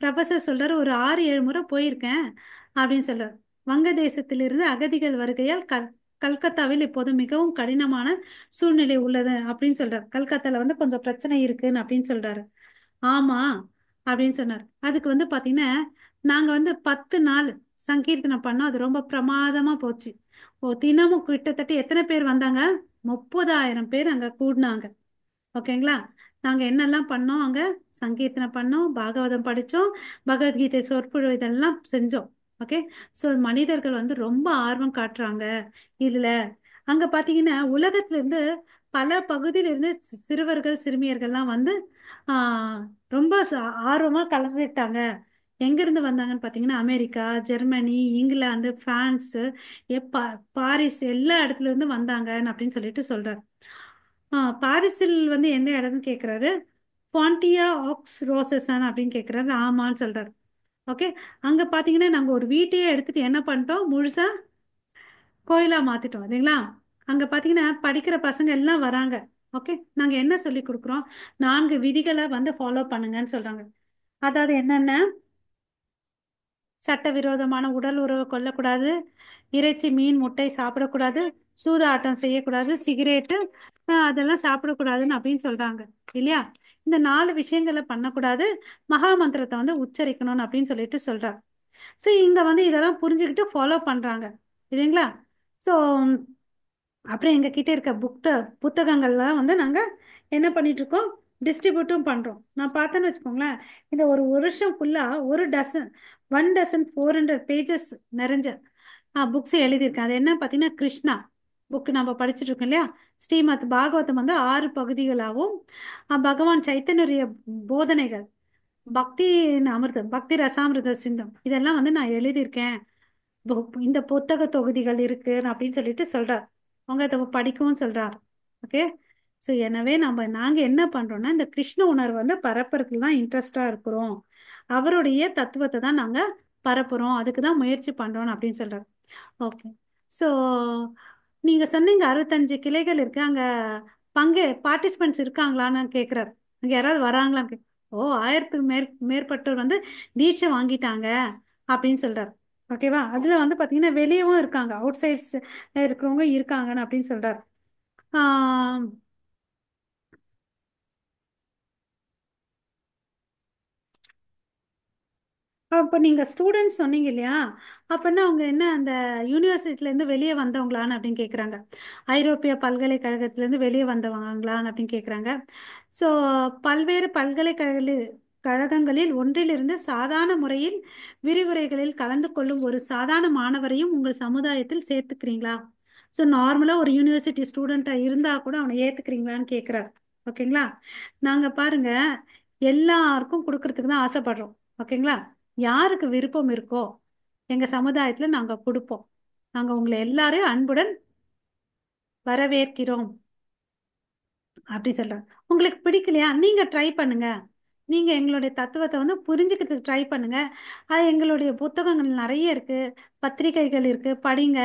ப்ரொஃபசர் சொல்றாரு, ஒரு 6-7 முறை போயிருக்கேன் அப்படின்னு சொல்றாரு. வங்கதேசத்திலிருந்து அகதிகள் வருகையால் கல்கத்தாவில் இப்போது மிகவும் கடினமான சூழ்நிலை உள்ளது அப்படின்னு சொல்றாரு. கல்கத்தால வந்து கொஞ்சம் பிரச்சனை இருக்குன்னு அப்படின்னு சொல்றாரு. ஆமா அப்படின்னு சொன்னார். அதுக்கு வந்து பாத்தீங்கன்னா நாங்க வந்து 10 நாள் சங்கீர்த்தனம் பண்ணோம். அது ரொம்ப பிரமாதமா போச்சு. தினமும் கிட்டத்தட்ட எத்தனை பேர் வந்தாங்க? 30,000 பேர் அங்க கூடினாங்க. ஓகேங்களா? நாங்க என்னெல்லாம் பண்ணோம் அங்க? சங்கீர்த்தனம் பண்ணோம், பாகவதம் படிச்சோம், பகவத்கீதை சொற்பொழிவு இதெல்லாம் செஞ்சோம். ஓகே. ஸோ மனிதர்கள் வந்து ரொம்ப ஆர்வம் காட்டுறாங்க இதுல. அங்க பாத்தீங்கன்னா உலகத்துல இருந்து பல பகுதியில இருந்து சிறுவர்கள் சிறுமியர்கள்லாம் வந்து ஆஹ் ரொம்ப ஆர்வமா கலந்துட்டாங்க. எங்க இருந்து வந்தாங்கன்னு பாத்தீங்கன்னா America, Germany, England, France, Paris எல்லா இடத்துல இருந்து வந்தாங்க அப்படின்னு சொல்லிட்டு சொல்றாரு. பாரிஸில் வந்து எந்த இடம்னு கேட்குறாரு. பாண்டியா ஆக்ஸ் ரோசஸான் அப்படின்னு கேட்குறாரு. ஆமான்னு சொல்றாரு. ஓகே. அங்கே பார்த்தீங்கன்னா நாங்கள் ஒரு வீட்டையே எடுத்துட்டு என்ன பண்ணிட்டோம், முழுசா கோயிலா மாத்திட்டோம் இல்லைங்களா? அங்கே பார்த்தீங்கன்னா படிக்கிற பசங்க எல்லாம் வராங்க. ஓகே. நாங்கள் என்ன சொல்லி கொடுக்குறோம்? 4 விதிகளை வந்து ஃபாலோ பண்ணுங்கன்னு சொல்றாங்க. அதாவது என்னென்ன? சட்டவிரோதமான உடல் உறவை கொள்ளக்கூடாது, இறைச்சி மீன் முட்டை சாப்பிடக்கூடாது, சூதாட்டம் செய்யக்கூடாது, சிகரெட்டு அதெல்லாம் சாப்பிடக்கூடாதுன்னு அப்படின்னு சொல்றாங்க இல்லையா? இந்த 4 விஷயங்களை பண்ணக்கூடாது, மகா மந்திரத்தை வந்து உச்சரிக்கணும்னு அப்படின்னு சொல்லிட்டு சொல்றாங்க. ஸோ இங்க வந்து இதெல்லாம் புரிஞ்சுக்கிட்டு ஃபாலோ பண்றாங்க இல்லைங்களா? ஸோ அப்புறம் எங்க கிட்ட இருக்க புத்தகங்கள்லாம் வந்து நாங்க என்ன பண்ணிட்டு இருக்கோம், டிஸ்ட்ரிபியூட்டும் பண்றோம். நான் பார்த்தேன்னு வச்சுக்கோங்களேன், இந்த ஒரு வருஷம் ஃபுல்லா 1 டசன் 400 பேஜஸ் நிறைஞ்ச புக்ஸ் எழுதியிருக்கேன். அது என்ன பார்த்தீங்கன்னா கிருஷ்ணா புக் நம்ம படிச்சுட்டு இருக்கோம் இல்லையா? ஸ்ரீமத் பாகவதம் வந்து 6 பகுதிகளாகவும் பகவான் சைத்தன்யரிய போதனைகள், பக்தி அமிர்தம், பக்தி ரசாமிர்த சிந்தம் இதெல்லாம் வந்து நான் எழுதியிருக்கேன். இந்த புத்தக தொகுதிகள் இருக்கு அப்படின்னு சொல்லிட்டு சொல்றார். அவங்க அதை படிக்கவும் சொல்றார். ஓகே. ஸோ எனவே நாங்க என்ன பண்றோம்னா இந்த கிருஷ்ண உணர்வு வந்து பரப்புறதுல தான் இன்ட்ரெஸ்டா இருக்கிறோம். அவருடைய தத்துவத்தை தான் நாங்க பரப்புறோம், அதுக்கு தான் முயற்சி பண்றோம் அப்படின்னு சொல்றாரு. ஓகே. ஸோ நீங்க சொன்னீங்க 65 கிளைகள் இருக்கு அங்க, பார்ட்டிசிபென்ட்ஸ் இருக்காங்களான்னு கேட்குறாரு. அங்க யாராவது வராங்களான்னு ஓ 1000க்கு மேற்பட்டோர் வந்து தீட்சை வாங்கிட்டாங்க அப்படின்னு சொல்றாரு. ஓகேவா? அதுல வந்து பாத்தீங்கன்னா வெளியவும் இருக்காங்க, அவுட் சைட்ஸ் இருக்கிறவங்க இருக்காங்கன்னு அப்படின்னு சொல்றாரு. ஆஹ் அப்போ நீங்க ஸ்டூடெண்ட்ஸ் சொன்னீங்க இல்லையா? அப்படின்னா அவங்க என்ன அந்த யூனிவர்சிட்டில இருந்து வெளியே வந்தவங்களான்னு அப்படின்னு கேக்குறாங்க. ஐரோப்பிய பல்கலைக்கழகத்துல இருந்து வெளியே வந்தவங்களான்னு அப்படின்னு கேக்குறாங்க. ஸோ பல்வேறு கழகங்களில் ஒன்றிலிருந்து சாதாரண முறையில் விரிவுரைகளில் கலந்து கொள்ளும் ஒரு சாதாரண மாணவரையும் உங்கள் சமுதாயத்தில் சேர்த்துக்கிறீங்களா? ஸோ நார்மலா ஒரு யூனிவர்சிட்டி ஸ்டூடெண்டா இருந்தா கூட அவனை ஏத்துக்கிறீங்களான்னு கேக்குறாரு. ஓகேங்களா? நாங்க பாருங்க எல்லாருக்கும் கொடுக்கறதுக்கு தான் ஆசைப்படுறோம். ஓகேங்களா? யாருக்கு விருப்பம் இருக்கோ எங்க சமுதாயத்துல நாங்க கொடுப்போம். நாங்க உங்களை எல்லாரையும் அன்புடன் வரவேற்கிறோம் அப்படி சொல்றேன். உங்களுக்கு பிடிக்கலையா? நீங்க ட்ரை பண்ணுங்க. நீங்க எங்களுடைய தத்துவத்தை வந்து புரிஞ்சுக்கிறதுக்கு ட்ரை பண்ணுங்க. அது எங்களுடைய புத்தகங்கள் நிறைய இருக்கு, பத்திரிகைகள் இருக்கு, படிங்க.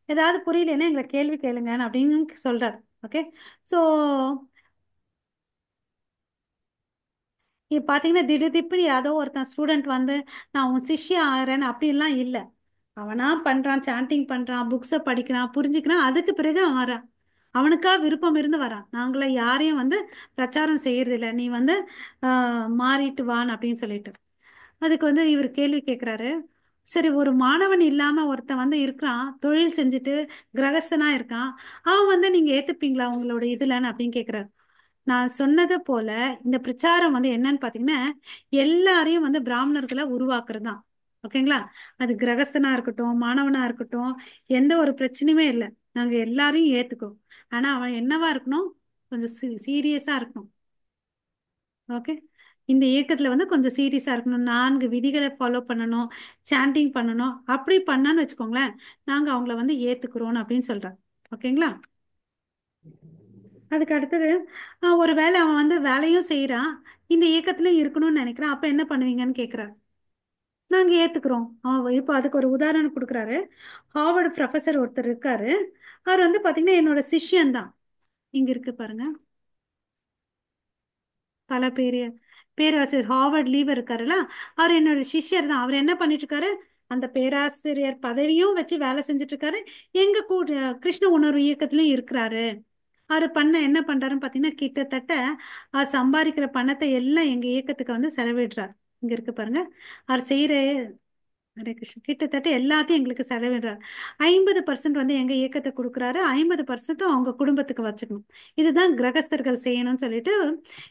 ஏதாவது புரியலன்னா எங்களை கேள்வி கேளுங்க அப்படின்னு சொல்றாரு. ஓகே. ஸோ இப்போ பார்த்தீங்கன்னா திடீர்னு யாரோ ஒருத்தன் ஸ்டூடெண்ட் வந்து நான் உன் சிஷ்யா ஆகிறேன்னு அப்படிலாம் இல்லை. அவனா பண்றான், சாண்டிங் பண்றான், புக்ஸை படிக்கிறான், புரிஞ்சுக்கிறான், அதுக்கு பிறகு அவன் வரான். அவனுக்கா விருப்பம் இருந்து வரான். நாங்கள யாரையும் வந்து பிரச்சாரம் செய்யறது இல்லை, நீ வந்து மாறிட்டு வான்னு அப்படின்னு சொல்லிட்டு. அதுக்கு வந்து இவர் கேள்வி கேட்குறாரு. சரி, ஒரு மாணவன் இல்லாம ஒருத்தன் வந்து இருக்கிறான், தொழில் செஞ்சுட்டு கிரகஸ்தனா இருக்கான், அவன் வந்து நீங்க ஏத்துப்பீங்களா உங்களோட இதுலன்னு அப்படின்னு கேட்குறாரு. நான் சொன்னது போல இந்த பிரச்சாரம் வந்து என்னன்னு பாத்தீங்கன்னா எல்லாரையும் வந்து பிராமணர்களை உருவாக்குறது தான். ஓகேங்களா? அது கிரகஸ்தனா இருக்கட்டும், மாணவனா இருக்கட்டும், எந்த ஒரு பிரச்சனையுமே இல்லை. நாங்க எல்லாரையும் ஏத்துக்கோம். ஆனா அவன் என்னவா இருக்கணும்? கொஞ்சம் சீரியஸா இருக்கணும். ஓகே. இந்த இயக்கத்துல வந்து கொஞ்சம் சீரியஸா இருக்கணும். 4 விதிகளை ஃபாலோ பண்ணணும், சாண்டிங் பண்ணணும். அப்படி பண்ணான்னு வச்சுக்கோங்களேன், நாங்க அவங்கள வந்து ஏத்துக்கிறோம் அப்படின்னு சொல்றேன். ஓகேங்களா? அதுக்கு அடுத்தது ஒரு வேளை அவன் வந்து வேலையும் செய்யறான், இந்த இயக்கத்திலும் இருக்கணும்னு நினைக்கிறான், அப்ப என்ன பண்ணுவீங்கன்னு கேக்குறாரு. நாங்க ஏத்துக்கிறோம். அவன் இப்போ அதுக்கு ஒரு உதாரணம் கொடுக்குறாரு. ஹார்வர்டு ப்ரொஃபசர் ஒருத்தர் இருக்காரு. அவர் வந்து பாத்தீங்கன்னா என்னோட சிஷ்யன் தான். இங்க இருக்கு பாருங்க, பல பேராசிரியர் ஹார்வர்ட் லீவர் இருக்காருல்ல, அவர் என்னோட சிஷ்யர் தான். அவர் என்ன பண்ணிட்டு இருக்காரு? அந்த பேராசிரியர் பதவியும் வச்சு வேலை செஞ்சுட்டு இருக்காரு. எங்க கூட கிருஷ்ண உணர்வு இயக்கத்திலயும் இருக்கிறாரு. அவர் என்ன பண்றாருன்னு பாத்தீங்கன்னா, கிட்டத்தட்ட அவர் சம்பாதிக்கிற பணத்தை எல்லாம் எங்க இயக்கத்துக்கு வந்து செலவிடுறார். இங்க இருக்கு பாருங்க, அவர் செய்யற ஹரே கிருஷ்ணா கிட்டத்தட்ட எல்லாத்தையும் எங்களுக்கு செலவிடுறாரு. 50% வந்து எங்க இயக்கத்தை கொடுக்குறாரு, 50% அவங்க குடும்பத்துக்கு வச்சுக்கணும். இதுதான் கிரகஸ்தர்கள் செய்யணும்னு சொல்லிட்டு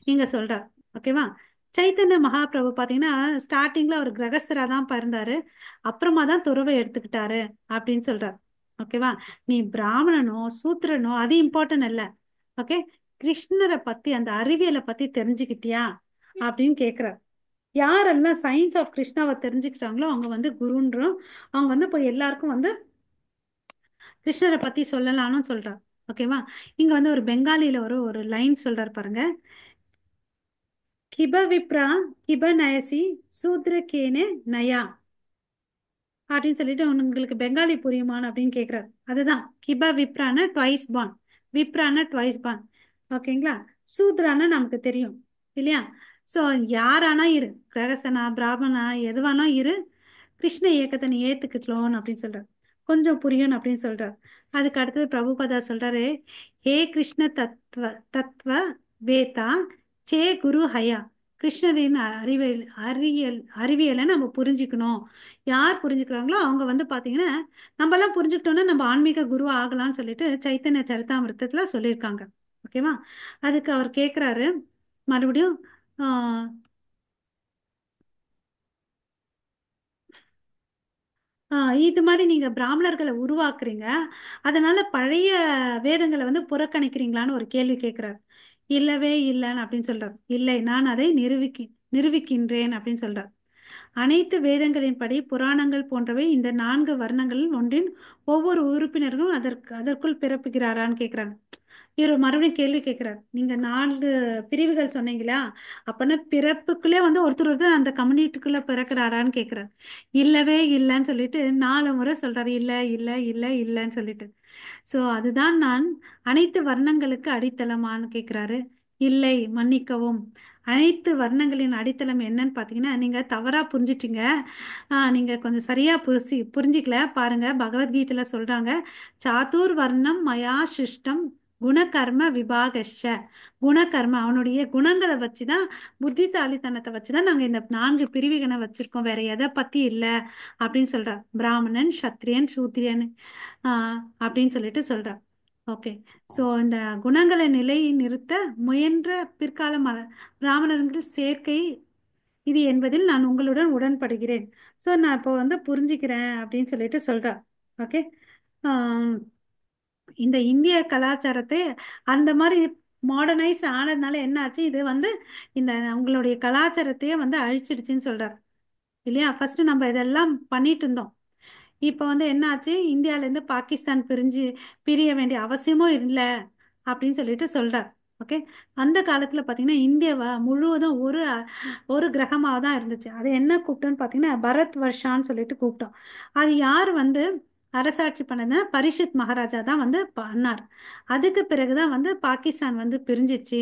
நீங்க சொல்றார். ஓகேவா? சைத்தன்ய மகாபிரபு பாத்தீங்கன்னா ஸ்டார்டிங்ல அவர் கிரகஸ்தரா தான் பிறந்தாரு, அப்புறமா தான் துறவை எடுத்துக்கிட்டாரு அப்படின்னு சொல்றார். ஓகேவா? நீ பிராமணனோ சூத்திரனோ அது இம்பார்ட்டன்ட் இல்ல. ஓகே. கிருஷ்ணரை பத்தி அந்த அறிவியலை பத்தி தெரிஞ்சுக்கிட்டியா அப்படின்னு கேக்குறார். யாரெல்லாம் சயின்ஸ் ஆஃப் கிருஷ்ணாவை தெரிஞ்சுக்கிட்டாங்களோ அவங்க வந்து குருன்றோம். அவங்க வந்து இப்போ எல்லாருக்கும் வந்து கிருஷ்ணரை பத்தி சொல்லலாம்னு சொல்றார். ஓகேவா? இங்க வந்து ஒரு பெங்காலில ஒரு லைன் சொல்றாரு பாருங்க. கிப விப்ரா கிப நயசி சூத்ரகேனே நயா அப்படின்னு சொல்லிட்டு உங்களுக்கு பெங்காலி புரியுமான்னு அப்படின்னு கேக்குறாரு. அதுதான் கிப விப்ரான ட்வைஸ் பான், விப்ரான ட்வைஸ் பான். ஓகேங்களா? சூத்ரான நமக்கு தெரியும் இல்லையா? சோ யாரானா இரு, கிரகசனா பிராமணா எதுவானா இரு, கிருஷ்ண இயக்கத்தை நீ ஏத்துக்கிட்டோம் அப்படின்னு சொல்றாரு. கொஞ்சம் புரியும் அப்படின்னு சொல்றாரு. அதுக்கு அடுத்தது பிரபுபதா சொல்றாரு, ஹே கிருஷ்ண தத்வ தத்வ வேதா சே குரு ஹயா. கிருஷ்ணரின் அறிவியலை நம்ம புரிஞ்சுக்கணும். யார் புரிஞ்சுக்கிறாங்களோ அவங்க வந்து பாத்தீங்கன்னா நம்ம எல்லாம் புரிஞ்சுக்கிட்டோம்னா நம்ம ஆன்மீக குரு ஆகலாம்னு சொல்லிட்டு சைத்தன்ய சரிதாமிர்தத்துல சொல்லியிருக்காங்க. ஓகேவா? அதுக்கு அவர் கேக்குறாரு மறுபடியும், ஆஹ் இது மாதிரி நீங்க பிராமணர்களை உருவாக்குறீங்க, அதனால பழைய வேதங்களை வந்து புறக்கணிக்கிறீங்களான்னு ஒரு கேள்வி கேட்கிறார். இல்லவே இல்லைன்னு அப்படின்னு சொல்றார். இல்லை, நான் அதை நிரூபிக்கின்றேன் அப்படின்னு சொல்றார். அனைத்து வேதங்களின்படி புராணங்கள் போன்றவை இந்த 4 வர்ணங்களில் ஒன்றின் ஒவ்வொரு உறுப்பினர்களும் அதற்குள் பிறப்புகிறாரான்னு கேக்குறாங்க. இவர் மறுபடியும் கேள்வி கேட்கிறார். நீங்க 4 பிரிவுகள் சொன்னீங்களா, அப்பனா பிறப்புக்குள்ளே வந்து ஒருத்தர் ஒருத்தர் அந்த கம்யூனிட்டிக்குள்ள பிறக்கிறாரான்னு கேட்கிறார். இல்லவே இல்லைன்னு சொல்லிட்டு 4 முறை சொல்றாரு. இல்ல இல்ல இல்ல இல்லைன்னு சொல்லிட்டு. சோ அதுதான் நான் அனைத்து வர்ணங்களுக்கு அடித்தளமான்னு கேக்குறாரு. இல்லை, மன்னிக்கவும். அனைத்து வர்ணங்களின் அடித்தளம் என்னன்னு பாத்தீங்கன்னா நீங்க தவறா புரிஞ்சிட்டீங்க. நீங்க கொஞ்சம் சரியா புரிஞ்சிக்கல பாருங்க. பகவத்கீதையில சொல்றாங்க, சாதுர் வர்ணம் மயா சிருஷ்டம் குணகர்ம விபாகஷ. குணகர்ம அவனுடைய குணங்களை வச்சுதான், புத்திசாலித்தனத்தை வச்சுதான் நாங்க இந்த 4 பிரிவுகளை வச்சிருக்கோம், வேற எதை பத்தி இல்ல அப்படின்னு சொல்றார். பிராமணன், சத்திரியன், சூத்திரியன் அப்படின்னு சொல்லிட்டு சொல்றார். ஓகே. சோ இந்த குணங்களை நிலை நிறுத்த முயன்ற பிற்கால பிராமணர்கள் சேர்க்கை இது என்பதில் நான் உங்களுடன் உடன்படுகிறேன். சோ நான் இப்போ வந்து புரிஞ்சுக்கிறேன் அப்படின்னு சொல்லிட்டு சொல்றேன். ஓகே. இந்த இந்திய கலாச்சாரத்தை அந்த மாதிரி மாடர்னைஸ் ஆனதுனால என்ன ஆச்சு, இது வந்து இந்த உங்களுடைய கலாச்சாரத்தையே வந்து அழிச்சிடுச்சுன்னு சொல்றார் இல்லையா? ஃபர்ஸ்ட் நம்ம இதெல்லாம் பண்ணிட்டு இருந்தோம். இப்போ வந்து என்ன ஆச்சு, இந்தியால இருந்து பாகிஸ்தான் பிரிய வேண்டிய அவசியமும் இல்லை அப்படின்னு சொல்லிட்டு சொல்றார். ஓகே. அந்த காலத்துல பாத்தீங்கன்னா இந்தியா முழுவதும் ஒரு கிரகமாக தான் இருந்துச்சு. அது என்ன கூப்பிட்டோம்னு பாத்தீங்கன்னா பரத் வர்ஷான்னு சொல்லிட்டு கூப்பிட்டோம். அது யார் வந்து அரசாட்சி பண்ணதுன்னா பரிஷத் மகாராஜா தான் வந்து பண்ணார். அதுக்கு பிறகுதான் வந்து பாகிஸ்தான் வந்து பிரிஞ்சிச்சு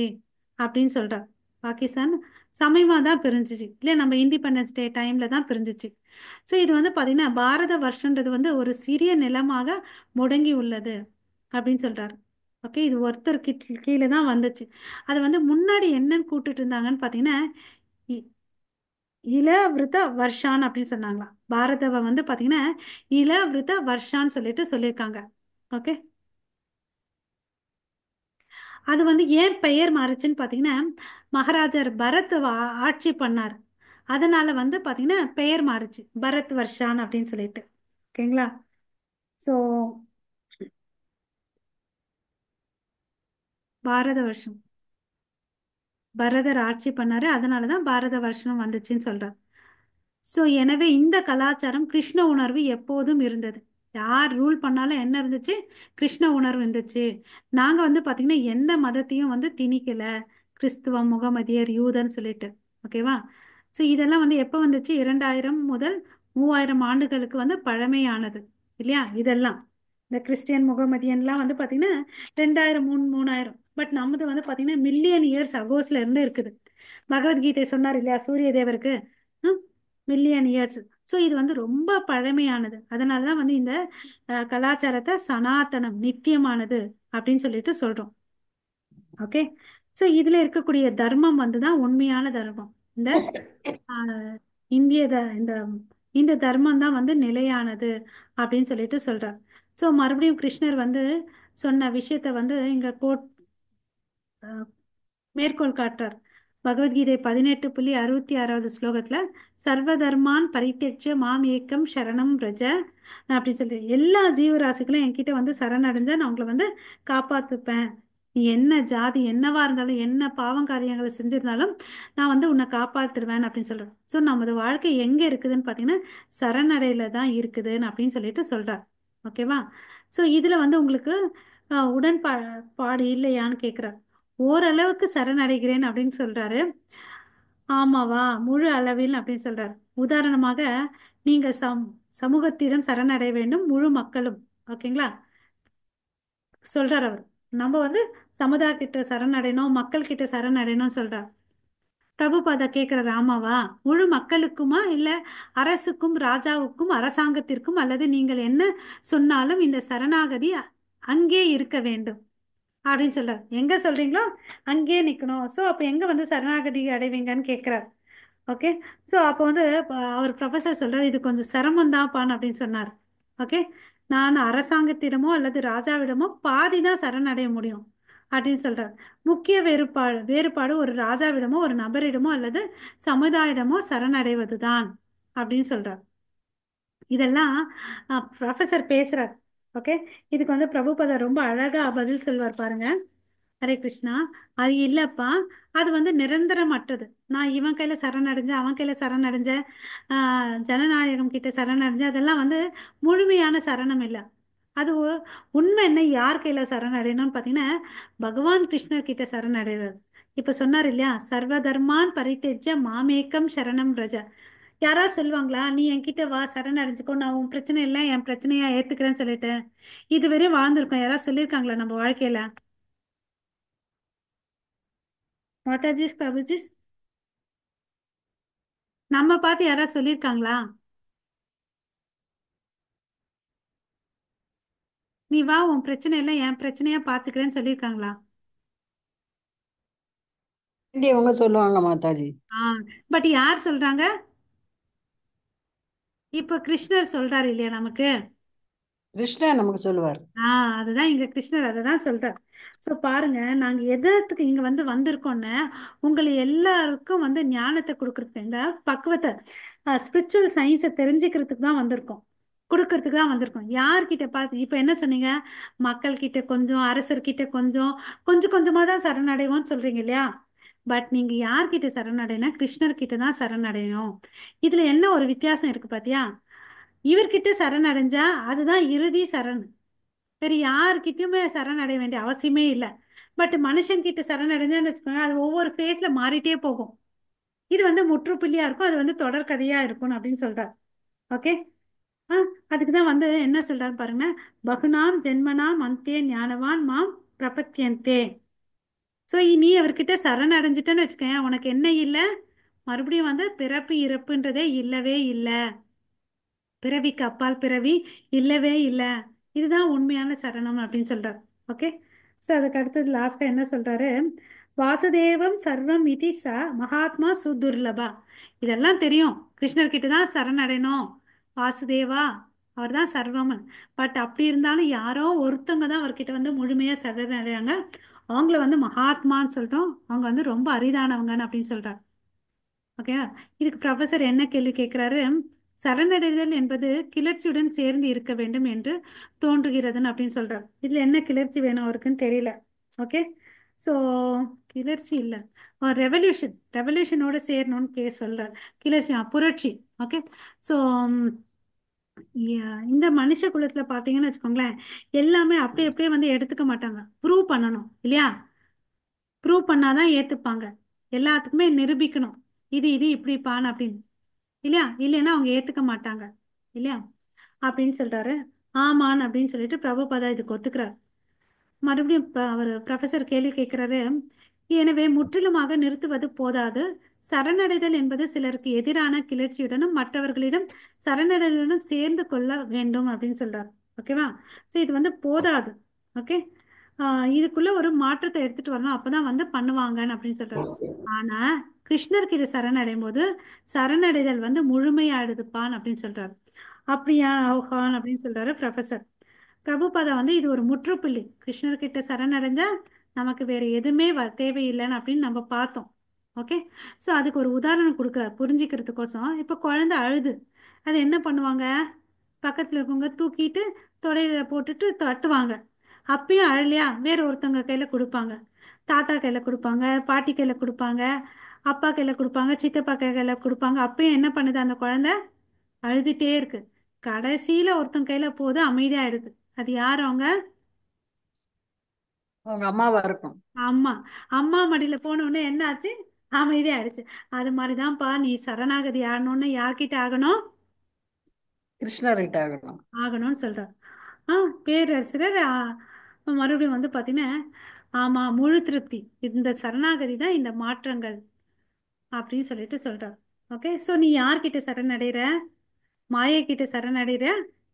அப்படின்னு சொல்றார். பாகிஸ்தான் சமயமா தான் பிரிஞ்சிச்சு இல்லையா? நம்ம இண்டிபெண்டன்ஸ் டே டைம்ல தான் பிரிஞ்சிச்சு. ஸோ இது வந்து பாத்தீங்கன்னா பாரத வருஷன்றது வந்து ஒரு சிறிய நிலமாக முடங்கி உள்ளது அப்படின்னு சொல்றாரு. ஓகே. இது ஒருத்தர் கீழே தான் வந்துச்சு. அது வந்து முன்னாடி என்னன்னு கூப்பிட்டுட்டு இருந்தாங்கன்னு பாத்தீங்கன்னா இ- இளவிருத வர்ஷான் அப்படின்னு சொன்னாங்களாம். பாரதவ வந்து பாத்தீங்கன்னா இளவிருத வர்ஷான்னு சொல்லிட்டு சொல்லியிருக்காங்க. ஓகே. அது வந்து ஏன் பெயர் மாறுச்சுன்னு பார்த்தீங்கன்னா, மகாராஜர் பரத் ஆட்சி பண்ணார். அதனால வந்து பார்த்தீங்கன்னா பெயர் மாறுச்சு, பரத் வர்ஷான் அப்படின்னு சொல்லிட்டு. ஓகேங்களா? ஸோ பாரத வருஷம், பரதர் ஆட்சி பண்ணாரு, அதனாலதான் பாரத வருஷம் வந்துச்சுன்னு சொல்றார். ஸோ எனவே இந்த கலாச்சாரம் கிருஷ்ண உணர்வு எப்போதும் இருந்தது. யார் ரூல் பண்ணாலும் என்ன இருந்துச்சு? கிருஷ்ண உணர்வு இருந்துச்சு. நாங்க வந்து பாத்தீங்கன்னா எந்த மதத்தையும் வந்து திணிக்கல, கிறிஸ்துவம், முகமதியர், யூதன்னு சொல்லிட்டு. ஓகேவா? ஸோ இதெல்லாம் வந்து எப்போ வந்துச்சு? 2000 முதல் 3000 ஆண்டுகளுக்கு வந்து பழமையானது இல்லையா? இதெல்லாம் இந்த கிறிஸ்டியன், முகமதியன்லாம் வந்து பாத்தீங்கன்னா 2000 3000. பட் நம்மது வந்து பாத்தீங்கன்னா மில்லியன் இயர்ஸ் அகோஸ்ல இருந்து இருக்குது. பகவத்கீதை சொன்னார் இல்லையா சூரிய தேவருக்கு, மில்லியன் இயர்ஸ். ஸோ இது வந்து ரொம்ப பழமையானது. அதனால தான் வந்து இந்த கலாச்சாரத்தை சனாதனம், நித்தியமானது அப்படின்னு சொல்லிட்டு சொல்றோம். ஓகே. ஸோ இதுல இருக்கக்கூடிய தர்மம் வந்து தான் உண்மையான தர்மம். இந்த ஆஹ், இந்த இந்த தர்மம் தான் வந்து நிலையானது அப்படின்னு சொல்லிட்டு சொல்றார். ஸோ மறுபடியும் கிருஷ்ணர் வந்து சொன்ன விஷயத்த வந்து இங்க மேற்கோள் காட்டுறார். பகவத்கீதை 18.66 ஸ்லோகத்துல, சர்வதர்மான் பரித்தியஜ்ய மாம் ஏக்கம் சரணம் பிரஜ அப்படின்னு சொல்லி, எல்லா ஜீவராசிகளும் என்கிட்ட வந்து சரணடைஞ்சா நான் உங்களை வந்து காப்பாத்துப்பேன். நீ என்ன ஜாதி என்னவா இருந்தாலும், என்ன பாவம் காரியங்களை செஞ்சிருந்தாலும் நான் வந்து உன்னை காப்பாத்துருவேன் அப்படின்னு சொல்றேன். ஸோ நமது வாழ்க்கை எங்க இருக்குதுன்னு பார்த்தீங்கன்னா சரணடையில தான் இருக்குதுன்னு அப்படின்னு சொல்லிட்டு சொல்றார். ஓகேவா? ஸோ இதுல வந்து உங்களுக்கு உடன்பாடு இல்லையான்னு கேட்கிறார். ஓரளவுக்கு சரணடைகிறேன் அப்படின்னு சொல்றாரு. ஆமாவா, முழு அளவில் அப்படின்னு சொல்றாரு. உதாரணமாக, நீங்க சமூகத்திடம் சரணடைய வேண்டும், முழு மக்களும். ஓகேங்களா? சொல்றார் அவர். நம்ம வந்து சமுதாய கிட்ட சரணடையணும், மக்கள் கிட்ட சரணடையணும் சொல்றார். பிரபுபாதா கேட்கிறாரு, ஆமாவா, முழு மக்களுக்குமா இல்ல அரசுக்கும், ராஜாவுக்கும், அரசாங்கத்திற்கும், அல்லது நீங்கள் என்ன சொன்னாலும் இந்த சரணாகதி அங்கே இருக்க வேண்டும் அப்படின்னு சொல்றாரு. எங்க சொல்றீங்களோ அங்கேயே நிக்கணும். ஸோ அப்போ எங்க வந்து சரணாகதி அடைவீங்கன்னு கேட்கிறார். ஓகே. ஸோ அப்போ வந்து அவர் ப்ரொஃபசர் சொல்றாரு, இது கொஞ்சம் சிரமம் தான்ப்பான் அப்படின்னு சொன்னார். ஓகே. நான் அரசாங்கத்திடமோ அல்லது ராஜாவிடமோ பாதி தான் சரணடைய முடியும் அப்படின்னு சொல்றார். முக்கிய வேறுபாடு ஒரு ராஜாவிடமோ, ஒரு நபரிடமோ அல்லது சமுதாயிடமோ சரணடைவதுதான் அப்படின்னு சொல்றார். இதெல்லாம் ப்ரொஃபசர் பேசுறார். ஓகே. இதுக்கு வந்து பிரபுபதா ரொம்ப அழகா பதில் சொல்வார் பாருங்க. ஹரே கிருஷ்ணா. அது இல்லப்பா, அது வந்து நிரந்தரமற்றது. நான் இவன் கையில சரணடைஞ்சேன், அவன் கையில சரணடைஞ்சேன், ஜனநாயகம் கிட்ட சரணடைஞ்சேன், அதெல்லாம் வந்து முழுமையான சரணம் இல்லை. அது உண்மை என்ன, யார் கையில சரணடையணும்னு பார்த்தீங்கன்னா பகவான் கிருஷ்ணர் கிட்ட சரணடைகிறது. இப்ப சொன்னார் இல்லையா, சர்வதர்மான் பரித்தெஜ்ஜ மாமேக்கம் சரணம் ரஜ. யாராவது சொல்லுவாங்களா, நீ என்கிட்ட வா சரணடைஞ்சுக்கோ, நான் உன் பிரச்சனை இல்லை என் பிரச்சனையா ஏத்துக்கிறேன்னு சொல்லிட்டு இதுவரையும் வாழ்ந்திருக்கோம்? யாராவது சொல்லியிருக்காங்களா நம்ம வாழ்க்கையில? மாதாஜி, பிரபுஜி, நம்ம பார்த்து யாராவது சொல்லியிருக்காங்களா? நீ வா உன் பிரச்சனை இல்லை என் பிரச்சனையா பாத்துக்கிறேன்னு சொல்லியிருக்காங்களா? வேண்டியவங்க சொல்லுவாங்க மாதாஜி. ஆ. பட் யார் சொல்றாங்க? இப்ப கிருஷ்ணர் சொல்றாரு இல்லையா நமக்கு. கிருஷ்ணன் நமக்கு சொல்லுவார். அதுதான் இங்க கிருஷ்ணர் அததான் சொல்றார். சோ பாருங்க, நாங்க எதற்கு இங்க வந்து வந்திருக்கோம்னு, உங்களை எல்லாருக்கும் வந்து ஞானத்தை கொடுக்கறதுக்கு, இந்த பக்குவத்தை, ஸ்பிரிச்சுவல் சயின்ஸை தெரிஞ்சுக்கிறதுக்கு தான் வந்திருக்கோம், கொடுக்கறதுக்கு தான் வந்திருக்கோம். யார்கிட்ட பார்த்து இப்ப என்ன சொன்னீங்க? மக்கள் கிட்ட கொஞ்சம், அரசர்கிட்ட கொஞ்சம், கொஞ்சம் கொஞ்சமா தான் சரணடைவோம்னு சொல்றீங்க இல்லையா? பட் நீங்க யார்கிட்ட சரணடைனா கிருஷ்ணர் கிட்ட தான் சரணடையணும். இதுல என்ன ஒரு வித்தியாசம் இருக்கு பாத்தியா? இவர்கிட்ட சரணடைஞ்சா அதுதான் இறுதி சரண். வேற யார்கிட்டயுமே சரணடைய வேண்டிய அவசியமே இல்லை. பட் மனுஷன் கிட்ட சரணடைஞ்சான்னு வச்சுக்கோங்க, அது ஒவ்வொரு ஃபேஸ்ல மாறிட்டே போகும். இது வந்து முற்றுப்புள்ளியா இருக்கும், அது வந்து தொடர்கதையா இருக்கும் அப்படின்னு சொல்றார். ஓகே. ஆ. அதுக்கு தான் வந்து என்ன சொல்றாரு பாருங்க, பகுனாம் ஜென்மனாம் அந்தே ஞானவான் மாம் பிரபத்தியந்தே. ஸோ நீ அவர்கிட்ட சரணடைஞ்சிட்டேன்னு வச்சுக்கேன், உனக்கு என்ன இல்லை? மறுபடியும் வந்து பிறப்பு இறப்புன்றதே இல்லவே இல்லை. பிறவிக்கு அப்பால் பிறவி இல்லவே இல்லை. இதுதான் உண்மையான சரணம் அப்படின்னு சொல்றாரு. ஓகே. ஸோ அதுக்கு அடுத்தது லாஸ்டா என்ன சொல்றாரு, வாசுதேவம் சர்வம் இதி ச மகாத்மா சுதுர்லபா. இதெல்லாம் தெரியும், கிருஷ்ணர் கிட்ட தான் சரணடையணும், வாசுதேவா அவர் தான் சர்வம். பட் அப்படி இருந்தாலும் யாரோ ஒருத்தவங்க தான் அவர்கிட்ட வந்து முழுமையா சரணடைறாங்க. அவங்கள வந்து மகாத்மான்னு சொல்லிட்டோம், அவங்க வந்து ரொம்ப அரிதானவங்கன்னு அப்படின்னு சொல்றாரு. ஓகே, இதுக்கு ப்ரொஃபசர் என்ன கேள்வி கேட்கிறாரு? சரணடைதல் என்பது கிளர்ச்சியுடன் சேர்ந்து இருக்க வேண்டும் என்று தோன்றுகிறதுன்னு அப்படின்னு சொல்றாரு. இதுல என்ன கிளர்ச்சி வேணும் அவருக்குன்னு தெரியல. ஓகே, ஸோ கிளர்ச்சி இல்லை, ரெவல்யூஷனோட சேரணும்னு சொல்றாரு. கிளர்ச்சி புரட்சி. ஓகே, ஸோ இந்த மனுஷ குலத்துல பாத்தீங்கன்னு வச்சுக்கோங்களேன், எல்லாமே அப்படியே அப்படியே வந்து எடுத்துக்க மாட்டாங்க, ப்ரூவ் பண்ணணும் இல்லையா? ப்ரூவ் பண்ணாதான் ஏத்துப்பாங்க. எல்லாத்துக்குமே நிரூபிக்கணும், இது இது இப்படிப்பான்னு அப்படின்னு, இல்லையா? இல்லைன்னா அவங்க ஏத்துக்க மாட்டாங்க இல்லையா? அப்படின்னு சொல்றாரு. ஆமான்னு அப்படின்னு சொல்லிட்டு பிரபுபாதா இதுக்கு ஒத்துக்கிறார். மறுபடியும் அவர் ப்ரொஃபசர் கேள்வி கேட்கிறாரு. எனவே முற்றிலுமாக நிறுத்துவது போதாது, சரணடைதல் என்பது சிலருக்கு எதிரான கிளர்ச்சியுடனும் மற்றவர்களிடம் சரணடைதலுடன் சேர்ந்து கொள்ள வேண்டும் அப்படின்னு சொல்றாரு. ஓகேவா? ஸோ இது வந்து போதாது. ஓகே, இதுக்குள்ள ஒரு மாற்றத்தை எடுத்துட்டு வரணும், அப்பதான் வந்து பண்ணுவாங்கன்னு அப்படின்னு சொல்றாரு. ஆனா கிருஷ்ணருக்கு இது சரணடையும் போது சரணடைதல் வந்து முழுமையாடுதுப்பான் அப்படின்னு சொல்றாரு. அப்படியா ஓஹான் அப்படின்னு சொல்றாரு ப்ரொஃபசர். பிரபுபாதா வந்து இது ஒரு முற்றுப்புள்ளி, கிருஷ்ணர்கிட்ட சரணடைஞ்சா நமக்கு வேற எதுவுமே தேவையில்லைன்னு அப்படின்னு நம்ம பார்த்தோம். ஓகே, ஸோ அதுக்கு ஒரு உதாரணம் கொடுக்குறாரு புரிஞ்சிக்கிறதுக்கோசம். இப்போ குழந்தை அழுது, அது என்ன பண்ணுவாங்க? பக்கத்தில் இருக்கவங்க தூக்கிட்டு தொடையில போட்டுட்டு தட்டுவாங்க. அப்பயும் அழலையா, வேற ஒருத்தவங்க கையில கொடுப்பாங்க. தாத்தா கையில கொடுப்பாங்க, பாட்டி கையில கொடுப்பாங்க, அப்பா கையில கொடுப்பாங்க, சித்தப்பா கையில கொடுப்பாங்க. அப்பயும் என்ன பண்ணுது அந்த குழந்தை? அழுதுட்டே இருக்கு. கடைசியில ஒருத்தன் கையில போது அமைதியாயிடுது. அது யார் அவங்க? உங்க அம்மாவா இருக்கும். அம்மா. அம்மா மடியில போன உடனே என்ன ஆச்சு? அமைதியாயிடுச்சு. அது மாதிரிதான்ப்பா, நீ சரணாகதி ஆகணும்னு யார்கிட்ட ஆகணும்? கிருஷ்ணர்கிட்ட ஆகணும். ஆகணும்னு சொல்றார். ஆ, பேரரசர் மறுபடியும் வந்து பார்த்தீங்கன்னா, ஆமா, முழு திருப்தி, இந்த சரணாகதி தான் இந்த மாற்றங்கள் அப்படின்னு சொல்லிட்டு சொல்றார். ஓகே, ஸோ நீ யார்கிட்ட சரணடைகிற? மாயை கிட்ட சரணடைகிற,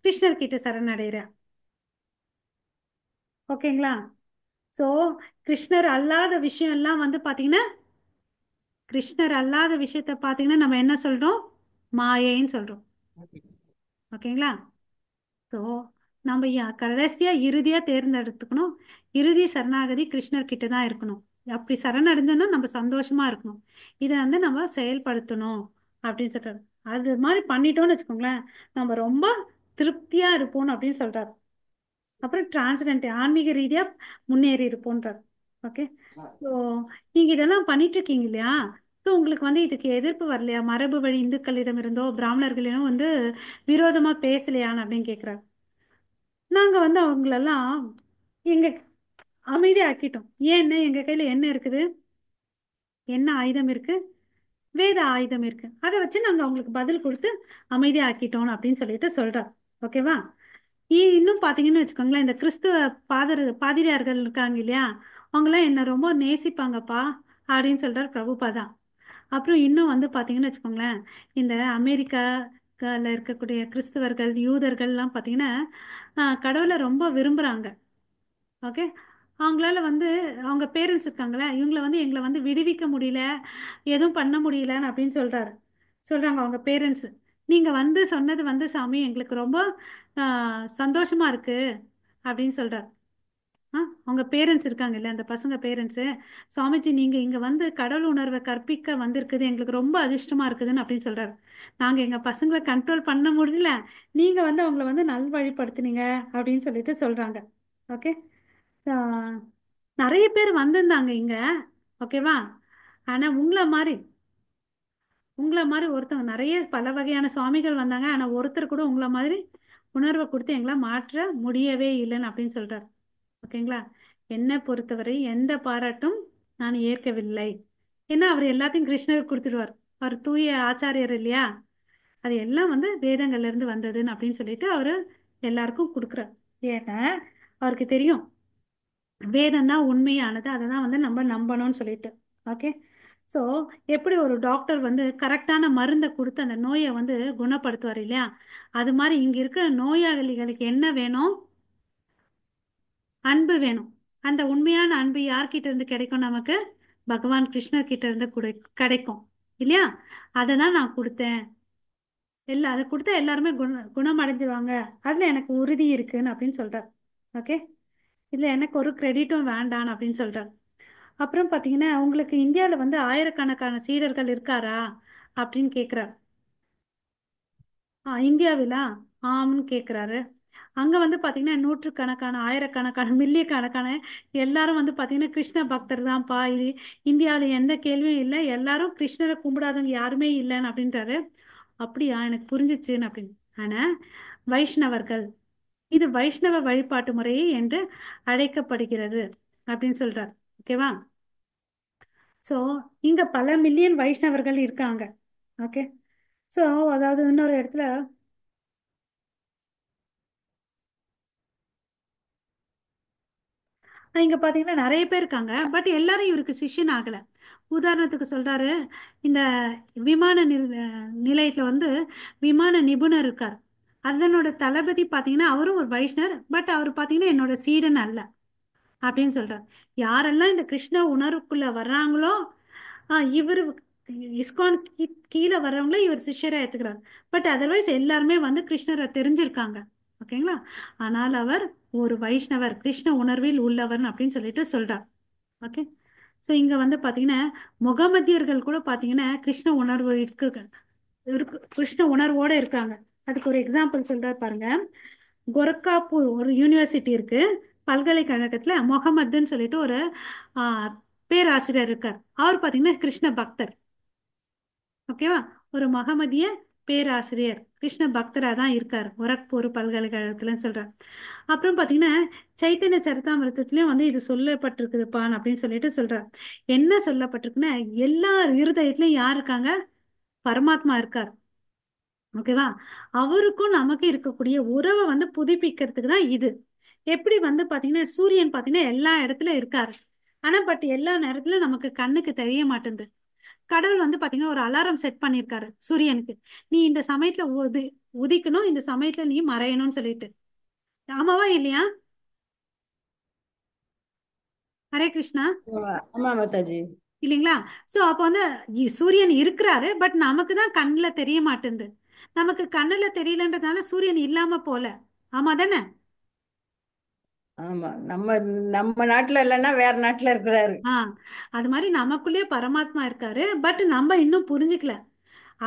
கிருஷ்ணர் கிட்ட சரணடைகிற. ஓகேங்களா? ஸோ கிருஷ்ணர் அல்லாத விஷயம் எல்லாம் வந்து பார்த்தீங்கன்னா, கிருஷ்ணர் அல்லாத விஷயத்த பார்த்தீங்கன்னா நம்ம என்ன சொல்றோம்? மாயைன்னு சொல்றோம். ஓகேங்களா? ஸோ நம்ம கடைசியா இறுதியா தேர்ந்தெடுத்துக்கணும், இறுதி சரணாகதி கிருஷ்ணர் கிட்ட தான் இருக்கணும். அப்படி சரணடைஞ்சோன்னா நம்ம சந்தோஷமா இருக்கணும். இதை வந்து நம்ம செயல்படுத்தணும் அப்படின்னு சொல்றாரு. அது மாதிரி பண்ணிட்டோம்னு வச்சுக்கோங்களேன், நம்ம ரொம்ப திருப்தியா இருப்போம் அப்படின்னு சொல்றாரு. அப்புறம் டிரான்ஸ்டன்ட் ஆன்மீக ரீதியா முன்னேறி இருப்போன்றார். ஓகே, ஸோ நீங்க இதெல்லாம் பண்ணிட்டு இருக்கீங்க இல்லையா? ஸோ உங்களுக்கு வந்து இதுக்கு எதிர்ப்பு வரலையா? மரபு வழி இந்துக்களிடம் இருந்தோ பிராமணர்களிடம் வந்து விரோதமா பேசலையான்னு அப்படின்னு கேட்குறாரு. நாங்க வந்து அவங்களெல்லாம் எங்க அமைதியாக்கிட்டோம். ஏன்னு எங்க கையில என்ன இருக்குது? என்ன ஆயுதம் இருக்கு? வேத ஆயுதம் இருக்கு. அதை வச்சு நாங்க அவங்களுக்கு பதில் கொடுத்து அமைதியாக்கிட்டோம் அப்படின்னு சொல்லிட்டு சொல்றார். ஓகேவா? இன்னும் பார்த்தீங்கன்னு வச்சுக்கோங்களேன், இந்த கிறிஸ்துவ பாதிரியார்கள் இருக்காங்க இல்லையா, அவங்களாம் என்ன ரொம்ப நேசிப்பாங்கப்பா அப்படின்னு சொல்றார் பிரபுபாதா. அப்புறம் இன்னும் வந்து பார்த்தீங்கன்னு வச்சுக்கோங்களேன், இந்த அமெரிக்காவில் இருக்கக்கூடிய கிறிஸ்தவர்கள் யூதர்கள்லாம் பார்த்தீங்கன்னா கடவுளை ரொம்ப விரும்புகிறாங்க. ஓகே, அவங்களால வந்து அவங்க பேரண்ட்ஸ் இருக்காங்களே, இவங்கள வந்து எங்களை வந்து விடுவிக்க முடியல, எதுவும் பண்ண முடியலன்னு அப்படின்னு சொல்றாங்க அவங்க பேரண்ட்ஸ். நீங்க வந்து சொன்னது வந்து சாமி எங்களுக்கு ரொம்ப சந்தோஷமா இருக்கு அப்படின்னு சொல்றாரு. அவங்க பேரண்ட்ஸ் இருக்காங்க இல்ல, அந்த பசங்க பேரண்ட்ஸு, சுவாமிஜி நீங்க இங்க வந்து கடவுள் உணர்வை கற்பிக்க வந்திருக்குது எங்களுக்கு ரொம்ப அதிர்ஷ்டமா இருக்குதுன்னு அப்படின்னு சொல்றாரு. நாங்க எங்க பசங்களை கண்ட்ரோல் பண்ண முடியல, நீங்க வந்து அவங்கள வந்து நல்வழிப்படுத்துனீங்க அப்படின்னு சொல்லிட்டு சொல்றாங்க. ஓகே, நிறைய பேர் வந்திருந்தாங்க இங்க. ஓகேவா? ஆனா உங்களை மாதிரி ஒருத்தவங்க, நிறைய பல வகையான சுவாமிகள் வந்தாங்க, ஆனா ஒருத்தர் கூட உங்களை மாதிரி உணர்வை கொடுத்து எங்களை மாற்ற முடியவே இல்லைன்னு அப்படின்னு சொல்றாரு. ஓகேங்களா? என்னை பொறுத்தவரை எந்த பாராட்டும் நான் ஏற்கவில்லை. ஏன்னா அவர் எல்லாத்தையும் கிருஷ்ணருக்கு கொடுத்துடுவார். அவர் தூய ஆச்சாரியர் இல்லையா? அது எல்லாம் வந்து வேதங்கள்ல இருந்து வந்ததுன்னு அப்படின்னு சொல்லிட்டு அவரு எல்லாருக்கும் கொடுக்குறார். ஏன்னா அவருக்கு தெரியும் வேதம் தான் உண்மையானது, அதை தான் வந்து நம்ம நம்பணும்னு சொல்லிட்டு. ஓகே, ஸோ எப்படி ஒரு டாக்டர் வந்து கரெக்டான மருந்தை கொடுத்து அந்த நோயை வந்து குணப்படுத்துவார் இல்லையா? அது மாதிரி இங்க இருக்கிற நோயாளிகளுக்கு என்ன வேணும்? அன்பு வேணும். அந்த உண்மையான அன்பு யார்கிட்ட இருந்து கிடைக்கும் நமக்கு? பகவான் கிருஷ்ணர் கிட்ட இருந்து கிடைக்கும் இல்லையா? அதை தான் நான் கொடுத்தேன். அதை கொடுத்தா எல்லாருமே குணம் அடைஞ்சிருவாங்க, அதுல எனக்கு உறுதி இருக்குன்னு அப்படின்னு சொல்றார். ஓகே, இல்லை எனக்கு ஒரு கிரெடிட்டும் வேண்டாம் அப்படின்னு சொல்றாரு. அப்புறம் பார்த்தீங்கன்னா உங்களுக்கு இந்தியாவில் வந்து ஆயிரக்கணக்கான சீடர்கள் இருக்காரா அப்படின்னு கேட்குறாரு. இந்தியாவிலா ஆம்னு கேட்குறாரு. அங்கே வந்து பார்த்தீங்கன்னா நூற்றுக்கணக்கான ஆயிரக்கணக்கான மில்லியக்கணக்கான எல்லாரும் வந்து பார்த்தீங்கன்னா கிருஷ்ண பக்தர் தான்ப்பா. இது இந்தியாவில் எந்த கேள்வியும் இல்லை, எல்லாரும் கிருஷ்ணரை கும்பிடாதவங்க யாருமே இல்லைன்னு அப்படின்றாரு. அப்படியா, எனக்கு புரிஞ்சிச்சுன்னு அப்படின்னு. ஆனால் வைஷ்ணவர்கள், இது வைஷ்ணவ வழிபாட்டு முறை என்று அழைக்கப்படுகிறது அப்படின்னு சொல்றார். ஓகேவா? ஸோ இங்க பல மில்லியன் வைஷ்ணவர்கள் இருக்காங்க. ஓகே. ஸோ அதாவது இன்னொரு இடத்துல இங்க பாத்தீங்கன்னா நிறைய பேர் இருக்காங்க, பட் எல்லாரும் இவருக்கு சிஷ்யன் ஆகல. உதாரணத்துக்கு சொல்றாரு, இந்த விமான நிலையத்துல வந்து விமான நிபுணர் இருக்கார். அதனோட தளபதி பாத்தீங்கன்னா அவரும் ஒரு வைஷ்ணவர், பட் அவர் பாத்தீங்கன்னா என்னோட சீடன் அல்ல அப்படின்னு சொல்றார். யாரெல்லாம் இந்த கிருஷ்ண உணர்வுக்குள்ள வர்றாங்களோ இவர் இஸ்கான் கீழே வர்றவங்கள இவர் சிஷ்யரா ஏத்துக்கிறார். பட் அதர்வைஸ் எல்லாருமே வந்து கிருஷ்ணரை தெரிஞ்சிருக்காங்க. ஓகேங்களா? ஆனால் அவர் ஒரு வைஷ்ணவர், கிருஷ்ண உணர்வில் உள்ளவர் அப்படின்னு சொல்லிட்டு சொல்றார். ஓகே. ஸோ இங்க வந்து பாத்தீங்கன்னா முகமதியர்கள் கூட பாத்தீங்கன்னா கிருஷ்ண உணர்வு கிருஷ்ண உணர்வோட இருக்காங்க. அதுக்கு ஒரு எக்ஸாம்பிள் சொல்றாரு பாருங்க. கோரக்காப்பூர் ஒரு யூனிவர்சிட்டி இருக்கு, பல்கலைக்கழகத்துல முகமதுன்னு சொல்லிட்டு ஒரு ஆஹ், பேராசிரியர் இருக்கார். அவர் பாத்தீங்கன்னா கிருஷ்ண பக்தர். ஓகேவா? ஒரு மகமதிய பேராசிரியர் கிருஷ்ண பக்தரா தான் இருக்கார் கோரக்பூர் பல்கலைக்கழகத்துலன்னு சொல்றார். அப்புறம் பாத்தீங்கன்னா சைத்தன்ய சரிதாமிரதத்திலயும் வந்து இது சொல்லப்பட்டிருக்குதுப்பான் அப்படின்னு சொல்லிட்டு சொல்றார். என்ன சொல்லப்பட்டிருக்குன்னா எல்லா இருதயத்திலயும் யார் இருக்காங்க? பரமாத்மா இருக்கார். ஓகேவா? அவருக்கும் நமக்கு இருக்கக்கூடிய உறவை வந்து புதுப்பிக்கிறதுக்கு தான் இது. எப்படி வந்து பாத்தீங்கன்னா சூரியன் பாத்தீங்கன்னா எல்லா இடத்துல இருக்காரு, ஆனா பட் எல்லா நேரத்துல நமக்கு கண்ணுக்கு தெரிய மாட்டேங்குது. கடவுள் வந்து பாத்தீங்கன்னா ஒரு அலாரம் செட் பண்ணியிருக்காரு சூரியனுக்கு, நீ இந்த சமயத்துல உதிக்கணும், இந்த சமயத்துல நீ மறையணும்னு சொல்லிட்டு. ஆமாவா இல்லையா? ஹரே கிருஷ்ணா. ஆமா மாதாஜி. இல்லைங்களா? சோ அப்ப வந்து சூரியன் இருக்கிறாரு, பட் நமக்கு தான் கண்ணுல தெரிய மாட்டேங்குது. நமக்கு கண்ணுல தெரியலன்றதுனால சூரியன் இல்லாம போல. ஆமா தானே? ஆமா, நம்ம நம்ம நாட்டுல இல்லைன்னா வேற நாட்டுல இருக்கிறாரு. ஆ அது மாதிரி நமக்குள்ளேயே பரமாத்மா இருக்காரு, பட் நம்ம இன்னும் புரிஞ்சுக்கல.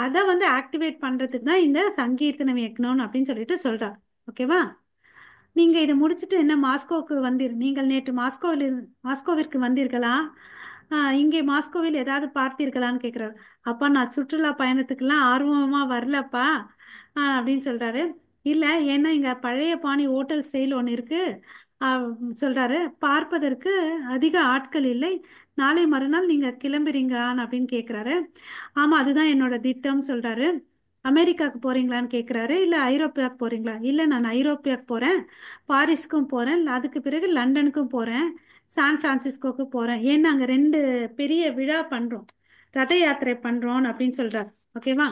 அதை வந்து ஆக்டிவேட் பண்றதுக்கு தான் இந்த சங்கீர்த்தனம் இயக்கணும் அப்படின்னு சொல்லிட்டு சொல்றார். ஓகேவா? நீங்க இதை முடிச்சுட்டு என்ன மாஸ்கோவுக்கு நீங்கள் நேற்று மாஸ்கோவிற்கு வந்தீர்களா? இங்கே மாஸ்கோவில் ஏதாவது பார்த்தீர்களான்னு கேட்குறாரு. அப்பா நான் சுற்றுலா பயணத்துக்கெல்லாம் ஆர்வமா வரலப்பா அப்படின்னு சொல்றாரு. இல்ல, ஏன்னா இங்க பழைய பாணி ஹோட்டல் ஸ்டைல் ஒன்று இருக்கு சொல்றாரு. பார்ப்பதற்கு அதிக ஆட்கள் இல்லை. நாளை மறுநாள் நீங்க கிளம்புறீங்களான்னு அப்படின்னு கேட்குறாரு. ஆமா, அதுதான் என்னோட திட்டம் சொல்றாரு. அமெரிக்காவுக்கு போறீங்களான்னு கேட்குறாரு. இல்ல ஐரோப்பியாவுக்கு போறீங்களா? இல்ல, நான் ஐரோப்பியாவுக்கு போறேன், பாரிஸ்க்கும் போறேன், அதுக்கு பிறகு லண்டனுக்கும் போறேன், சான் பிரான்சிஸ்கோக்கு போறேன். ஏன்னா அங்க ரெண்டு பெரிய விழா பண்றோம், ரத யாத்திரை பண்றோம் அப்படின்னு சொல்றாரு. ஓகேவா?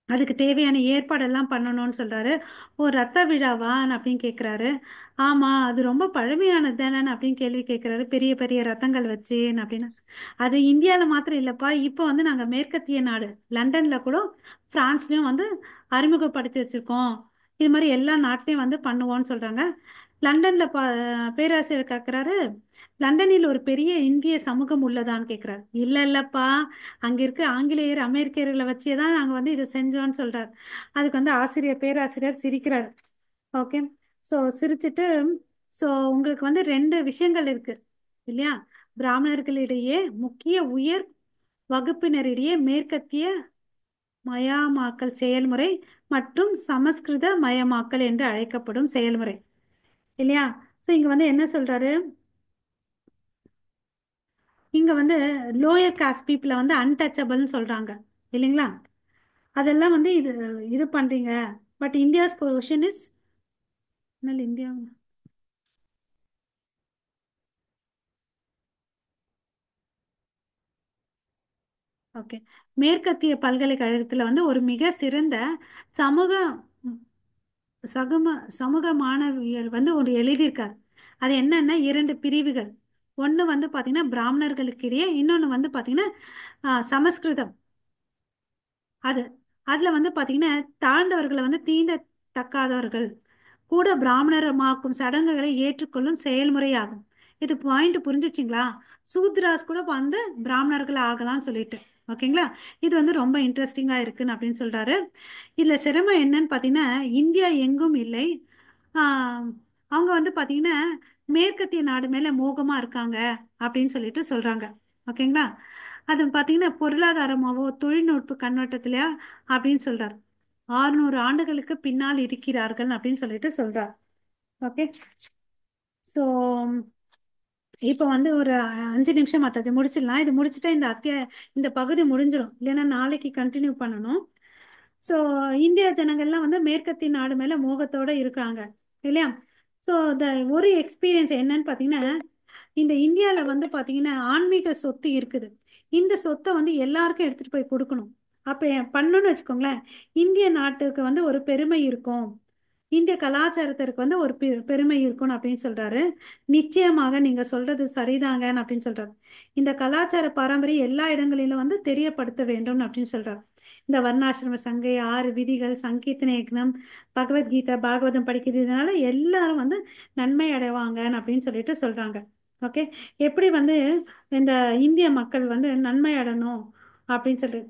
அதுக்கு தேவையான ஏற்பாடெல்லாம் பண்ணணும்னு சொல்றாரு. ஓ, ரத்த விழாவான்னு அப்படின்னு கேட்குறாரு. ஆமா, அது ரொம்ப பழமையானது தானே அப்படின்னு கேள்வி கேட்குறாரு. பெரிய பெரிய ரத்தங்கள் வச்சுன்னு அப்படின்னு. அது இந்தியாவில் மாத்திரம் இல்லைப்பா, இப்போ வந்து நாங்கள் மேற்கத்திய நாடு லண்டன்ல கூட பிரான்ஸ்லயும் வந்து அறிமுகப்படுத்தி வச்சிருக்கோம். இது மாதிரி எல்லா நாட்டிலையும் வந்து பண்ணுவோம்னு சொல்றாங்க. லண்டன்ல பேராசிரியர் கேட்குறாரு, லண்டனில் ஒரு பெரிய இந்திய சமூகம் உள்ளதான்னு கேட்குறாரு. இல்ல இல்லப்பா, அங்க இருக்க ஆங்கிலேயர் அமெரிக்கர்களை வச்சே தான் நாங்க வந்து இதை செஞ்சோம்னு சொல்றாரு. அதுக்கு வந்து பேராசிரியர் சிரிக்கிறார். ஓகே. ஸோ சிரிச்சிட்டு, ஸோ உங்களுக்கு வந்து ரெண்டு விஷயங்கள் இருக்கு இல்லையா? பிராமணர்களிடையே முக்கிய உயர் வகுப்பினரிடையே மேற்கத்திய மயமாக்கல் செயல்முறை மற்றும் சமஸ்கிருத மயமாக்கல் என்று அழைக்கப்படும் செயல்முறை இல்லையா? ஸோ இங்க வந்து என்ன சொல்றாரு, இங்க வந்து லோயர் காஸ்ட் பீப்புளை வந்து அன்டச்சபிள்னு சொல்றாங்க இல்லைங்களா? அதெல்லாம் வந்து இது இது பண்றீங்க. But India's position is India. Okay. மேற்கத்திய பல்கலைக்கழகத்துல வந்து ஒரு மிக சிறந்த சமூக சகும சமூக மாணவியர் வந்து ஒரு எழுதியிருக்கார். அது என்னன்னா இரண்டு பிரிவுகள். ஒன்று வந்து பார்த்தீங்கன்னா பிராமணர்களுக்கு இடையே, இன்னொன்று வந்து பார்த்தீங்கன்னா சமஸ்கிருதம். அது அதுல வந்து பார்த்தீங்கன்னா தாழ்ந்தவர்களை வந்து தீண்ட தக்காதவர்கள், கூட பிராமணரமாக்கும் சடங்குகளை ஏற்றுக்கொள்ளும் செயல்முறையாகும். இது பாயிண்ட் புரிஞ்சுச்சிங்களா? சூத்ராஸ் கூட வந்து பிராமணர்கள் ஆகலாம்னு சொல்லிட்டு. ஓகேங்களா? இது வந்து ரொம்ப இன்ட்ரெஸ்டிங்கா இருக்குன்னு அப்படின்னு சொல்றாரு. இதுல சிரமம் என்னன்னு பாத்தீங்கன்னா, இந்தியா எங்கும் இல்லை. ஆஹ் அவங்க வந்து பாத்தீங்கன்னா மேற்கத்திய நாடு மேல மோகமா இருக்காங்க அப்படின்னு சொல்லிட்டு சொல்றாங்க. ஓகேங்களா? அது பாத்தீங்கன்னா பொருளாதாரமாவோ தொழில்நுட்ப கண்ணோட்டத்திலயா அப்படின்னு சொல்றாரு. 600 ஆண்டுகளுக்கு பின்னால் இருக்கிறார்கள் அப்படின்னு சொல்லிட்டு சொல்றார். ஓகே. ஸோ இப்போ வந்து ஒரு 5 நிமிஷம் மற்றது முடிச்சிடலாம். இது முடிச்சுட்டா இந்த பகுதி முடிஞ்சிடும், இல்லைன்னா நாளைக்கு கண்டினியூ பண்ணணும். ஸோ இந்திய ஜனங்கள்லாம் வந்து மேற்கத்திய நாடு மேல மோகத்தோட இருக்காங்க இல்லையா? ஸோ இந்த ஒரு எக்ஸ்பீரியன்ஸ் என்னன்னு பார்த்தீங்கன்னா, இந்த இந்தியாவில் வந்து பார்த்தீங்கன்னா ஆன்மீக சொத்து இருக்குது. இந்த சொத்தை வந்து எல்லாருக்கும் எடுத்துட்டு போய் கொடுக்கணும். அப்போ பண்ணணும்னு வச்சுக்கோங்களேன், இந்திய நாட்டுக்கு வந்து ஒரு பெருமை இருக்கும், இந்திய கலாச்சாரத்திற்கு வந்து ஒரு பெருமை இருக்கணும் அப்படின்னு சொல்றாரு. நிச்சயமாக நீங்க சொல்றது சரிதாங்க அப்படின்னு சொல்றாரு. இந்த கலாச்சார பாரம்பரியம் எல்லா இடங்களிலும் வந்து தெரியப்படுத்த வேண்டும் அப்படின்னு சொல்றாரு. இந்த வர்ணாசிரம சங்கை, 6 விதிகள், சங்கீர்த்தன யக்னம், பகவத்கீதா, பாகவதம் படிக்கிறதுனால எல்லாரும் வந்து நன்மை அடைவாங்க அப்படின்னு சொல்லிட்டு சொல்றாங்க. ஓகே. எப்படி வந்து இந்த இந்திய மக்கள் வந்து நன்மை அடையணும் அப்படின்னு சொல்லி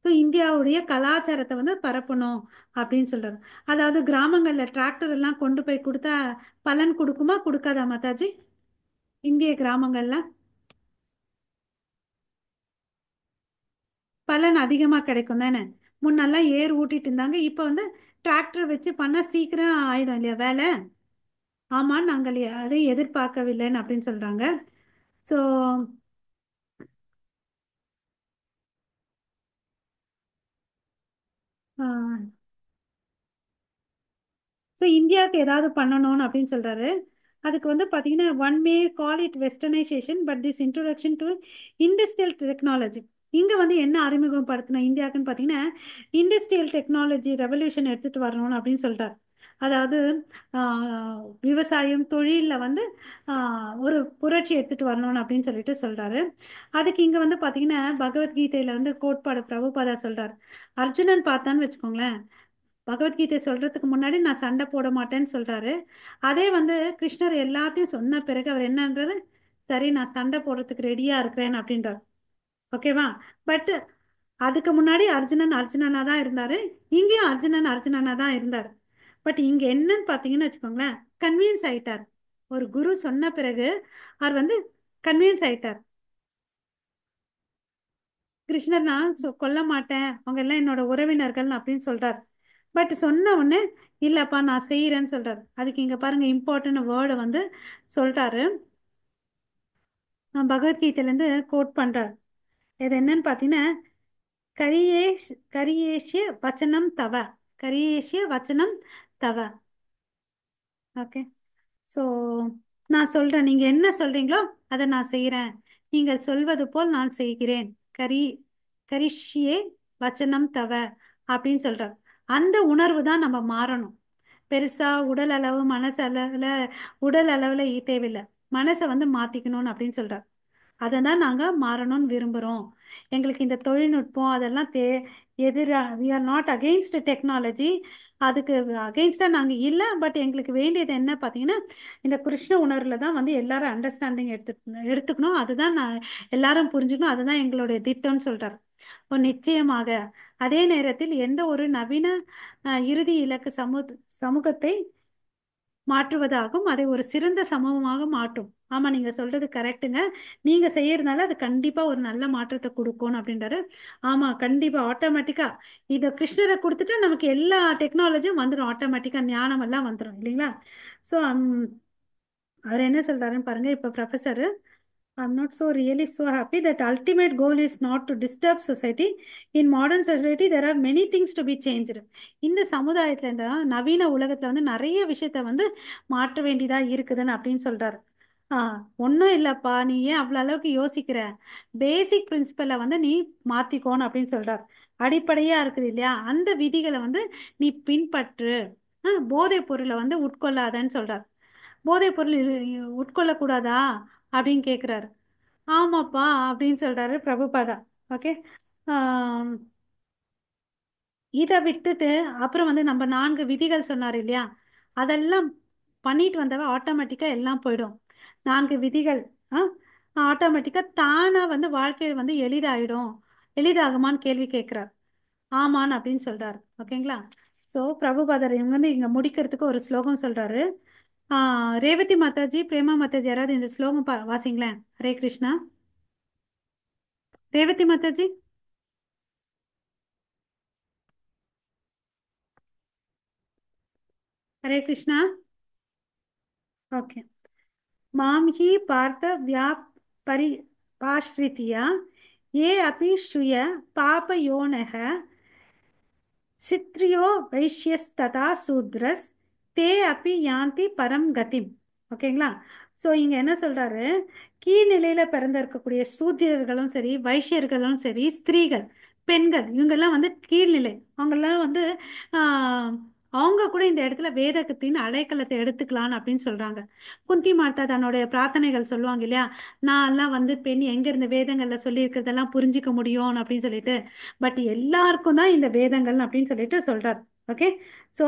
இந்தியாவுடைய கலாச்சாரத்தை வந்து பரப்பணும் அப்படின்னு சொல்றாரு. அதாவது கிராமங்கள்ல டிராக்டர் எல்லாம் கொண்டு போய் கொடுத்தா பலன் கொடுக்குமா கொடுக்காதா மாதாஜி? இந்திய கிராமங்கள்ல பலன் அதிகமா கிடைக்கும் தானே? முன்னெல்லாம் ஏர் ஊட்டிட்டு இருந்தாங்க, இப்ப வந்து டிராக்டர் வச்சு பண்ணா சீக்கிரம் ஆயிடும் இல்லையா வேலை? ஆமா, நாங்கள் அதை எதிர்பார்க்கவில்லைன்னு அப்படின்னு சொல்றாங்க. ஸோ இந்தியாவுக்கு ஏதாவது பண்ணணும்னு அப்படின்னு சொல்றாரு. அதுக்கு வந்து பார்த்தீங்கன்னா one May call it westernisation but this introduction to industrial technology. இங்கே வந்து என்ன அறிமுகப்படுத்தணும் இந்தியாவுக்குன்னு பார்த்தீங்கன்னா, இண்டஸ்ட்ரியல் டெக்னாலஜி ரெவல்யூஷன் எடுத்துட்டு வரணும்னு அப்படின்னு சொல்றாரு. அதாவது விவசாயம் தொழிலில் வந்து ஒரு புரட்சி எடுத்துட்டு வரணும்னு அப்படின்னு சொல்லிட்டு சொல்றாரு. அதுக்கு இங்கே வந்து பார்த்தீங்கன்னா பகவத்கீதையில வந்து கோட்பாடு பிரபுபாதா சொல்றாரு. அர்ஜுனன் பார்த்தான்னு வச்சுக்கோங்களேன், பகவத்கீதை சொல்றதுக்கு முன்னாடி நான் சண்டை போட மாட்டேன்னு சொல்றாரு. அதே வந்து கிருஷ்ணர் எல்லாத்தையும் சொன்ன பிறகு அவர் என்னன்றது, சரி நான் சண்டை போடுறதுக்கு ரெடியா இருக்கிறேன் அப்படின்றார். ஓகேவா? பட் அதுக்கு முன்னாடி அர்ஜுனன் அர்ஜுனனா தான் இருந்தாரு, இங்கேயும் அர்ஜுனன் அர்ஜுனனா தான் இருந்தார். பட் இங்க என்னன்னு பாத்தீங்கன்னு வச்சுக்கோங்களேன், கன்வின்ஸ் ஆயிட்டார். ஒரு குரு சொன்ன பிறகு அவர் வந்து கன்வின்ஸ் ஆயிட்டார். கிருஷ்ணர் நான் கொல்ல மாட்டேன், அவங்க எல்லாம் என்னோட உறவினர்கள் அப்படின்னு சொல்றாரு. பட் சொன்ன உடனே இல்லப்பா நான் செய்யறேன்னு சொல்றாரு. அதுக்கு இங்க பாருங்க இம்பார்ட்டன்ட் வேர்டை வந்து சொல்றாரு. பகவத்கீதையில இருந்து கோட் பண்றாரு. இது என்னன்னு பாத்தீங்கன்னா, கரியேஷ்ய வச்சனம் தவ, கரியேஷ்ய வச்சனம் தவ. ஓகே. ஸோ நான் சொல்றேன், நீங்க என்ன சொல்றீங்களோ அதை நான் செய்யறேன், நீங்கள் சொல்வது போல் நான் செய்கிறேன். கரி கரிஷ்யே வச்சனம் தவ அப்படின்னு சொல்றார். அந்த உணர்வு தான் நம்ம மாறணும். பெருசா உடல் அளவு மனசு அளவுல, உடல் அளவுல தேவையில்லை, மனசை வந்து மாத்திக்கணும்னு அப்படின்னு சொல்றார். அதை தான் நாங்க மாறணும்னு விரும்புறோம். எங்களுக்கு இந்த தொழில்நுட்பம் அதெல்லாம் எதிரா we are not against technology, அதுக்கு அகெயின்ஸ்டா நாங்க இல்லை. பட் எங்களுக்கு வேண்டியது என்ன பார்த்தீங்கன்னா, இந்த கிருஷ்ண உணர்வுல தான் வந்து எல்லாரும் அண்டர்ஸ்டாண்டிங் எடுத்துக்கணும், அதுதான் நான் எல்லாரும் புரிஞ்சுக்கணும், அதுதான் எங்களுடைய திட்டம்னு சொல்றாரு. இப்போ நிச்சயமாக அதே நேரத்தில் எந்த ஒரு நவீன இறுதி இலக்கு சமூகத்தை மாற்றுவதாகும், அதை ஒரு சிறந்த சமூகமாக மாற்றும். ஆமா, நீங்க சொல்றது கரெக்டுங்க. நீங்க செய்யறதுனால அது கண்டிப்பா ஒரு நல்ல மாற்றத்தை கொடுக்கும் அப்படின்றாரு. ஆமா, கண்டிப்பா ஆட்டோமேட்டிக்கா இத கிருஷ்ணரை கொடுத்துட்டா நமக்கு எல்லா டெக்னாலஜியும் வந்துடும், ஆட்டோமேட்டிக்கா ஞானம் எல்லாம் வந்துடும் இல்லைங்களா? ஸோ அவர் என்ன சொல்றாருன்னு பாருங்க. இப்ப professor, I'm not so really so happy that ultimate goal is not to disturb society. In modern society, there are many things to be changed. இந்த சமுதாயத்துல இந்த நவீன உலகத்துல வந்து நிறைய விஷயத்த வந்து மாற்ற வேண்டியதா இருக்குதுன்னு அப்படின்னு சொல்றாரு. ஒன்றும் இல்லப்பா, நீ ஏன் அவ்வளோ அளவுக்கு யோசிக்கிற, பேசிக் பிரின்சிபலை வந்து நீ மாத்திக்கோன்னு அப்படின்னு சொல்றார். அடிப்படையா இருக்குது இல்லையா, அந்த விதிகளை வந்து நீ பின்பற்று. போதைப் பொருளை வந்து உட்கொள்ளாதன்னு சொல்றார். போதைப் பொருள் உட்கொள்ளக்கூடாதா அப்படின்னு கேட்குறாரு. ஆமாப்பா அப்படின்னு சொல்றாரு பிரபுபாதா. ஓகே. இதை விட்டுட்டு அப்புறம் வந்து நம்ம 4 விதிகள் சொன்னார் இல்லையா, அதெல்லாம் பண்ணிட்டு வந்தவ ஆட்டோமேட்டிக்காக எல்லாம் போயிடும். 4 விதிகள் ஆட்டோமேட்டிக்காக தானாக வந்து வாழ்க்கையில் வந்து எளிதாயிடும். எளிதாகுமான்னு கேள்வி கேட்குறார். ஆமான்னு அப்படின்னு சொல்றாரு. ஓகேங்களா? ஸோ பிரபுபாதர் இவங்க வந்து இங்கே முடிக்கிறதுக்கு ஒரு ஸ்லோகம் சொல்றாரு. ரேவதி மாதாஜி, பிரேமா மாதாஜி, யாராவது இந்த ஸ்லோகம் வாசிங்களேன். ஹரே கிருஷ்ணா. ரேவதி மாதாஜி. ஹரே கிருஷ்ணா. ஓகே. मां हि पार्थ व्यापरिपाश्रित्य ये अपि श्रूय पापयोनः சித்ரியோ வைஷ்யஸ்ததா சூத்ரஸ் தே அப்பி யாந்தி பரம் கதிம். ஓகேங்களா? ஸோ இங்க என்ன சொல்றாரு, கீழ்நிலையில பிறந்த இருக்கக்கூடிய சூத்திரர்களும் சரி, வைஷ்யர்களும் சரி, ஸ்திரீகள், பெண்கள், இவங்கெல்லாம் வந்து கீழ்நிலை. அவங்கெல்லாம் வந்து ஆஹ் அவங்க கூட இந்த இடத்துல வேதகத்தின் அடைக்கலத்தை எடுத்துக்கலான்னு அப்படின்னு சொல்றாங்க. குந்தி மாதா தன்னுடைய பிரார்த்தனைகள் சொல்லுவாங்க இல்லையா, நான் எல்லாம் வந்து பெண் எங்க இருந்த வேதங்கள்ல சொல்லி இருக்கிறதெல்லாம் புரிஞ்சுக்க முடியும் அப்படின்னு சொல்லிட்டு. பட் எல்லாருக்கும் தான் இந்த வேதங்கள் அப்படின்னு சொல்லிட்டு சொல்றாரு. ஓகே. ஸோ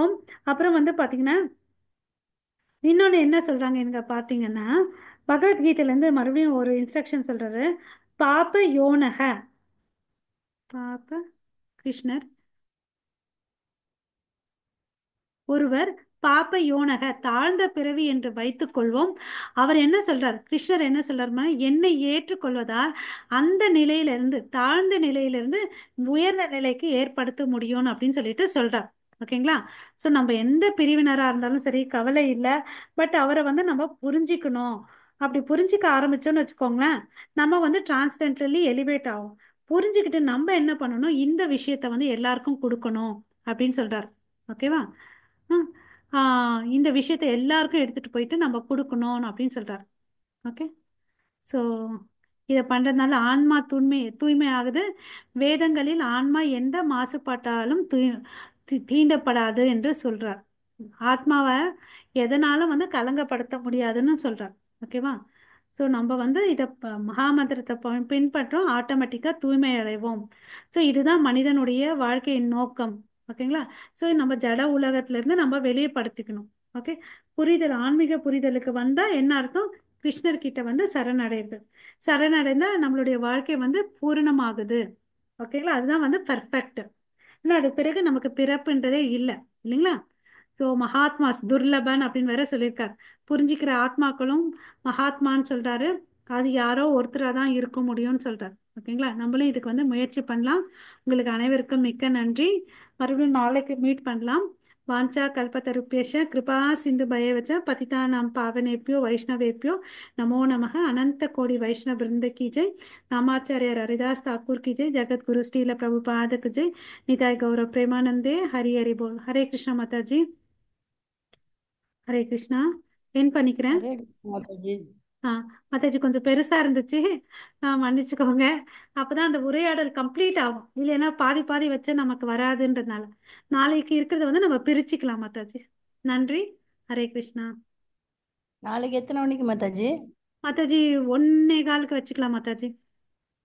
அப்புறம் வந்து பாத்தீங்கன்னா இன்னொன்னு என்ன சொல்றாங்க இங்க பாத்தீங்கன்னா, பகவத்கீதையில இருந்து மறுபடியும் ஒரு இன்ஸ்ட்ரக்ஷன் சொல்றாரு. பாப யோனக, பாப கிருஷ்ணர் ஒருவர் பாப்ப யோனக தாழ்ந்த பிறவி என்று வைத்துக் கொள்வோம். அவர் என்ன சொல்றார், கிருஷ்ணர் என்ன சொல்றாருன்னா, என்னை ஏற்றுக்கொள்வதால் அந்த நிலையிலிருந்து, தாழ்ந்த நிலையிலிருந்து உயர்ந்த நிலைக்கு ஏற்படுத்த முடியும் அப்படின்னு சொல்லிட்டு சொல்றார். ஓகேங்களா? ஸோ நம்ம எந்த பிரிவினராக இருந்தாலும் சரி கவலை இல்லை. பட் அவரை வந்து நம்ம புரிஞ்சிக்கணும். அப்படி புரிஞ்சிக்க ஆரம்பிச்சோன்னு வச்சுக்கோங்களேன், நம்ம வந்து டிரான்ஸ்டன்டலி எலிவேட் ஆகும். புரிஞ்சுக்கிட்டு நம்ம என்ன பண்ணணும், இந்த விஷயத்த வந்து எல்லாருக்கும் கொடுக்கணும் அப்படின்னு சொல்றாரு. ஓகேவா? ம். இந்த விஷயத்தை எல்லாருக்கும் எடுத்துட்டு போயிட்டு நம்ம கொடுக்கணும் அப்படின்னு சொல்றாரு. ஓகே. ஸோ இதை பண்றதுனால ஆன்மா தூய்மை ஆகுது. வேதங்களில் ஆன்மா எந்த மாசுபாட்டாலும் தீண்டப்படாது என்று சொல்றார். ஆத்மாவை எதனாலும் வந்து கலங்கப்படுத்த முடியாதுன்னு சொல்றார். ஓகேவா? ஸோ நம்ம வந்து இதை மகாமந்திரத்தை பின்பற்றோம், ஆட்டோமேட்டிக்காக தூய்மை அடைவோம். ஸோ இதுதான் மனிதனுடைய வாழ்க்கையின் நோக்கம். ஓகேங்களா? ஸோ நம்ம ஜட உலகத்துல இருந்து நம்ம வெளியே படுத்திக்கணும். ஓகே. புரிதல், ஆன்மீக புரிதலுக்கு வந்தா என்ன அர்த்தம், கிருஷ்ணர் கிட்ட வந்து சரணடைறது. சரணடைந்தா நம்மளுடைய வாழ்க்கை வந்து பூரணமாகுது. ஓகேங்களா? அதுதான் வந்து பர்ஃபெக்ட். இல்லை அது பிறகு நமக்கு பிறப்புன்றதே இல்லை. இல்லைங்களா? ஸோ மகாத்மாஸ் துர்லபன் அப்படின்னு வேற சொல்லியிருக்கார். புரிஞ்சிக்கிற ஆத்மாக்களும் மகாத்மான்னு சொல்றாரு. அது யாரோ ஒருத்தராக தான் இருக்க முடியும்னு சொல்றாரு. ஓகேங்களா? நம்மளும் இதுக்கு வந்து முயற்சி பண்ணலாம். உங்களுக்கு அனைவருக்கும் மிக்க நன்றி. மறுபடியும் நாளைக்கு மீட் பண்ணலாம். வாஞ்சா கல்பத்தருப்பேஷ கிருபா சிந்து பயவச்ச பதிதானாம் பாவனேபியோ வைஷ்ணவேபியோ நமோ நமக. அனந்த கோடி வைஷ்ணவ பிருந்த கி ஜெய். ராமாச்சாரியர் ஹரிதாஸ் தாக்கூர் की जय. जगत गुरु श्रील प्रभुपाद की जय. निताय गौरव प्रेमानंदे. हरि हरि बोल. हरे कृष्णा माता जी. ஹரே கிருஷ்ணா. என் பண்ணிக்கிறேன். ஹரே மாதாஜி. ஆ மாதாஜி கொஞ்சம் பெருசா இருந்துச்சு, மன்னிச்சுக்கோங்க. அப்பதான் அந்த உரையாடல் கம்ப்ளீட் ஆகும். இல்லைன்னா பாதி பாதி வச்சு நமக்கு வராதுன்றதுனால நாளைக்கு இருக்கிறத வந்து நம்ம பிரிச்சுக்கலாம் மாதாஜி. நன்றி. ஹரே கிருஷ்ணா. நாளைக்கு எத்தனை மணிக்கு மாதாஜி? மாதாஜி 1:15 வச்சுக்கலாம் மாதாஜி.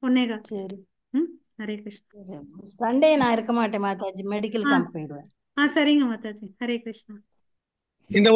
1:15. சரி. ம். ஹரே கிருஷ்ணா. சரி. சண்டே நான் இருக்க மாட்டேன் மாதாஜி, மெடிக்கல் ஆ கேம்ப் போயிடுவேன். சரிங்க மாதாஜி. ஹரே கிருஷ்ணா. இந்த